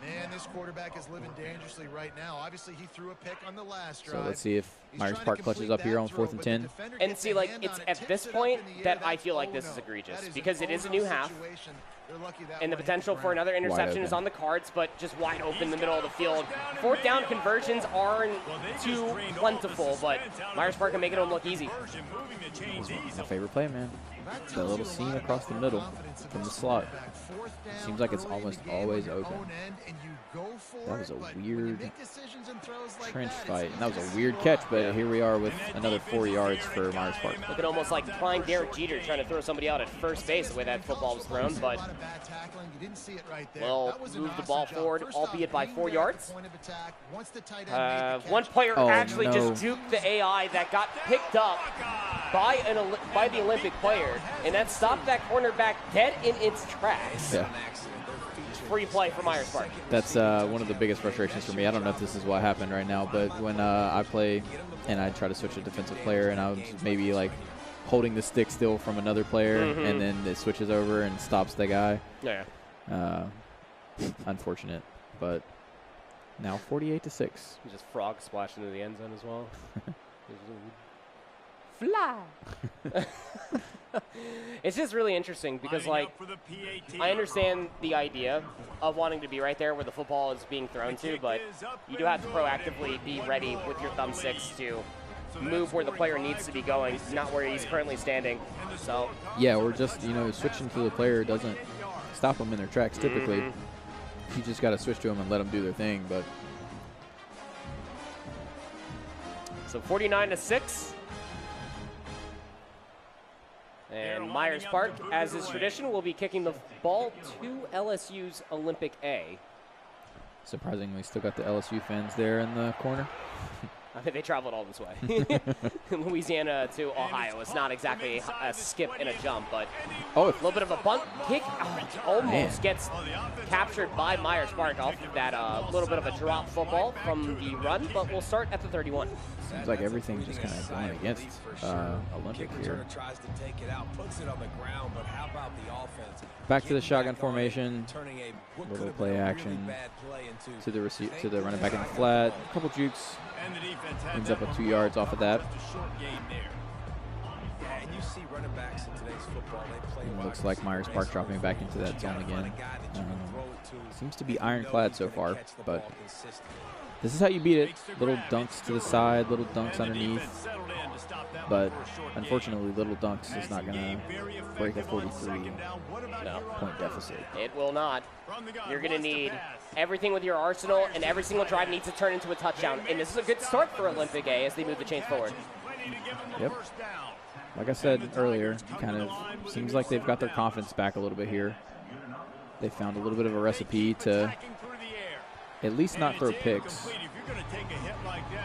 Man, this quarterback is living dangerously right now. Obviously, he threw a pick on the last drive. So let's see if Myers Park clutches up here on 4th and 10. And see, like, it's at this point that I feel like this is egregious because it is a new half. And the potential for another interception is on the cards, but just wide open in the middle of the field. 4th down conversions aren't too plentiful, but Myers Park can make it look easy. My favorite play, man. That little seam across the middle from the slot. Seems like it's almost always open. That was a weird trench fight. And that was a weird catch, but here we are with another 4 yards for Myers Park. Looking almost like prime Derek Jeter trying to throw somebody out at first base the way that football was thrown, but will move the ball forward, albeit by 4 yards. One player actually just juked the AI that got picked up by the Olympic player, and that stopped that cornerback dead in its tracks. Yeah. Free play for Myers Park. That's one of the biggest frustrations for me. I don't know if this is what happened right now, but when I play and I try to switch a defensive player and I was maybe like holding the stick still from another player and then it switches over and stops the guy. Yeah. Unfortunate, but now 48-6. Just frog splashed into the end zone as well. Fly. It's just really interesting because, like, I understand the idea of wanting to be right there where the football is being thrown to, but you do have to proactively be ready with your thumbsticks to move where the player needs to be going, not where he's currently standing. So yeah, or just, you know, switching to the player doesn't stop them in their tracks typically. You just got to switch to them and let them do their thing. But so 49-6. And Myers Park, as is tradition, will be kicking the ball to LSU's Olympic A. Surprisingly, still got the LSU fans there in the corner. I think they traveled all this way. Louisiana to Ohio. It's not exactly a skip and a jump, but a little bit of a bunt kick. Almost gets captured by Myers Park off of that little bit of a drop football from the run, but we'll start at the 31. Seems like everything's just kind of going against Olympic here. Back to the shotgun formation. Little play action to the running back in the flat. A couple jukes. Ends up with 2 yards off of that. And looks like Myers Park dropping back into that zone again. Seems to be ironclad so far, but this is how you beat it. Little dunks to the side, little dunks underneath. But unfortunately, little dunks is not going to break a 43-point deficit. It will not. You're going to need everything with your arsenal, and every single drive needs to turn into a touchdown. And this is a good start for Olympic A as they move the chains forward. Yep. Like I said earlier, kind of seems like they've got their confidence back a little bit here. They found a little bit of a recipe to at least not throw picks.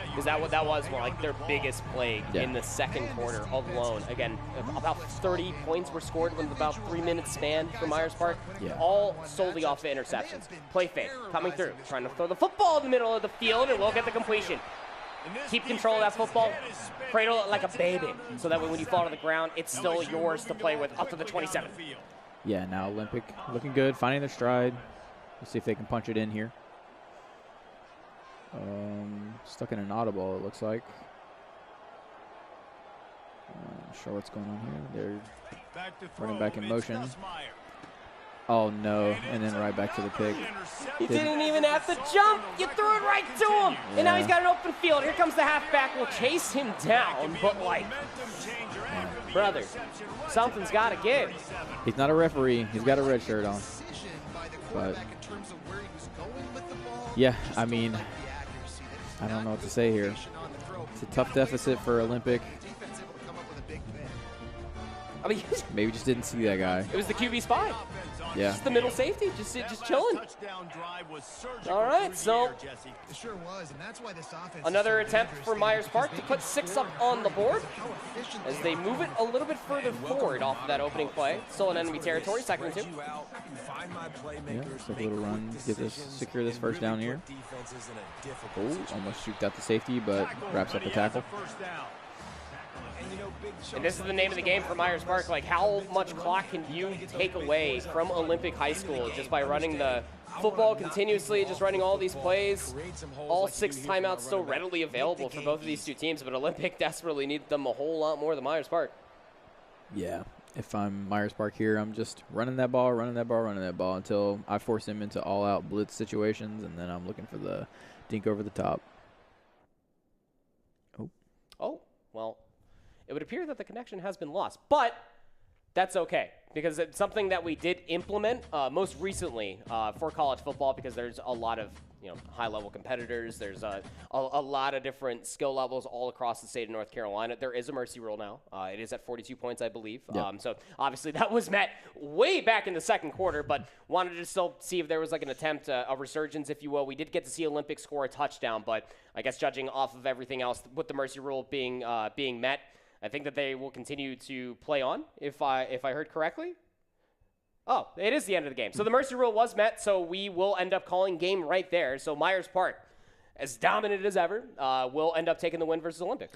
Because that was like their biggest plague in the second quarter alone. Again, about 30 points were scored with about 3 minutes span for Myers Park. All solely off the interceptions. Play fake, coming through, trying to throw the football in the middle of the field, and we'll get the completion. Keep control of that football, cradle it like a baby, so that way when you fall to the ground, it's still yours to play with up to the 27. Yeah, now Olympic looking good, finding their stride. Let's see if they can punch it in here. Stuck in an audible, it looks like. Not sure what's going on here. They're running back in motion. Oh, no, and then right back to the pick. He didn't even have to jump. You threw it right to him. And now he's got an open field. Here comes the halfback. We'll chase him down, but, like, brother, something's got to give. He's not a referee. He's got a red shirt on. But, yeah, I mean, I don't know what to say here. It's a tough deficit for Olympic. I mean, maybe just didn't see that guy. It was the QB spy. Yeah. Just the middle safety, just chilling. All right, so another attempt for Myers Park to put 6 up on the board as they move it a little bit further forward off of that opening play. Still in enemy territory, 2nd and 2. Yeah, take a little run, get this, secure this first down here. Oh, almost juked out the safety, but wraps up the tackle. And this is the name of the game for Myers Park. Like, how much clock can you take away from Olympic High School just by running the football continuously, just running all these plays? All 6 timeouts still readily available for both of these two teams, but Olympic desperately needs them a whole lot more than Myers Park. Yeah, if I'm Myers Park here, I'm just running that ball until I force him into all-out blitz situations, and then I'm looking for the dink over the top. Oh, well. It would appear that the connection has been lost, but that's okay because it's something that we did implement most recently for college football because there's a lot of high-level competitors. There's a lot of different skill levels all across the state of North Carolina. There is a mercy rule now. It is at 42 points, I believe. Yep. So obviously that was met way back in the second quarter, but wanted to still see if there was like an attempt, a resurgence, if you will. We did get to see Olympic score a touchdown, but I guess judging off of everything else with the mercy rule being met, I think that they will continue to play on, if I heard correctly. Oh, it is the end of the game. So the mercy rule was met, so we will end up calling game right there. So Myers Park, as dominant as ever, will end up taking the win versus Olympic.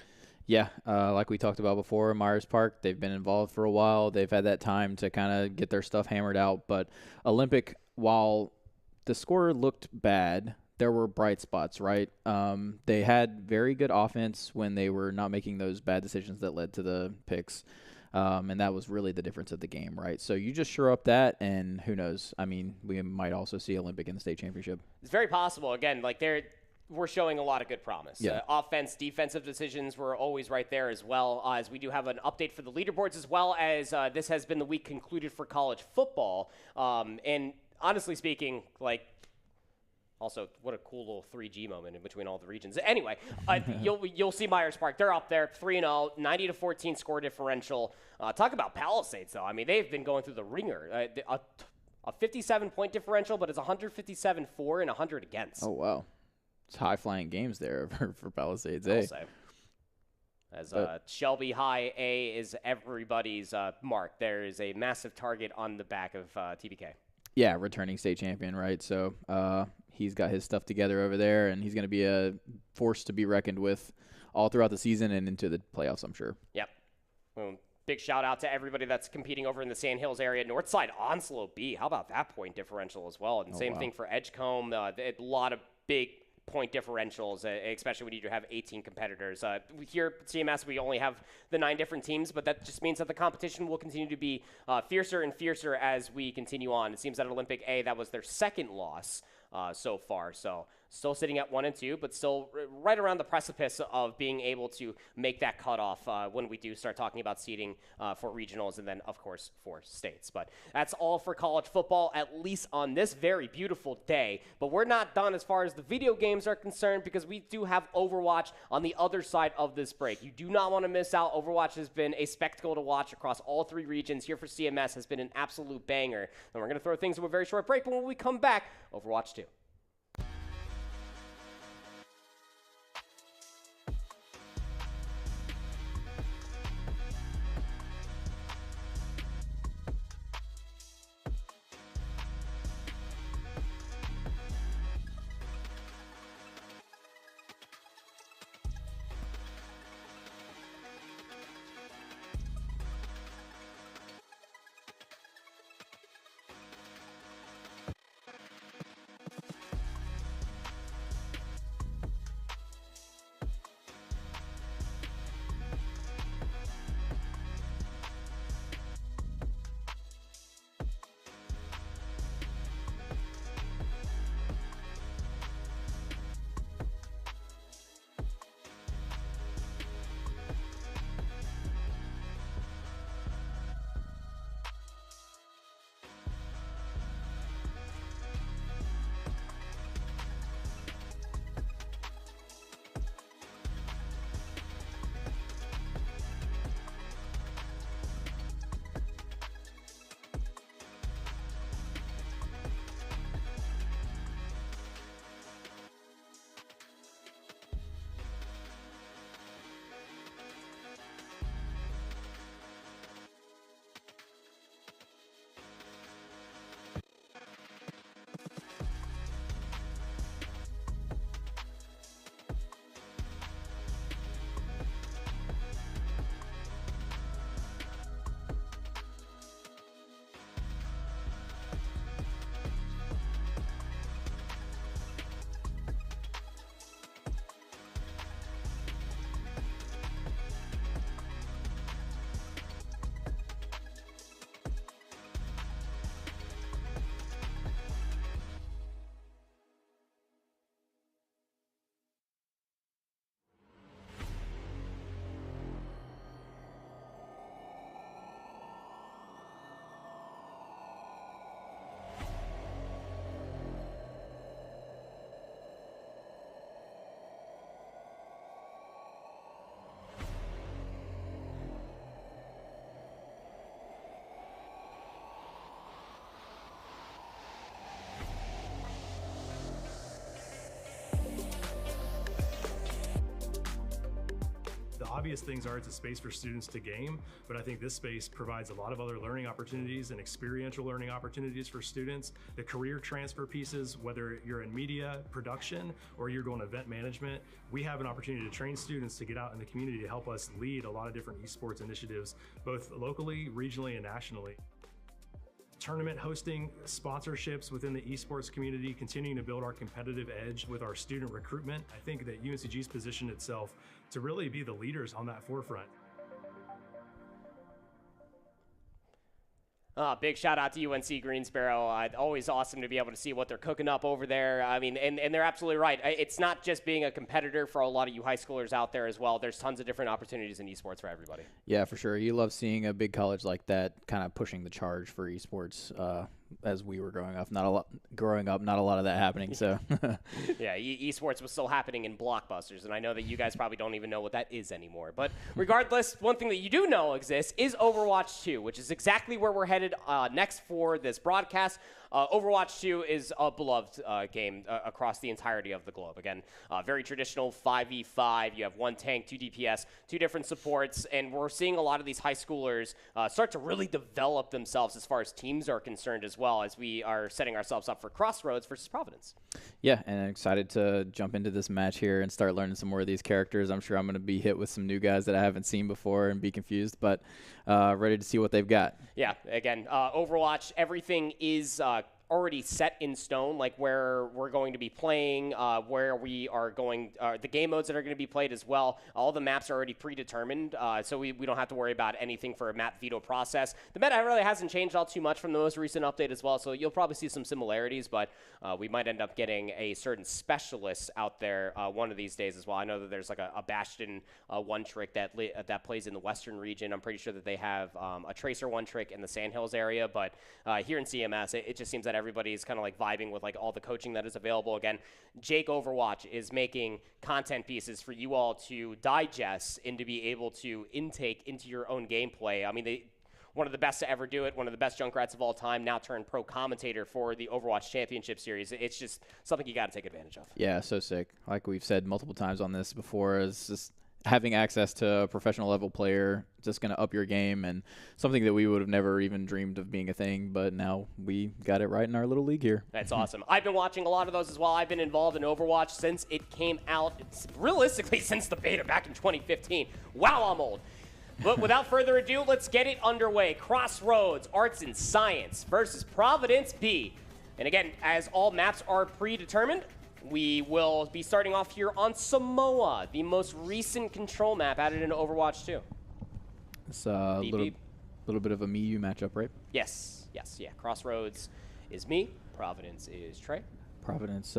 Yeah, like we talked about before, Myers Park, they've been involved for a while. They've had that time to kind of get their stuff hammered out. But Olympic, while the score looked bad, there were bright spots, right? They had very good offense when they were not making those bad decisions that led to the picks. And that was really the difference of the game, right? So you just shore up that, and who knows? I mean, we might also see Olympic in the state championship. It's very possible. Again, like we're showing a lot of good promise. Yeah. Offense, defensive decisions were always right there as well. As we do have an update for the leaderboards as well as this has been the week concluded for college football. And honestly speaking, like, also, what a cool little 3G moment in between all the regions. Anyway, you'll see Myers Park. They're up there, 3-0, 90-14 score differential. Talk about Palisades, though. I mean, they've been going through the ringer. A 57-point differential, but it's 157 for and 100 against. Oh, wow. It's high-flying games there for Palisades, I'll say. As Shelby High A is everybody's mark. There is a massive target on the back of TBK. Yeah, returning state champion, right? So he's got his stuff together over there, and he's going to be a force to be reckoned with all throughout the season and into the playoffs, I'm sure. Yep. Well, big shout-out to everybody that's competing over in the Sand Hills area. Northside Onslow B, how about that point differential as well? And same thing for Edgecombe. A lot of big point differentials, especially when you have 18 competitors. Here at CMS, we only have the 9 different teams, but that just means that the competition will continue to be fiercer and fiercer as we continue on. It seems that Olympic A, that was their second loss so far. So still sitting at 1-2, but still right around the precipice of being able to make that cutoff when we do start talking about seeding for regionals and then, of course, for states. But that's all for college football, at least on this very beautiful day. But we're not done as far as the video games are concerned because we do have Overwatch on the other side of this break. You do not want to miss out. Overwatch has been a spectacle to watch across all 3 regions. Here for CMS has been an absolute banger. And we're going to throw things to a very short break, but when we come back, Overwatch 2. obvious things are it's a space for students to game, but I think this space provides a lot of other learning opportunities and experiential learning opportunities for students. The career transfer pieces, whether you're in media, production, or you're doing event management, we have an opportunity to train students to get out in the community to help us lead a lot of different esports initiatives, both locally, regionally, and nationally. Tournament hosting, sponsorships within the esports community, continuing to build our competitive edge with our student recruitment. I think that UNCG's positioned itself to really be the leaders on that forefront. Big shout out to UNC Greensboro. Always awesome to be able to see what they're cooking up over there. I mean, and they're absolutely right. It's not just being a competitor for a lot of you high schoolers out there as well. There's tons of different opportunities in esports for everybody. Yeah, for sure. You love seeing a big college like that kind of pushing the charge for esports. As we were growing up, not a lot of that happening. So, yeah, esports was still happening in blockbusters, and I know that you guys probably don't even know what that is anymore. But regardless, one thing that you do know exists is Overwatch 2, which is exactly where we're headed next for this broadcast. Overwatch 2 is a beloved game across the entirety of the globe. Again, very traditional 5v5. You have 1 tank, 2 DPS, 2 different supports, and we're seeing a lot of these high schoolers start to really develop themselves as far as teams are concerned as well, as we are setting ourselves up for Crossroads versus Providence. Yeah, and I'm excited to jump into this match here and start learning some more of these characters. I'm sure I'm going to be hit with some new guys that I haven't seen before and be confused, but ready to see what they've got. Yeah, again, Overwatch, everything is already set in stone, like where we're going to be playing, where we are going, the game modes that are going to be played as well. All the maps are already predetermined, so we don't have to worry about anything for a map veto process. The meta really hasn't changed all too much from the most recent update as well, so you'll probably see some similarities, but we might end up getting a certain specialist out there one of these days as well. I know that there's like a Bastion one-trick that plays in the Western region. I'm pretty sure that they have a Tracer one-trick in the Sandhills area, but here in CMS, it just seems that everybody's kind of like vibing with like all the coaching that is available. Again, Jake Overwatch is making content pieces for you all to digest and to be able to intake into your own gameplay. I mean, one of the best to ever do it, one of the best Junkrats of all time, now turned pro commentator for the Overwatch Championship Series. It's just something you got to take advantage of. Yeah, so sick. Like we've said multiple times on this before, is just having access to a professional level player, just going to up your game, and something that we would have never even dreamed of being a thing, but now we got it right in our little league here. That's awesome. I've been watching a lot of those as well. I've been involved in Overwatch since it came out, realistically since the beta back in 2015. Wow, I'm old. But without further ado, let's get it underway. Crossroads, Arts and Science versus Providence B. And again, as all maps are predetermined, we will be starting off here on Samoa, the most recent control map added into Overwatch 2. It's a little bit of a me-you matchup, right? Yes, yeah. Crossroads is me, Providence is Trey. Providence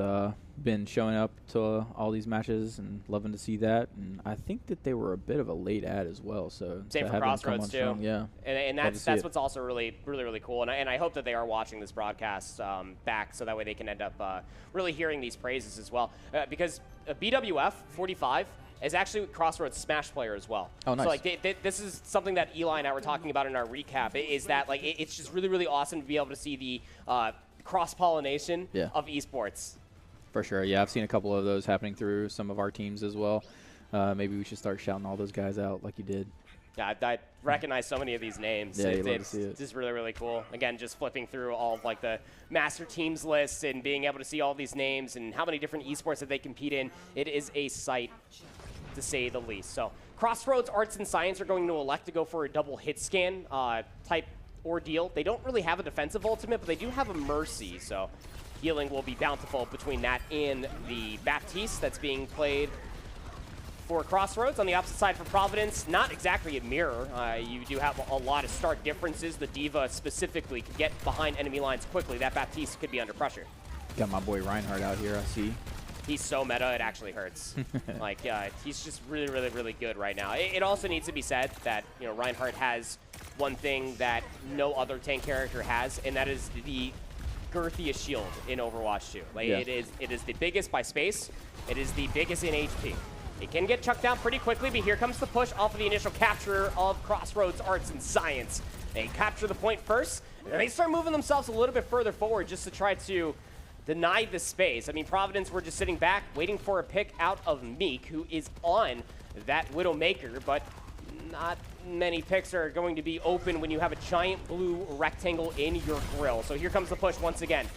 been showing up to all these matches and loving to see that, and I think that they were a bit of a late ad as well. So same for Crossroads too. Strong, yeah, and that's what's also really cool, and I hope that they are watching this broadcast back, so that way they can end up really hearing these praises as well, because BWF 45 is actually Crossroads Smash player as well. Oh, nice. So like this is something that Eli and I were talking about in our recap. Is that like it's just really awesome to be able to see the cross-pollination of esports. For sure, yeah. I've seen a couple of those happening through some of our teams as well. Maybe we should start shouting all those guys out like you did. Yeah, I recognize so many of these names. Yeah, It's just really cool. Again, just flipping through all of like the master teams lists and being able to see all these names and how many different esports that they compete in. It is a sight, to say the least. So Crossroads Arts and Science are going to elect to go for a double hit scan type ordeal. They don't really have a defensive ultimate, but they do have a Mercy, so healing will be bountiful between that and the Baptiste that's being played for Crossroads. On the opposite side for Providence, not exactly a mirror. You do have a lot of stark differences. The Diva specifically can get behind enemy lines quickly. That Baptiste could be under pressure. Got my boy Reinhardt out here, I see. He's so meta, it actually hurts. Like, he's just really good right now. It also needs to be said that, you know, Reinhardt has one thing that no other tank character has, and that is the girthiest shield in Overwatch 2. Like, it is the biggest by space. It is the biggest in HP. It can get chucked down pretty quickly, but here comes the push off of the initial capture of Crossroads Arts and Science. They capture the point first, and then they start moving themselves a little bit further forward just to try to deny the space. I mean, Providence were just sitting back, waiting for a pick out of Meek, who is on that Widowmaker, but not many picks are going to be open when you have a giant blue rectangle in your grill. So here comes the push once again.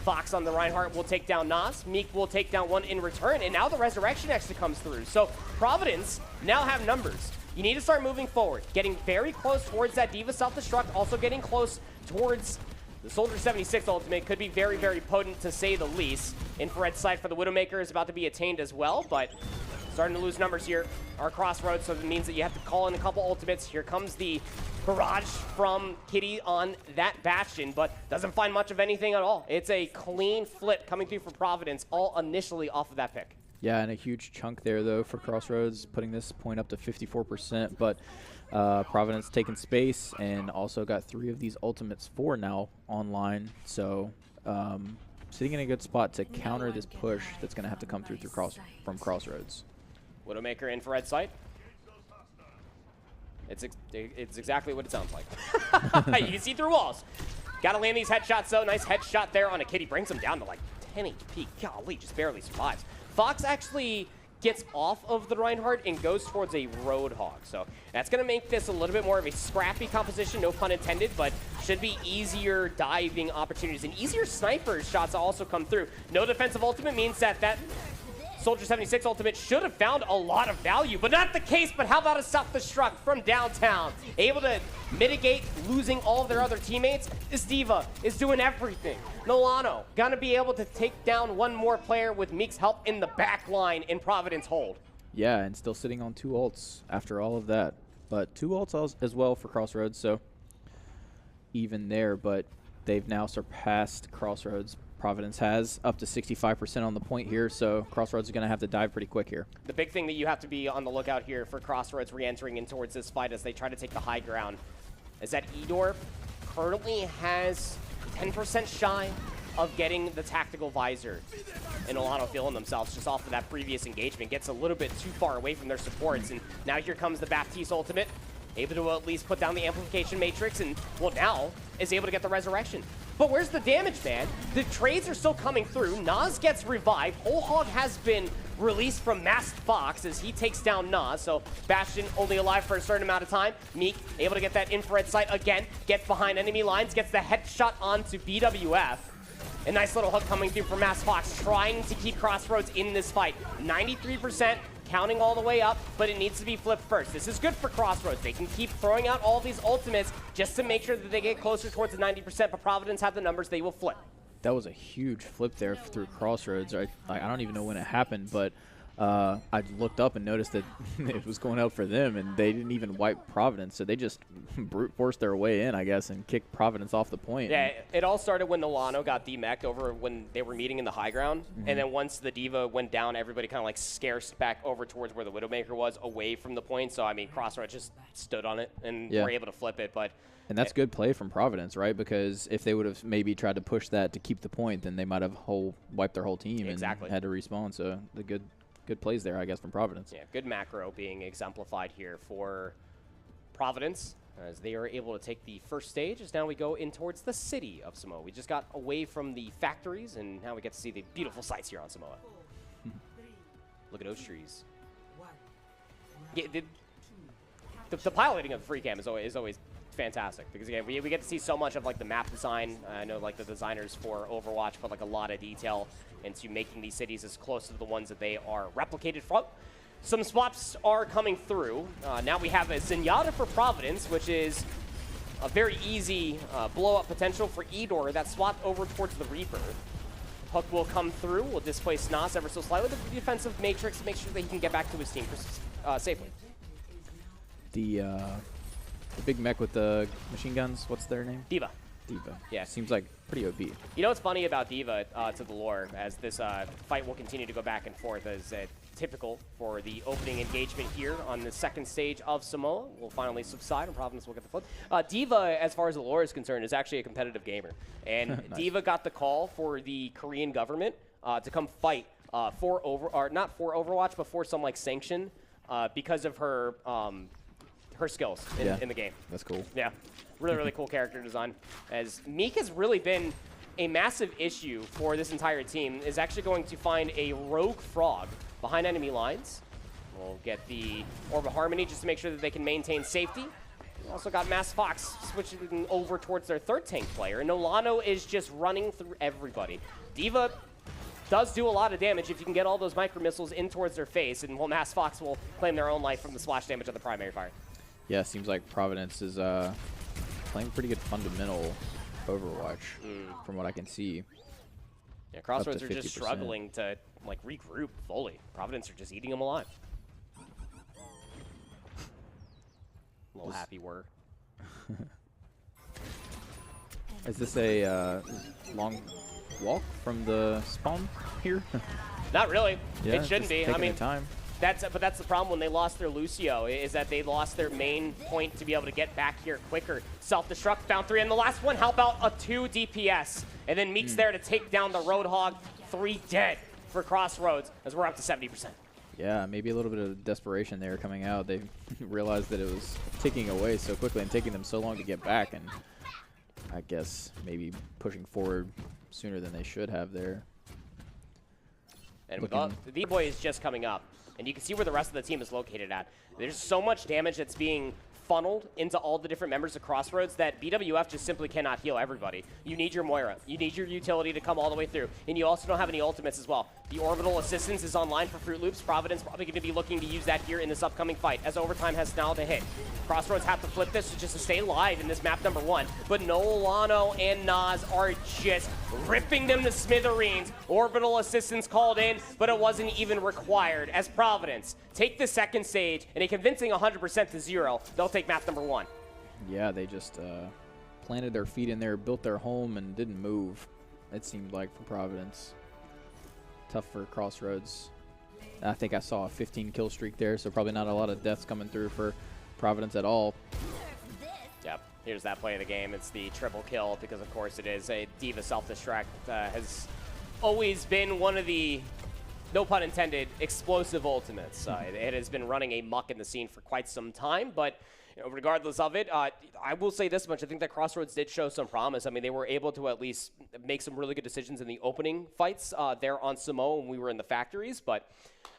Fox on the Reinhardt will take down Nas. Meek will take down one in return, and now the Resurrection actually comes through. So Providence now have numbers. You need to start moving forward, getting very close towards that D.Va self-destruct, also getting close towards the Soldier 76 ultimate. Could be very, very potent to say the least. Infrared sight for the Widowmaker is about to be attained as well, but starting to lose numbers here. Our crossroads, so it means that you have to call in a couple ultimates. Here comes the barrage from Kitty on that Bastion, but doesn't find much of anything at all. It's a clean flip coming through for Providence, all initially off of that pick. Yeah, and a huge chunk there, though, for Crossroads, putting this point up to 54%. But Providence taking space and also got 3 of these ultimates 4 now online. So sitting in a good spot to counter this push that's going to have to come through from Crossroads. Widowmaker infrared sight. It's exactly what it sounds like. You can see through walls. Got to land these headshots, though. Nice headshot there on a Kitty. Brings him down to like 10 HP. Golly, just barely survives. Fox actually gets off of the Reinhardt and goes towards a Roadhog. So that's going to make this a little bit more of a scrappy composition, no pun intended, but should be easier diving opportunities and easier sniper shots also come through. No defensive ultimate means that Soldier 76 ultimate should have found a lot of value, but not the case. But how about a self-destruct from downtown? Able to mitigate losing all of their other teammates. This D.Va is doing everything. Milano gonna be able to take down one more player with Meek's help in the back line in Providence hold. Yeah, and still sitting on 2 ults after all of that. But 2 ults as well for Crossroads, so even there, but they've now surpassed Crossroads. Providence has up to 65% on the point here, so Crossroads are going to have to dive pretty quick here. The big thing that you have to be on the lookout here for Crossroads re-entering in towards this fight as they try to take the high ground is that Edor currently has 10% shy of getting the tactical visor. And Milano feeling themselves just off of that previous engagement. Gets a little bit too far away from their supports, and now here comes the Baptiste ultimate. Able to at least put down the amplification matrix, and well, now is able to get the resurrection. But where's the damage, man? The trades are still coming through. Nas gets revived. Whole Hog has been released from Masked Fox as he takes down Nas. So Bastion only alive for a certain amount of time. Meek able to get that infrared sight again. Gets behind enemy lines. Gets the headshot onto BWF. A nice little hook coming through from Masked Fox, trying to keep Crossroads in this fight. 93%. Counting all the way up, but it needs to be flipped first. This is good for Crossroads. They can keep throwing out all these ultimates just to make sure that they get closer towards the 90%, but Providence have the numbers, they will flip. That was a huge flip there through Crossroads. I don't even know when it happened, but I looked up and noticed that it was going out for them, and they didn't even wipe Providence, so they just brute forced their way in, I guess, and kicked Providence off the point. Yeah, it all started when Milano got demeched over when they were meeting in the high ground, and then once the D.Va went down, everybody kind of like scarced back over towards where the Widowmaker was, away from the point. So I mean, Crossroads just stood on it and were able to flip it, but. And that's good play from Providence, right? Because if they would have maybe tried to push that to keep the point, then they might have wiped their whole team and had to respawn. So the good plays there, I guess, from Providence. Yeah, good macro being exemplified here for Providence as they are able to take the first stage as now we go in towards the city of Samoa. We just got away from the factories, and now we get to see the beautiful sights here on Samoa. Look at those trees. Yeah, the piloting of the free cam is always fantastic, because again, we get to see so much of like the map design. I know like the designers for Overwatch put like a lot of detail into making these cities as close to the ones that they are replicated from. Some swaps are coming through. Now we have a Zenyatta for Providence, which is a very easy blow-up potential for Edor. That swapped over towards the Reaper. Hook will come through. Will displace Nas ever so slightly with the defensive matrix, make sure that he can get back to his team safely. The big mech with the machine guns, what's their name? D.Va. D.Va. Yeah. Seems like pretty OP. You know what's funny about D.Va to the lore, as this fight will continue to go back and forth, as typical for the opening engagement here on the second stage of Samoa. Will finally subside, and Providence will get the flip. D.Va, as far as the lore is concerned, is actually a competitive gamer. And nice. D.Va got the call for the Korean government to come fight not for Overwatch, but for some like sanction because of her skills in the game. That's cool. Yeah, really cool character design. As Meek has really been a massive issue for this entire team, is actually going to find a rogue frog behind enemy lines. will get the Orb of Harmony just to make sure that they can maintain safety. We also got Mass Fox switching over towards their third tank player. And Nolano is just running through everybody. D.Va does do a lot of damage if you can get all those micro missiles in towards their face, and Mass Fox will claim their own life from the splash damage of the primary fire. Yeah, seems like Providence is playing pretty good fundamental Overwatch from what I can see. Yeah, Crossroads are just struggling to like regroup fully. Providence are just eating them alive. A little happy word. Is this a long walk from the spawn here? Not really. Yeah, it shouldn't be. I mean, time. That's the problem when they lost their Lucio, is that they lost their main point to be able to get back here quicker. Self-destruct, found 3, and the last one, how about a 2 DPS? And then Meek's there to take down the Roadhog. 3 dead for Crossroads, as we're up to 70%. Yeah, maybe a little bit of desperation there coming out. They realized that it was ticking away so quickly and taking them so long to get back, and I guess maybe pushing forward sooner than they should have there. And with the D-Boy is just coming up, and you can see where the rest of the team is located at. There's so much damage that's being funneled into all the different members of Crossroads that BWF just simply cannot heal everybody. You need your Moira. You need your utility to come all the way through. And you also don't have any ultimates as well. The orbital assistance is online for Fruit Loops. Providence probably going to be looking to use that here in this upcoming fight, as overtime has now to hit. Crossroads have to flip this just to stay alive in this map number 1. But Nolano and Nas are just ripping them to smithereens. Orbital assistance called in, but it wasn't even required, as Providence take the second stage and a convincing 100% to 0. They'll take map number 1. Yeah, they just planted their feet in there, built their home, and didn't move, it seemed like, for Providence. Tough for Crossroads. I think I saw a 15 kill streak there, so probably not a lot of deaths coming through for Providence at all. Yep, here's that play of the game. It's the triple kill because, of course, it is a D.Va self-destruct. Has always been one of the, no pun intended, explosive ultimates. It has been running amok in the scene for quite some time, but regardless of it, I will say this much. I think that Crossroads did show some promise. I mean, they were able to at least make some really good decisions in the opening fights there on Samoa when we were in the factories, but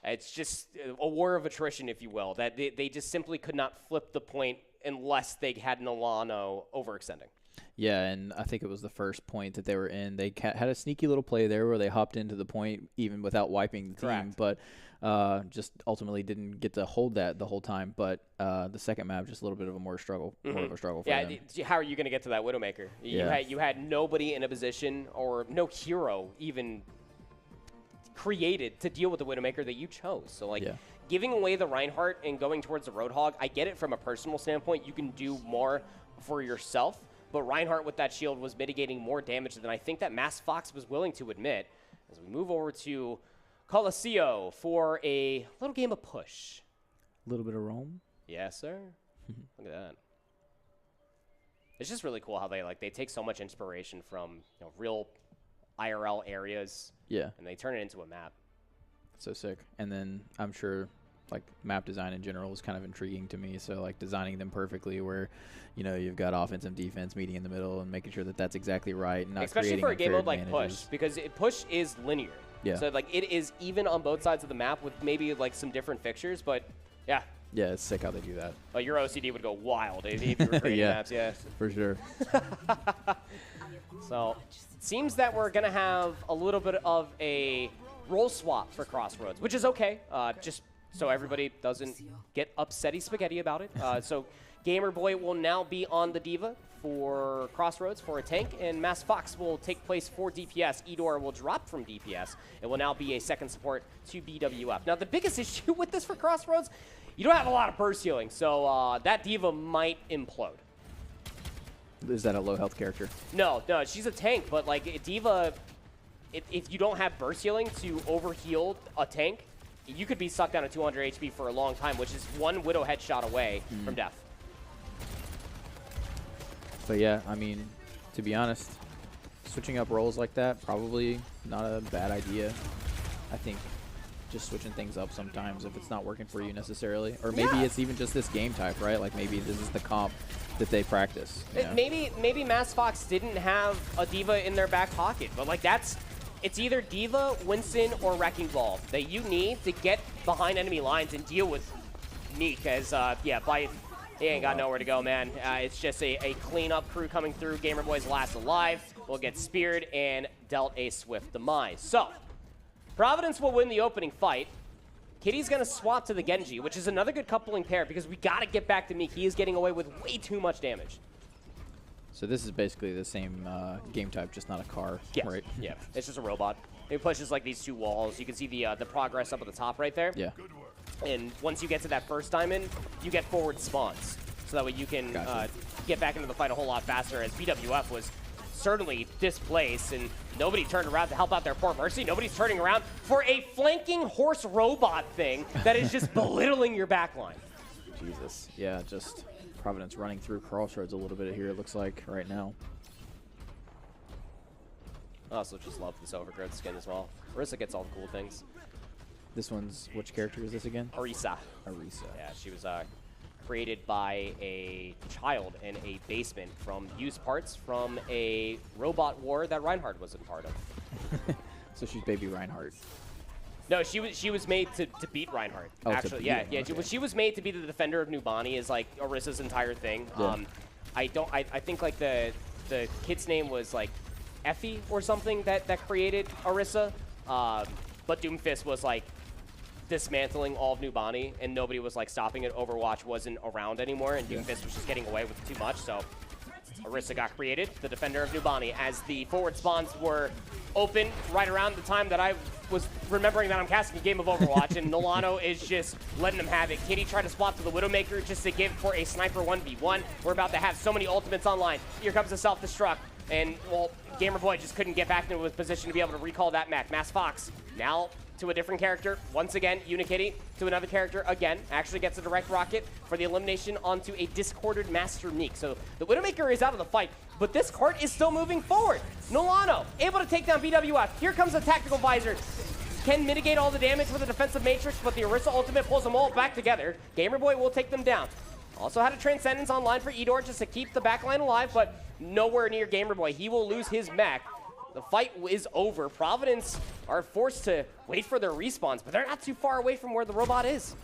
it's just a war of attrition, if you will, that they just simply could not flip the point unless they had Nolano overextending. Yeah, and I think it was the first point that they were in. They had a sneaky little play there where they hopped into the point even without wiping the team, but just ultimately didn't get to hold that the whole time. But the second map, just a little bit of a more struggle for them. Yeah, how are you going to get to that Widowmaker? You had nobody in a position, or no hero even created to deal with the Widowmaker that you chose. So, like, giving away the Reinhardt and going towards the Roadhog, I get it from a personal standpoint. You can do more for yourself. But Reinhardt with that shield was mitigating more damage than I think that Mass Fox was willing to admit. As we move over to Coliseo for a little game of push. A little bit of roam? Yes, sir. Look at that. It's just really cool how they take so much inspiration from real IRL areas. Yeah. And they turn it into a map. So sick. And then I'm sure like map design in general is kind of intriguing to me. So like designing them perfectly where, you've got offense and defense meeting in the middle and making sure that that's exactly right. And not especially for a game mode like Push, because Push is linear. Yeah. So like it is even on both sides of the map with maybe like some different fixtures, but yeah. Yeah, it's sick how they do that. Your OCD would go wild if you were creating maps, yeah. For sure. So it seems that we're going to have a little bit of a role swap for Crossroads, which is okay. Just so everybody doesn't get upsetty spaghetti about it. So Gamer Boy will now be on the D.Va for Crossroads for a tank, and Mass Fox will take place for DPS. Edor will drop from DPS. It will now be a second support to BWF. Now, the biggest issue with this for Crossroads, you don't have a lot of burst healing, so that D.Va might implode. Is that a low health character? No, she's a tank, but like D.Va, if you don't have burst healing to overheal a tank, you could be sucked down to 200 HP for a long time, which is one Widow headshot away from death. But yeah, I mean, to be honest, switching up roles like that, probably not a bad idea. I think just switching things up sometimes if it's not working for you necessarily. Or maybe it's even just this game type, right? Like maybe this is the comp that they practice. Maybe Mass Fox didn't have a D.Va in their back pocket, but like that's it's either Diva, Winston, or Wrecking Ball that you need to get behind enemy lines and deal with Meek as, Bite, he ain't got nowhere to go, man. It's just a cleanup crew coming through. Gamerboy's last alive will get speared and dealt a swift demise. So, Providence will win the opening fight. Kitty's going to swap to the Genji, which is another good coupling pair because we got to get back to Meek. He is getting away with way too much damage. So this is basically the same game type, just not a car, right? Yeah, it's just a robot. It pushes like these two walls. You can see the progress up at the top right there. Yeah. And once you get to that first diamond, you get forward spawns. So that way you can get back into the fight a whole lot faster, as BWF was certainly displaced, and nobody turned around to help out their poor Mercy. Nobody's turning around for a flanking horse robot thing that is just belittling your backline. Jesus. Yeah, just Providence running through Crossroads a little bit here, it looks like, right now. I also just love this Overgrowth skin as well. Orisa gets all the cool things. This one's, which character is this again? Orisa. Orisa. Yeah, she was created by a child in a basement from used parts from a robot war that Reinhardt wasn't part of. So she's baby Reinhardt. No, she was made to beat Reinhardt. Oh, actually, she was made to be the defender of Nubani, is like Orisa's entire thing. Yeah. I think like the kid's name was like Effie or something that created Orisa. But Doomfist was like dismantling all of Nubani, and nobody was like stopping it. Overwatch wasn't around anymore, and Doomfist was just getting away with too much. So Orisa got created, the defender of Nubani, as the forward spawns were open right around the time that I was remembering that I'm casting a game of Overwatch, and Nolano is just letting them have it. Kitty tried to swap to the Widowmaker just to give for a sniper 1v1. We're about to have so many ultimates online. Here comes the self-destruct, and, well, Gamerboy just couldn't get back into a position to be able to recall that map. Mass Fox now to a different character. Once again, Unikitty to another character again. Actually gets a direct rocket for the elimination onto a discorded Master Meek. So the Widowmaker is out of the fight, but this cart is still moving forward. Nolano able to take down BWF. Here comes a tactical visor. Can mitigate all the damage with a defensive matrix, but the Orisa ultimate pulls them all back together. Gamerboy will take them down. Also had a Transcendence online for Edor just to keep the backline alive, but nowhere near Gamerboy. He will lose his mech. The fight is over. Providence are forced to wait for their respawns, but they're not too far away from where the robot is.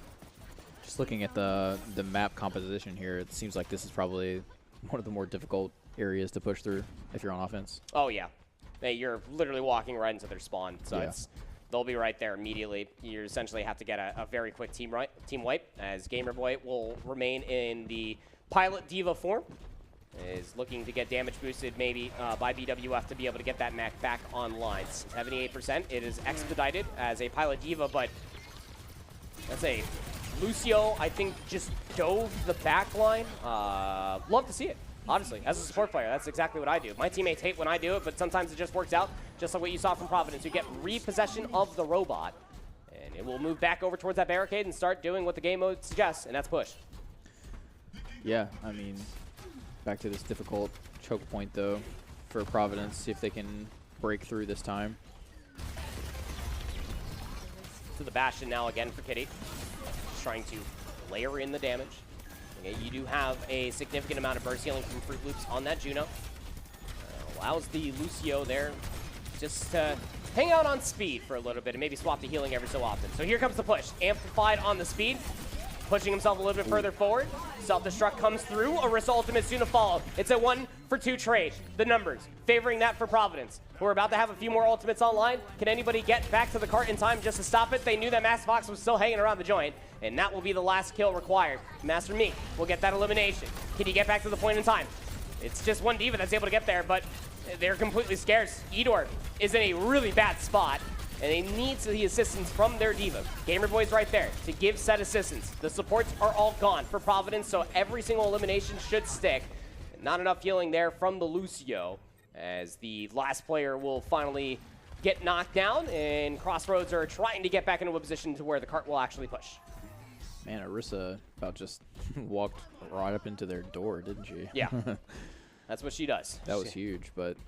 Just looking at the map composition here, it seems like this is probably one of the more difficult areas to push through if you're on offense. Oh, yeah. You're literally walking right into their spawn, so they'll be right there immediately. You essentially have to get a very quick team wipe, as Gamerboy will remain in the Pilot Diva form. Is looking to get damage boosted maybe by BWF to be able to get that mech back online. 78%. It is expedited as a Pilot Diva, but that's a Lucio, I think, just dove the back line. Love to see it, honestly. As a support player, that's exactly what I do. My teammates hate when I do it, but sometimes it just works out, just like what you saw from Providence. You get repossession of the robot, and it will move back over towards that barricade and start doing what the game mode suggests, and that's push. Yeah, I mean, back to this difficult choke point, though, for Providence. See if they can break through this time. To the Bastion now again for Kitty. Just trying to layer in the damage. Okay, you do have a significant amount of burst healing from Fruit Loops on that Juno. Allows the Lucio there just to hang out on speed for a little bit and maybe swap the healing every so often. So here comes the push. Amplified on the speed. Pushing himself a little bit further forward. Self-destruct comes through. Orisa ultimate soon to follow. It's a 1-for-2 trade. The numbers favoring that for Providence. We're about to have a few more ultimates online. Can anybody get back to the cart in time just to stop it? They knew that Master Fox was still hanging around the joint, and that will be the last kill required. Master Meek will get that elimination. Can he get back to the point in time? It's just one Diva that's able to get there, but they're completely scarce. Edor is in a really bad spot, and they need the assistance from their Diva. Gamerboy's right there to give said assistance. The supports are all gone for Providence, so every single elimination should stick. Not enough healing there from the Lucio, as the last player will finally get knocked down, and Crossroads are trying to get back into a position to where the cart will actually push. Man, Orisa about just walked right up into their door, didn't she? Yeah, that's what she does. That was huge, but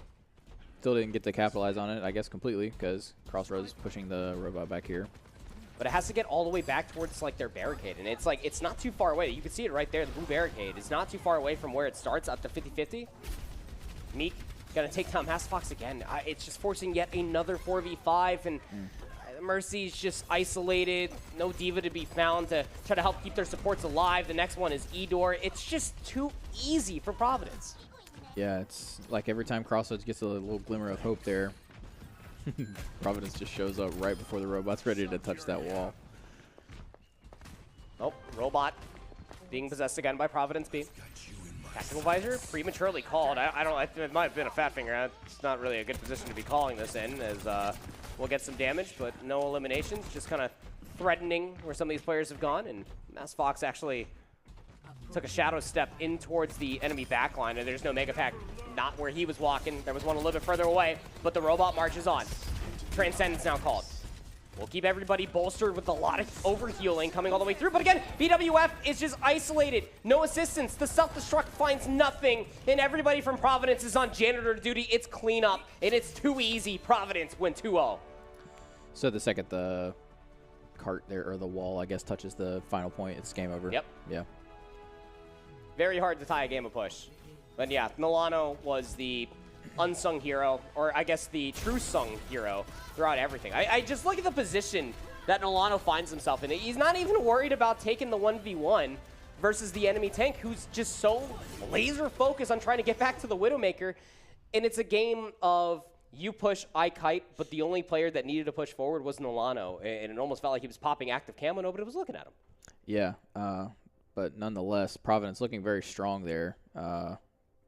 still didn't get to capitalize on it, I guess, completely, because Crossroads pushing the robot back here. But it has to get all the way back towards like their barricade, and it's like it's not too far away. You can see it right there. The blue barricade is not too far away from where it starts at the 50-50. Meek Gonna take down Mass Fox again. It's just forcing yet another 4v5, and Mercy's just isolated. No Diva to be found to try to help keep their supports alive. The next one is Edor. It's just too easy for Providence. Yeah, it's like every time Crossroads gets a little glimmer of hope there, Providence just shows up right before the robot's ready to touch that wall. Oh, robot being possessed again by Providence B. Tactical visor prematurely called. I don't know. It might have been a fat finger. It's not really a good position to be calling this in, as we'll get some damage, but no eliminations. Just kind of threatening where some of these players have gone, and Mass Fox actually took a shadow step in towards the enemy backline, and there's no Mega Pack, not where he was walking. There was one a little bit further away, but the robot marches on. Transcendence now called. We'll keep everybody bolstered with a lot of overhealing coming all the way through. But again, BWF is just isolated. No assistance. The self-destruct finds nothing. And everybody from Providence is on janitor duty. It's cleanup. And it's too easy. Providence win 2-0. So the second the cart there, or the wall, I guess, touches the final point, it's game over. Yep. Yeah. Very hard to tie a game of push. But yeah, Milano was the unsung hero, or I guess the true sung hero throughout everything. I just look at the position that Milano finds himself in. He's not even worried about taking the 1v1 versus the enemy tank, who's just so laser focused on trying to get back to the Widowmaker. And it's a game of you push, I kite, but the only player that needed to push forward was Milano. And it almost felt like he was popping active camo, nobody was looking at him. Yeah, but nonetheless, Providence looking very strong there.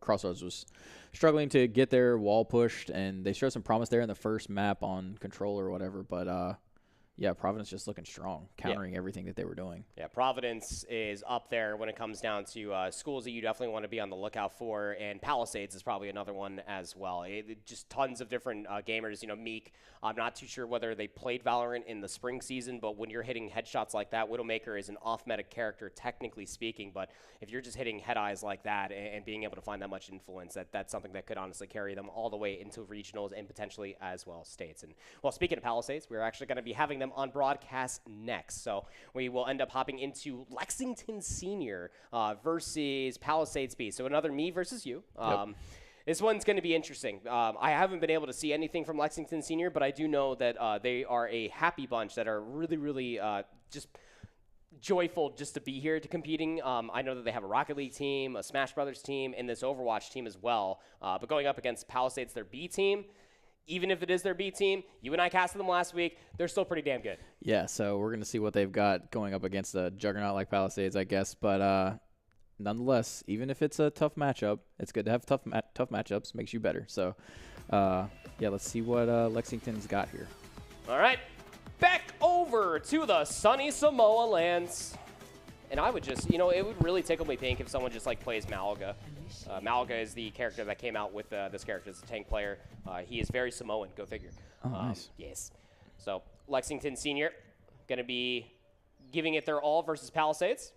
Crossroads was struggling to get their wall pushed, and they showed some promise there in the first map on control or whatever, but yeah, Providence just looking strong, countering everything that they were doing. Yeah, Providence is up there when it comes down to schools that you definitely want to be on the lookout for, and Palisades is probably another one as well. Just tons of different gamers. You know, Meek, I'm not too sure whether they played Valorant in the spring season, but when you're hitting headshots like that, Widowmaker is an off-meta character, technically speaking, but if you're just hitting head eyes like that and being able to find that much influence, that's something that could honestly carry them all the way into regionals and potentially as well states. And well, speaking of Palisades, we're actually going to be having them on broadcast next. So we will end up hopping into Lexington Senior versus Palisades B. So another me versus you. This one's going to be interesting. I haven't been able to see anything from Lexington Senior, but I do know that they are a happy bunch that are really, really just joyful just to be here to competing. I know that they have a Rocket League team, a Smash Brothers team, and this Overwatch team as well. But going up against Palisades, their B team, even if it is their B team, you and I casted them last week, they're still pretty damn good. Yeah, so we're going to see what they've got going up against a juggernaut like Palisades, I guess. But nonetheless, even if it's a tough matchup, it's good to have tough matchups. Makes you better. So, yeah, let's see what Lexington's got here. All right, back over to the sunny Samoa lands. And I would just, you know, it would really tickle me pink if someone just, like, plays Malaga. Malaga is the character that came out with this character as a tank player. He is very Samoan, go figure. Oh, nice. Yes. So, Lexington Senior going to be giving it their all versus Palisades.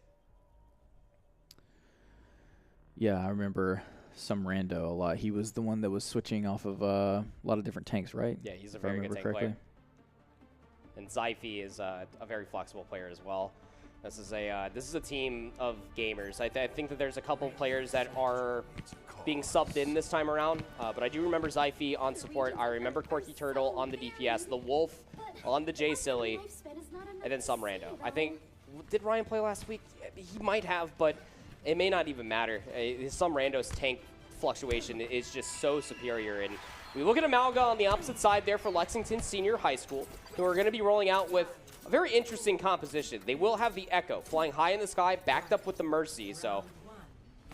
Yeah, I remember some rando a lot. He was the one that was switching off of a lot of different tanks, right? Yeah, he's a very good tank player. And Zyphy is a very flexible player as well. This is a team of gamers. I think that there's a couple players that are being subbed in this time around, but I do remember Zyphy on support. I remember Quirky Turtle on the DPS, the Wolf on the J Silly, and then some rando. I think, did Ryan play last week? He might have, but it may not even matter. Some rando's tank fluctuation is just so superior. And we look at Amalga on the opposite side there for Lexington Senior High School, who are going to be rolling out with a very interesting composition. They will have the Echo flying high in the sky, backed up with the Mercy. So,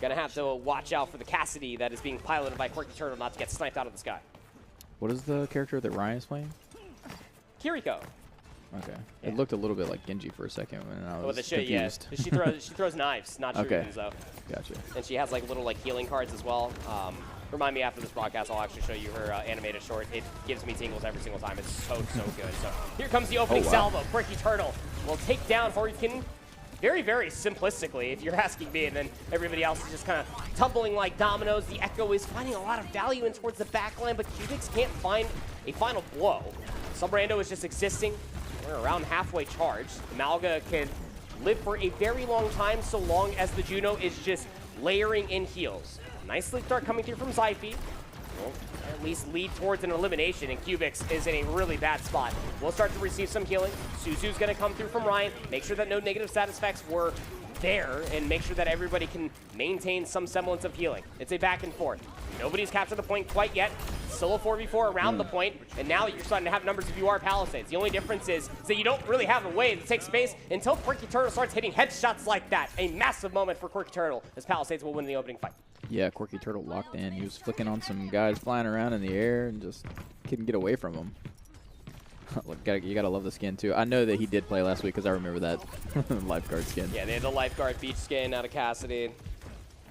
going to have to watch out for the Cassidy that is being piloted by Quirky Turtle not to get sniped out of the sky. What is the character that Ryan is playing? Kiriko. Okay. Yeah. It looked a little bit like Genji for a second when I was confused. Yeah. She throws knives, not shurikens, though. Gotcha. And she has like little like healing cards as well. Remind me after this broadcast, I'll actually show you her animated short. It gives me tingles every single time. It's so good. So here comes the opening salvo. Quirky Turtle will take down Horiken very, very simplistically, if you're asking me. And then everybody else is just kind of tumbling like dominoes. The Echo is finding a lot of value in towards the backline, but Cubix can't find a final blow. Some rando is just existing. We're around halfway charged. Malga can live for a very long time so long as the Juno is just layering in heals. Nice sleep start coming through from Zyphy. will at least lead towards an elimination, and Cubics is in a really bad spot. We'll start to receive some healing. Suzu's going to come through from Ryan, make sure that no negative status effects were there, and make sure that everybody can maintain some semblance of healing. It's a back and forth. Nobody's captured the point quite yet. Still a 4v4 around the point, and now you're starting to have numbers if you are Palisades. The only difference is that you don't really have a way to take space until Quirky Turtle starts hitting headshots like that. A massive moment for Quirky Turtle as Palisades will win the opening fight. Yeah, Quirky Turtle locked in. He was flicking on some guys flying around in the air and just couldn't get away from him. Look, you gotta love the skin too. I know that he did play last week because I remember that lifeguard skin. Yeah, they had the lifeguard beach skin out of Cassidy.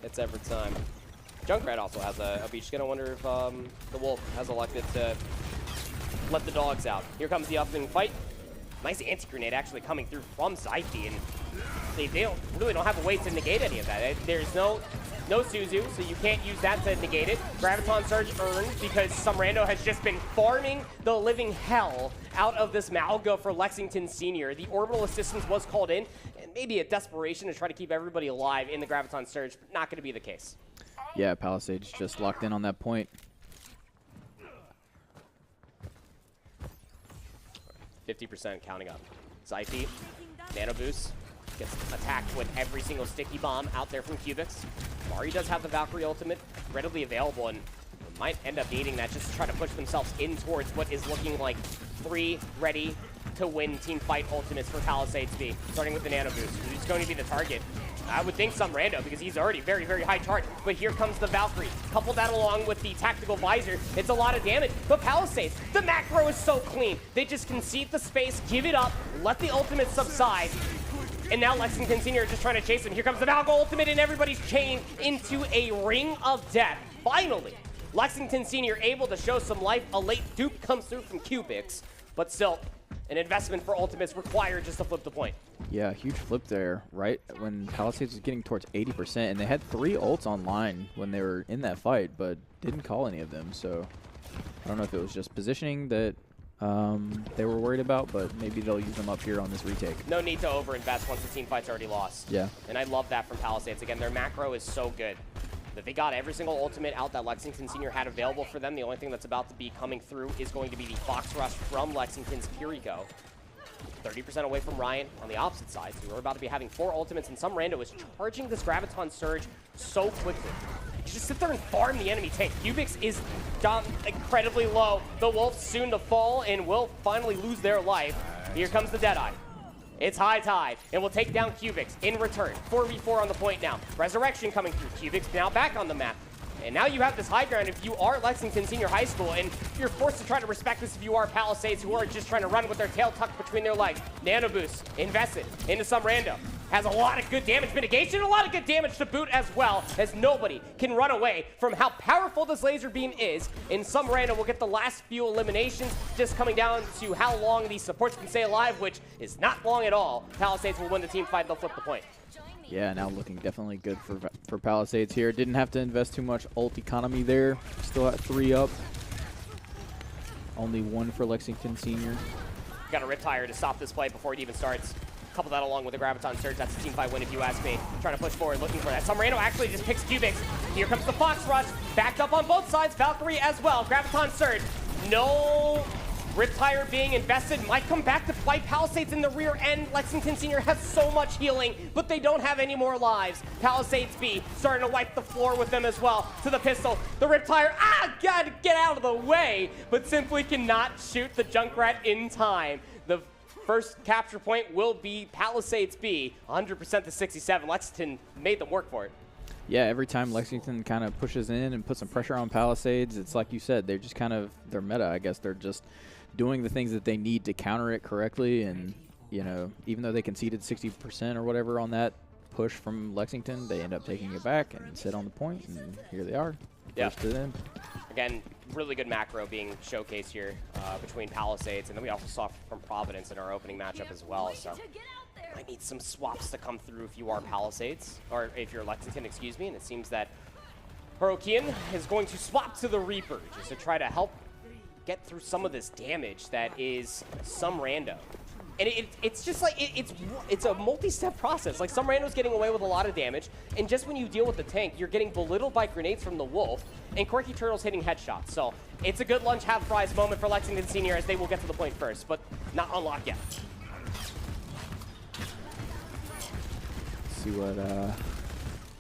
It's every time. Junkrat also has a beach skin. I wonder if the Wolf has elected to let the dogs out. Here comes the opening fight. Nice anti-grenade actually coming through from Zyphy, and they really don't have a way to negate any of that. There's no Suzu, so you can't use that to negate it. Graviton Surge earned because some rando has just been farming the living hell out of this Malga for Lexington Senior. The orbital assistance was called in, and maybe a desperation to try to keep everybody alive in the Graviton Surge, but not going to be the case. Yeah, Palisades just locked in on that point. 50% counting up. Zyphy, Nano Boost, gets attacked with every single sticky bomb out there from Cubics. Mari does have the Valkyrie ultimate readily available and might end up needing that just to try to push themselves in towards what is looking like 3 ready to win team fight ultimates for Palisades B, starting with the Nano Boost. Who's going to be the target? I would think some rando because he's already very, very high charge. But here comes the Valkyrie. Couple that along with the tactical visor. It's a lot of damage. But Palisades, the macro is so clean. They just concede the space, give it up, let the ultimate subside. And now Lexington Senior is just trying to chase him. Here comes the Valgo ultimate and everybody's chained into a ring of death. Finally, Lexington Senior able to show some life. A late dupe comes through from Cubics, but still, an investment for ultimates required just to flip the point. Yeah, huge flip there, right? When Palisades was getting towards 80%, and they had 3 ults online when they were in that fight, but didn't call any of them. So I don't know if it was just positioning that they were worried about, but maybe they'll use them up here on this retake. No need to overinvest once the team fight's already lost. Yeah. And I love that from Palisades. Again, their macro is so good that they got every single ultimate out that Lexington Senior had available for them. The only thing that's about to be coming through is going to be the Fox Rush from Lexington's Kiriko. 30% away from Ryan on the opposite side, so we're about to be having 4 ultimates, and some rando is charging this Graviton Surge so quickly. You just sit there and farm the enemy tank. Cubics is down incredibly low. The Wolves soon to fall and will finally lose their life. Here comes the Deadeye. It's high tide, and we'll take down Cubics in return. 4v4 on the point now. Resurrection coming through. Cubics now back on the map. And now you have this high ground if you are Lexington Senior High School, and you're forced to try to respect this if you are Palisades, who are just trying to run with their tail tucked between their legs. Nano Boost invested into some rando. Has a lot of good damage mitigation, a lot of good damage to boot as well, as nobody can run away from how powerful this laser beam is. And some rando will get the last few eliminations, just coming down to how long these supports can stay alive, which is not long at all. Palisades will win the team fight, they'll flip the point. Yeah, now looking definitely good for Palisades here. Didn't have to invest too much ult economy there. Still at 3 up. Only 1 for Lexington Senior. Got a Riptire to stop this play before it even starts. Couple that along with the Graviton Surge. That's a team fight win if you ask me. Trying to push forward, looking for that. Some rando actually just picks Cubics. Here comes the Fox Rush. Backed up on both sides. Valkyrie as well. Graviton Surge. No Riptire being invested. Might come back to fight Palisades in the rear end. Lexington Senior has so much healing, but they don't have any more lives. Palisades B starting to wipe the floor with them as well. To the pistol. The Riptire. Gotta get out of the way, but simply cannot shoot the Junkrat in time. The first capture point will be Palisades B, 100% to 67. Lexington made them work for it. Yeah, every time Lexington kind of pushes in and puts some pressure on Palisades, it's like you said, they're just kind of, they're meta, I guess. They're just doing the things that they need to counter it correctly. And, you know, even though they conceded 60% or whatever on that push from Lexington, they end up taking it back and sit on the point, and here they are. Yeah. First to them. Again, really good macro being showcased here between Palisades, and then we also saw from Providence in our opening matchup as well. So might need some swaps to come through if you are Palisades, or if you're Lexington, excuse me. And it seems that Hirokian is going to swap to the Reaper just to try to help get through some of this damage that is some rando. And it's just like, it's a multi-step process. Like, some rando's getting away with a lot of damage, and just when you deal with the tank, you're getting belittled by grenades from the Wolf, and Quirky Turtle's hitting headshots. So it's a good lunch half prize moment for Lexington Senior as they will get to the point first, but not unlocked yet. Let's see what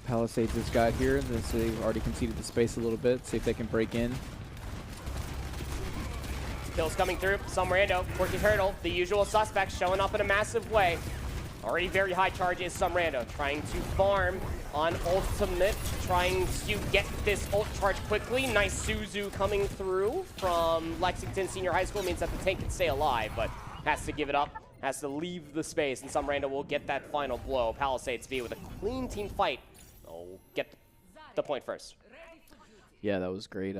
Palisades has got here. So they've already conceded the space a little bit. See if they can break in. Kills coming through. Some rando. Quirky Turtle, the usual suspect, showing up in a massive way. Already very high charges. Some rando trying to farm on ultimate, trying to get this ult charge quickly. Nice Suzu coming through from Lexington Senior High School means that the tank can stay alive, but has to give it up, has to leave the space, and some rando will get that final blow. Palisades V with a clean team fight. They'll get the point first. Yeah, that was great.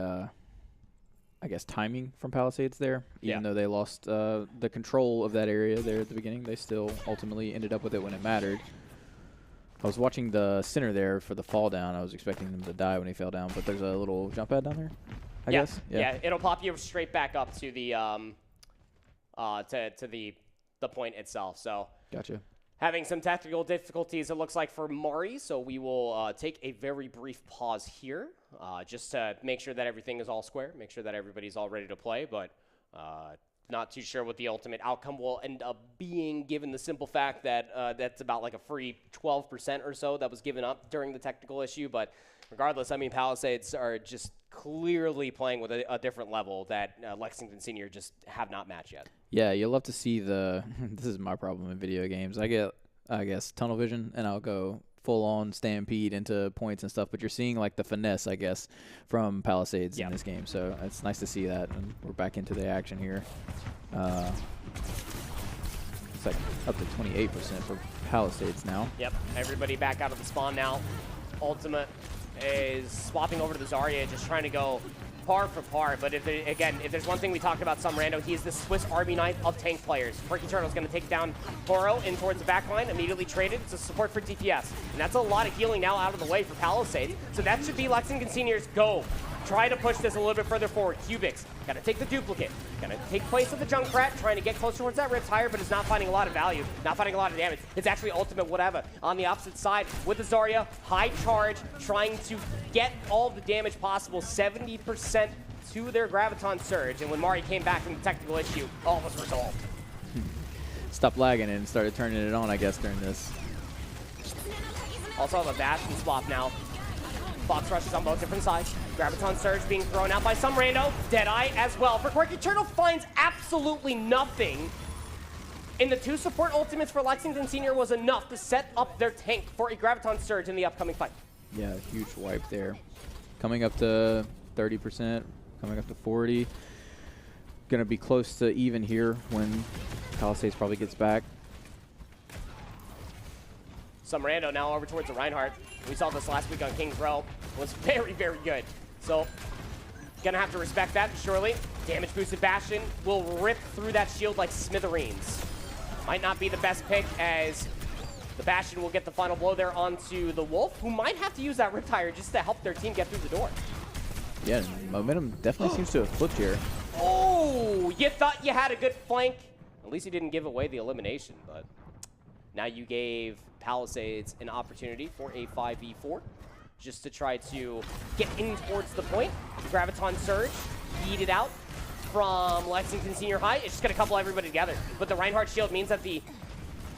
I guess timing from Palisades there. Even though they lost the control of that area there at the beginning, they still ultimately ended up with it when it mattered. I was watching the center there for the fall down. I was expecting them to die when he fell down, but there's a little jump pad down there, I guess. Yeah, it'll pop you straight back up to the the point itself. So gotcha. Having some technical difficulties, it looks like, for Mari, so we will take a very brief pause here just to make sure that everything is all square, make sure that everybody's all ready to play, but not too sure what the ultimate outcome will end up being, given the simple fact that that's about like a free 12% or so that was given up during the technical issue. But regardless, I mean, Palisades are just clearly playing with a different level that Lexington Senior just have not matched yet. Yeah, you'll love to see the this is my problem in video games. I get, I guess, tunnel vision, and I'll go full-on stampede into points and stuff, but you're seeing, like, the finesse, I guess, from Palisades in this game. So it's nice to see that, and we're back into the action here. It's like up to 28% for Palisades now. Yep, everybody back out of the spawn now. Ultimate is swapping over to the Zarya, just trying to go par for par. But if there's one thing we talked about, some rando, he is the Swiss Army knife of tank players. Quirky Turtle's going to take down Toro in towards the back line, immediately traded to support for DPS. And that's a lot of healing now out of the way for Palisades. So that should be Lexington Senior's go. Try to push this a little bit further forward. Cubics, got to take the duplicate. Got to take place of the Junkrat, trying to get closer towards that Riptire, but is not finding a lot of value, not finding a lot of damage. It's actually ultimate whatever. On the opposite side with the Zarya, high charge, trying to get all the damage possible, 70% to their Graviton Surge. And when Mari came back from the technical issue, all was resolved. Stopped lagging and started turning it on, I guess, during this. Also have a Bastion swap now. Fox rushes on both different sides. Graviton Surge being thrown out by some rando. Deadeye as well. For Quirky Turtle finds absolutely nothing. And the two support ultimates for Lexington Senior was enough to set up their tank for a Graviton Surge in the upcoming fight. Yeah, huge wipe there. Coming up to 30%, coming up to 40. Gonna be close to even here when Palisades probably gets back. Some rando now over towards the Reinhardt. We saw this last week on King's Row. It was very, very good. So, gonna have to respect that, surely. Damage boosted Bastion will rip through that shield like smithereens. Might not be the best pick, as the Bastion will get the final blow there onto the Wolf, who might have to use that Riptire just to help their team get through the door. Yeah, momentum definitely seems to have flipped here. Oh, you thought you had a good flank. At least you didn't give away the elimination, but now you gave Palisades an opportunity for a 5v4 just to try to get in towards the point. Graviton Surge, beat it out from Lexington Senior High. It's just going to couple everybody together. But the Reinhardt shield means that the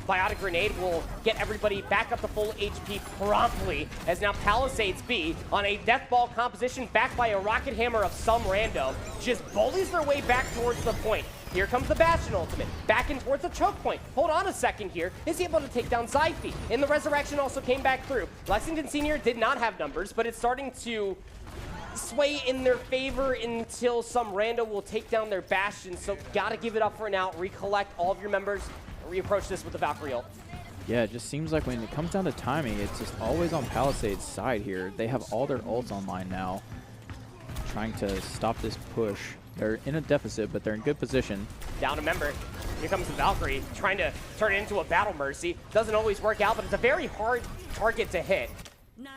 Biotic Grenade will get everybody back up to full HP promptly, as now Palisades B, on a Death Ball composition backed by a Rocket Hammer of some rando, just bullies their way back towards the point. Here comes the Bastion ultimate, back in towards the choke point. Hold on a second here. Is he able to take down Zyphi? And the Resurrection also came back through. Lexington Senior did not have numbers, but it's starting to sway in their favor until some rando will take down their Bastion. So gotta give it up for now, recollect all of your members, and reapproach this with the Valkyrie ult. Yeah, it just seems like when it comes down to timing, it's just always on Palisades' side here. They have all their ults online now, trying to stop this push. They're in a deficit, but they're in good position. Down a member. Here comes the Valkyrie, trying to turn it into a Battle Mercy. Doesn't always work out, but it's a very hard target to hit.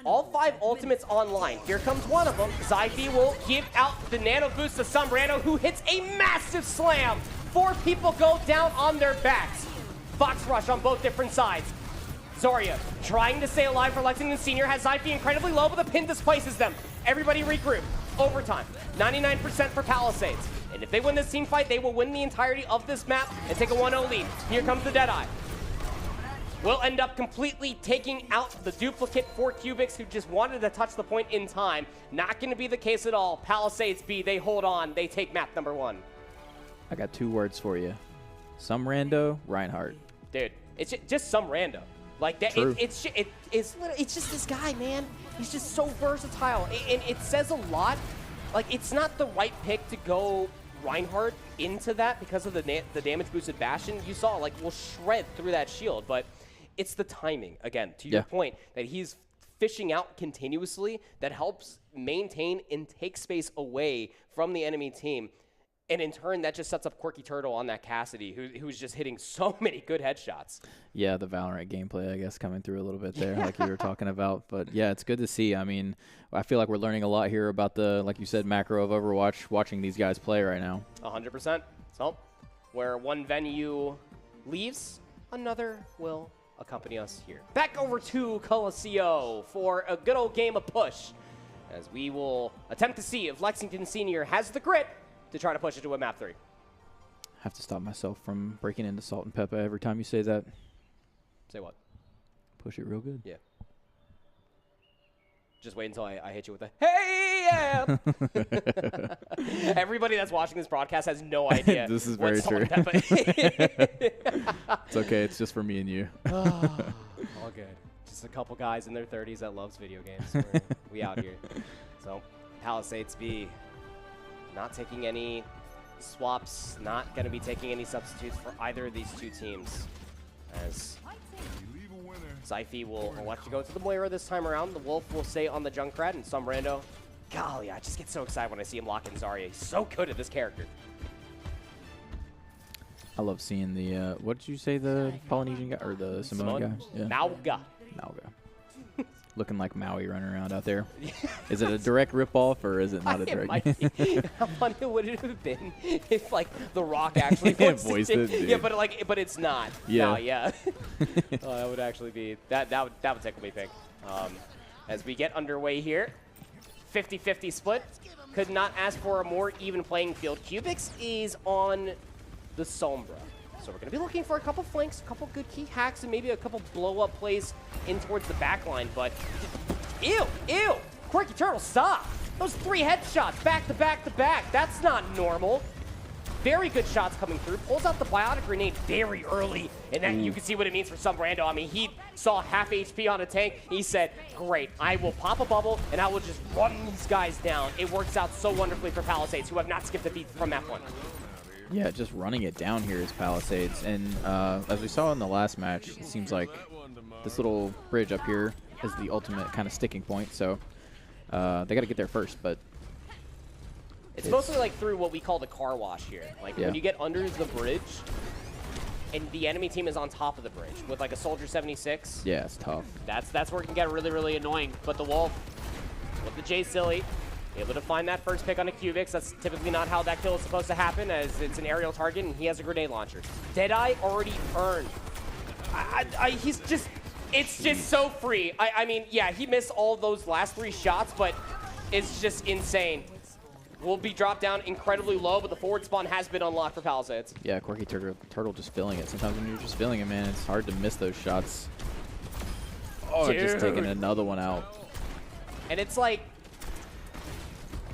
All 5 ultimates online. Here comes one of them. Zyphi will give out the nano boost to some rando, who hits a massive slam. 4 people go down on their backs. Fox Rush on both different sides. Zarya trying to stay alive for Lexington Senior, has Zyphy incredibly low, but the pin displaces them. Everybody regroup. Overtime, 99% for Palisades. And if they win this team fight, they will win the entirety of this map and take a 1-0 lead. Here comes the Deadeye. We'll end up completely taking out the duplicate for Cubics, who just wanted to touch the point in time. Not going to be the case at all. Palisades B, they hold on. They take map number 1. I got 2 words for you. Some rando, Reinhardt. Dude, it's just some rando. Like that, True. it's just this guy, man. He's just so versatile, and it says a lot. Like, it's not the right pick to go Reinhardt into that because of the damage boosted Bastion. You saw, like, will shred through that shield, but it's the timing, again, to your point, that he's fishing out continuously that helps maintain and take space away from the enemy team. And in turn, that just sets up Quirky Turtle on that Cassidy, who's just hitting so many good headshots. Yeah, the Valorant gameplay, I guess, coming through a little bit there, like you were talking about. But yeah, it's good to see. I mean, I feel like we're learning a lot here about the, like you said, macro of Overwatch, watching these guys play right now. 100%. So, where one venue leaves, another will accompany us here. Back over to Coliseo for a good old game of push, as we will attempt to see if Lexington Senior has the grit to try to push it to a map 3. I have to stop myself from breaking into Salt and Pepper every time you say that. Say what? Push it real good. Yeah. Just wait until I hit you with a, hey, yeah! Everybody that's watching this broadcast has no idea. This is what very Salt and true. Pepper is. It's okay. It's just for me and you. All good. Just a couple guys in their 30s that loves video games. We out here. So, Palisades B. Not taking any swaps, not going to be taking any substitutes for either of these two teams. As Zyphy will elect to go to the Moira this time around. The Wolf will stay on the Junkrat, and some rando. Golly, I just get so excited when I see him lock in Zarya. He's so good at this character. I love seeing the, what did you say, the Polynesian guy, or the Samoan guy? Yeah. Mauga. Looking like Maui running around out there. Is it a direct rip-off, or is it not a direct? How funny would it have been if, like, The Rock actually voiced it? Yeah, but it's not. Yeah. No, yeah. Oh, that would actually be that would tickle me pink. As we get underway here, 50-50 split. Could not ask for a more even playing field. Cubics is on the Sombra. So we're going to be looking for a couple flanks, a couple good key hacks, and maybe a couple blow-up plays in towards the back line. But, ew! Quirky Turtle, stop! Those 3 headshots back to back to back. That's not normal. Very good shots coming through. Pulls out the biotic grenade very early. And then you can see what it means for some rando. I mean, he saw half HP on a tank. He said, great, I will pop a bubble, and I will just run these guys down. It works out so wonderfully for Palisades, who have not skipped a beat from that one. Yeah, just running it down here is Palisades. And as we saw in the last match, it seems like this little bridge up here is the ultimate kind of sticking point. So they got to get there first. But it's mostly like through what we call the car wash here. Like when you get under the bridge and the enemy team is on top of the bridge with like a Soldier 76. Yeah, it's tough. That's where it can get really, really annoying. But the Wolf with the J Silly, able to find that first pick on a Cubics. That's typically not how that kill is supposed to happen, as it's an aerial target and he has a grenade launcher. Deadeye already earned. It's just so free. I mean, yeah, he missed all those last 3 shots, but it's just insane. Will be dropped down incredibly low, but the forward spawn has been unlocked for Palisades. Yeah, Quirky Turtle just feeling it. Sometimes when you're just feeling it, man, it's hard to miss those shots. Oh, just taking another one out. And it's like,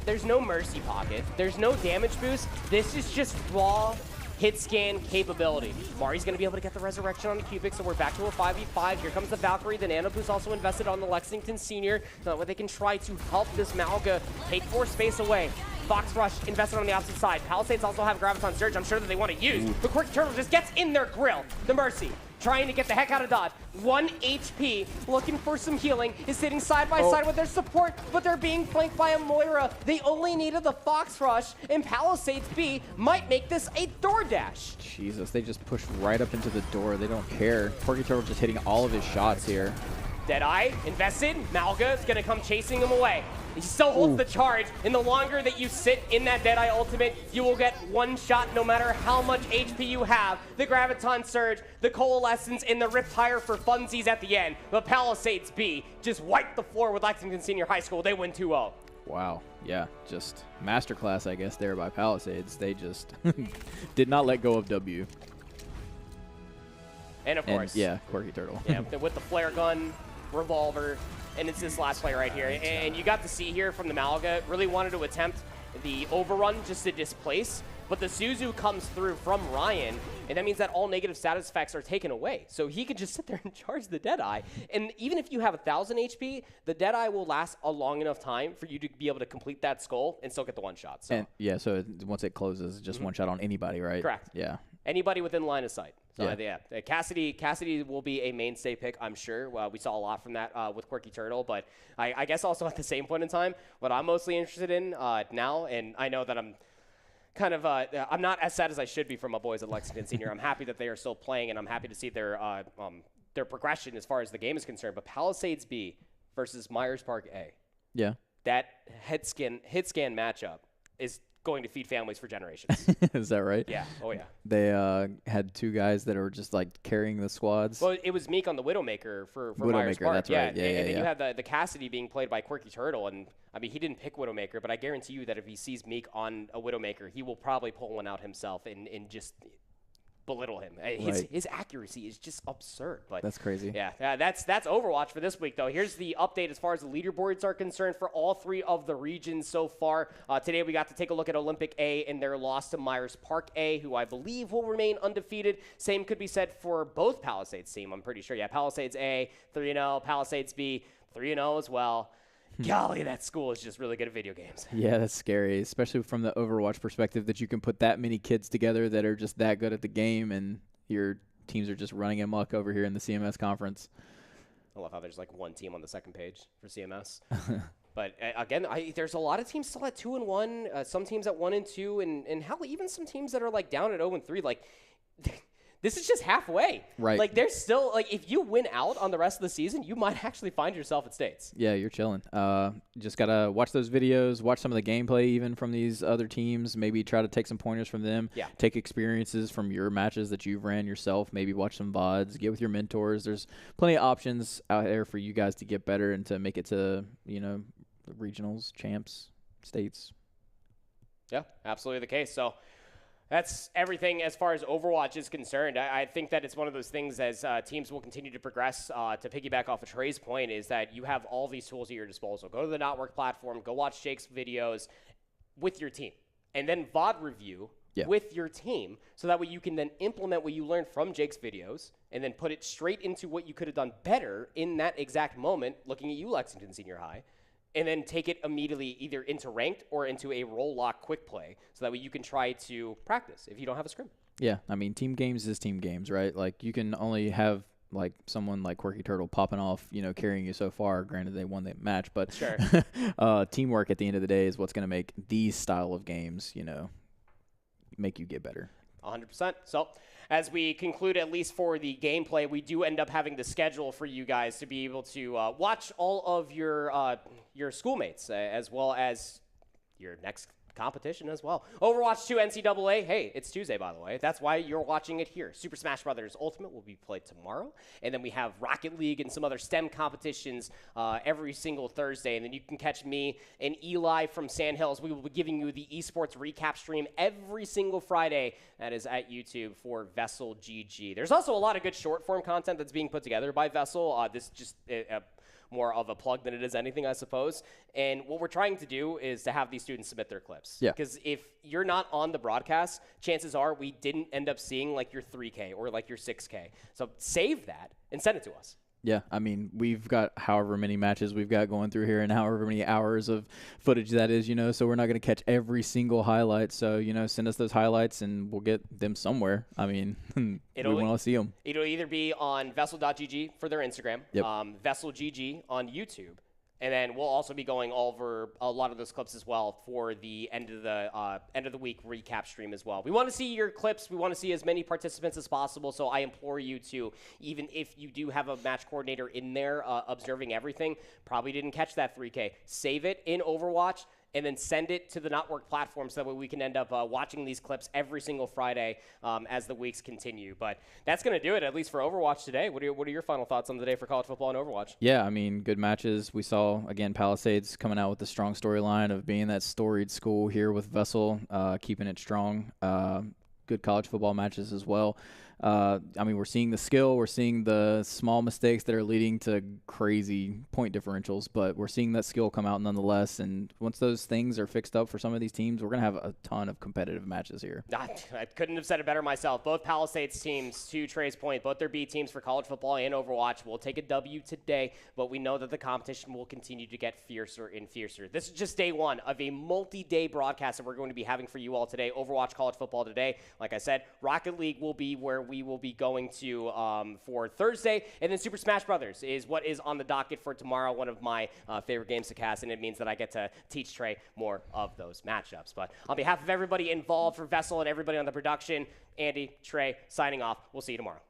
there's no mercy pocket. There's no damage boost. This is just raw hit scan capability. Mari's going to be able to get the resurrection on the Cubic, so we're back to a 5v5. Here comes the Valkyrie. The Nano Boost also invested on the Lexington Senior. That way they can try to help this Malga take more space away. Fox Rush invested on the opposite side. Palisades also have Graviton Surge, I'm sure that they want to use. The Quirky Turtle just gets in their grill. The Mercy trying to get the heck out of dodge. 1 HP, looking for some healing, is sitting side by side with their support, but they're being flanked by a Moira. They only needed the Fox Rush, and Palisades B might make this a DoorDash. Jesus, they just pushed right up into the door. They don't care. Quirky Turtle just hitting all of his shots here. Deadeye, invested, Malga is going to come chasing him away. He still holds the charge, and the longer that you sit in that Deadeye ultimate, you will get one shot no matter how much HP you have. The Graviton Surge, the Coalescence, and the Riptire for funsies at the end. But Palisades B just wiped the floor with Lexington Senior High School. They win 2-0. Wow. Yeah, just masterclass, I guess, there by Palisades. They just did not let go of W. And, of course. Yeah, Quirky Turtle. Yeah, with the flare gun, revolver, and it's this last play right here. And you got to see here from the Malga, really wanted to attempt the overrun just to displace, but the Suzu comes through from Ryan, and that means that all negative status effects are taken away. So he could just sit there and charge the Deadeye. And even if you have 1,000 HP, the Deadeye will last a long enough time for you to be able to complete that skull and still get the one shot. So. And yeah, so once it closes, just one shot on anybody, right? Correct. Yeah. Anybody within line of sight. So Yeah. Cassidy will be a mainstay pick, I'm sure. We saw a lot from that with Quirky Turtle, but I guess also at the same point in time, what I'm mostly interested in now, and I know that I'm kind of I'm not as sad as I should be for my boys at Lexington Senior. I'm happy that they are still playing, and I'm happy to see their progression as far as the game is concerned. But Palisades B versus Myers Park A. Yeah. That hit scan matchup is going to feed families for generations. Is that right? Yeah. Oh, yeah. They had two guys that were just like carrying the squads. Well, it was Meek on the Widowmaker for Widowmaker, Myers Park. that's right. Yeah, and then you have the Cassidy being played by Quirky Turtle. And, I mean, he didn't pick Widowmaker, but I guarantee you that if he sees Meek on a Widowmaker, he will probably pull one out himself and just belittle him. His accuracy is just absurd. But that's crazy. Yeah, that's Overwatch for this week, though. Here's the update as far as the leaderboards are concerned for all three of the regions so far. Today we got to take a look at Olympic A and their loss to Myers Park A, who I believe will remain undefeated. Same could be said for both Palisades team, I'm pretty sure. Yeah, Palisades A, 3-0. Palisades B, 3-0 as well. Golly, that school is just really good at video games. Yeah, that's scary, especially from the Overwatch perspective that you can put that many kids together that are just that good at the game, and your teams are just running amok over here in the CMS conference. I love how there's like one team on the second page for CMS. But again, there's a lot of teams still at 2-1, some teams at 1-2, and hell, even some teams that are like down at 0-3. Like, this is just halfway. Right. Like, there's still, like, if you win out on the rest of the season, you might actually find yourself at states. Yeah, you're chilling. Just got to watch those videos, watch some of the gameplay even from these other teams, maybe try to take some pointers from them, take experiences from your matches that you've ran yourself, maybe watch some VODs, get with your mentors. There's plenty of options out there for you guys to get better and to make it to, regionals, champs, states. Yeah, absolutely the case. So that's everything as far as Overwatch is concerned. I think that it's one of those things as teams will continue to progress. To piggyback off of Trey's point is that you have all these tools at your disposal. Go to the Notwork platform, go watch Jake's videos with your team, and then VOD review with your team, so that way you can then implement what you learned from Jake's videos and then put it straight into what you could have done better in that exact moment, looking at you, Lexington Senior High, and then take it immediately either into ranked or into a roll lock quick play, so that way you can try to practice if you don't have a scrim. Yeah, I mean, team games is team games, right? Like, you can only have like someone like Quirky Turtle popping off, carrying you so far. Granted, they won that match, but sure. Teamwork at the end of the day is what's going to make these style of games, make you get better. 100%. So as we conclude, at least for the gameplay, we do end up having the schedule for you guys to be able to watch all of your schoolmates as well as your next competition as well. Overwatch 2 NCAA. Hey, it's Tuesday, by the way. That's why you're watching it here. Super Smash Bros. Ultimate will be played tomorrow. And then we have Rocket League and some other STEM competitions every single Thursday. And then you can catch me and Eli from Sandhills. We will be giving you the esports recap stream every single Friday. That is at YouTube for VESL GG. There's also a lot of good short form content that's being put together by VESL. This just more of a plug than it is anything, I suppose. And what we're trying to do is to have these students submit their clips. Yeah. Because if you're not on the broadcast, chances are we didn't end up seeing like your 3K or like your 6K. So save that and send it to us. Yeah, I mean, we've got however many matches we've got going through here and however many hours of footage that is, so we're not going to catch every single highlight. So, send us those highlights and we'll get them somewhere. I mean, we want to see them. It'll either be on VESL.gg for their Instagram, VESL GG on YouTube, And then we'll also be going over a lot of those clips as well for the end of the week recap stream as well. We want to see your clips. We want to see as many participants as possible. So I implore you to, even if you do have a match coordinator in there observing everything, probably didn't catch that 3K. Save it in Overwatch and then send it to the Network platform so that way we can end up watching these clips every single Friday as the weeks continue. But that's going to do it, at least for Overwatch today. What are your final thoughts on the day for college football and Overwatch? Yeah, I mean, good matches. We saw, again, Palisades coming out with the strong storyline of being that storied school here with VESL, keeping it strong. Good college football matches as well. I mean, we're seeing the skill. We're seeing the small mistakes that are leading to crazy point differentials, but we're seeing that skill come out nonetheless. And once those things are fixed up for some of these teams, we're going to have a ton of competitive matches here. I couldn't have said it better myself. Both Palisades teams, to Trey's point, both their B teams for college football and Overwatch will take a W today, but we know that the competition will continue to get fiercer and fiercer. This is just day one of a multi-day broadcast that we're going to be having for you all today. Overwatch college football today. Like I said, Rocket League will be where we will be going to for Thursday, and then Super Smash Brothers is what is on the docket for tomorrow, one of my favorite games to cast, and it means that I get to teach Trey more of those matchups. But on behalf of everybody involved for VESL and everybody on the production, Andy, Trey, signing off. We'll see you tomorrow.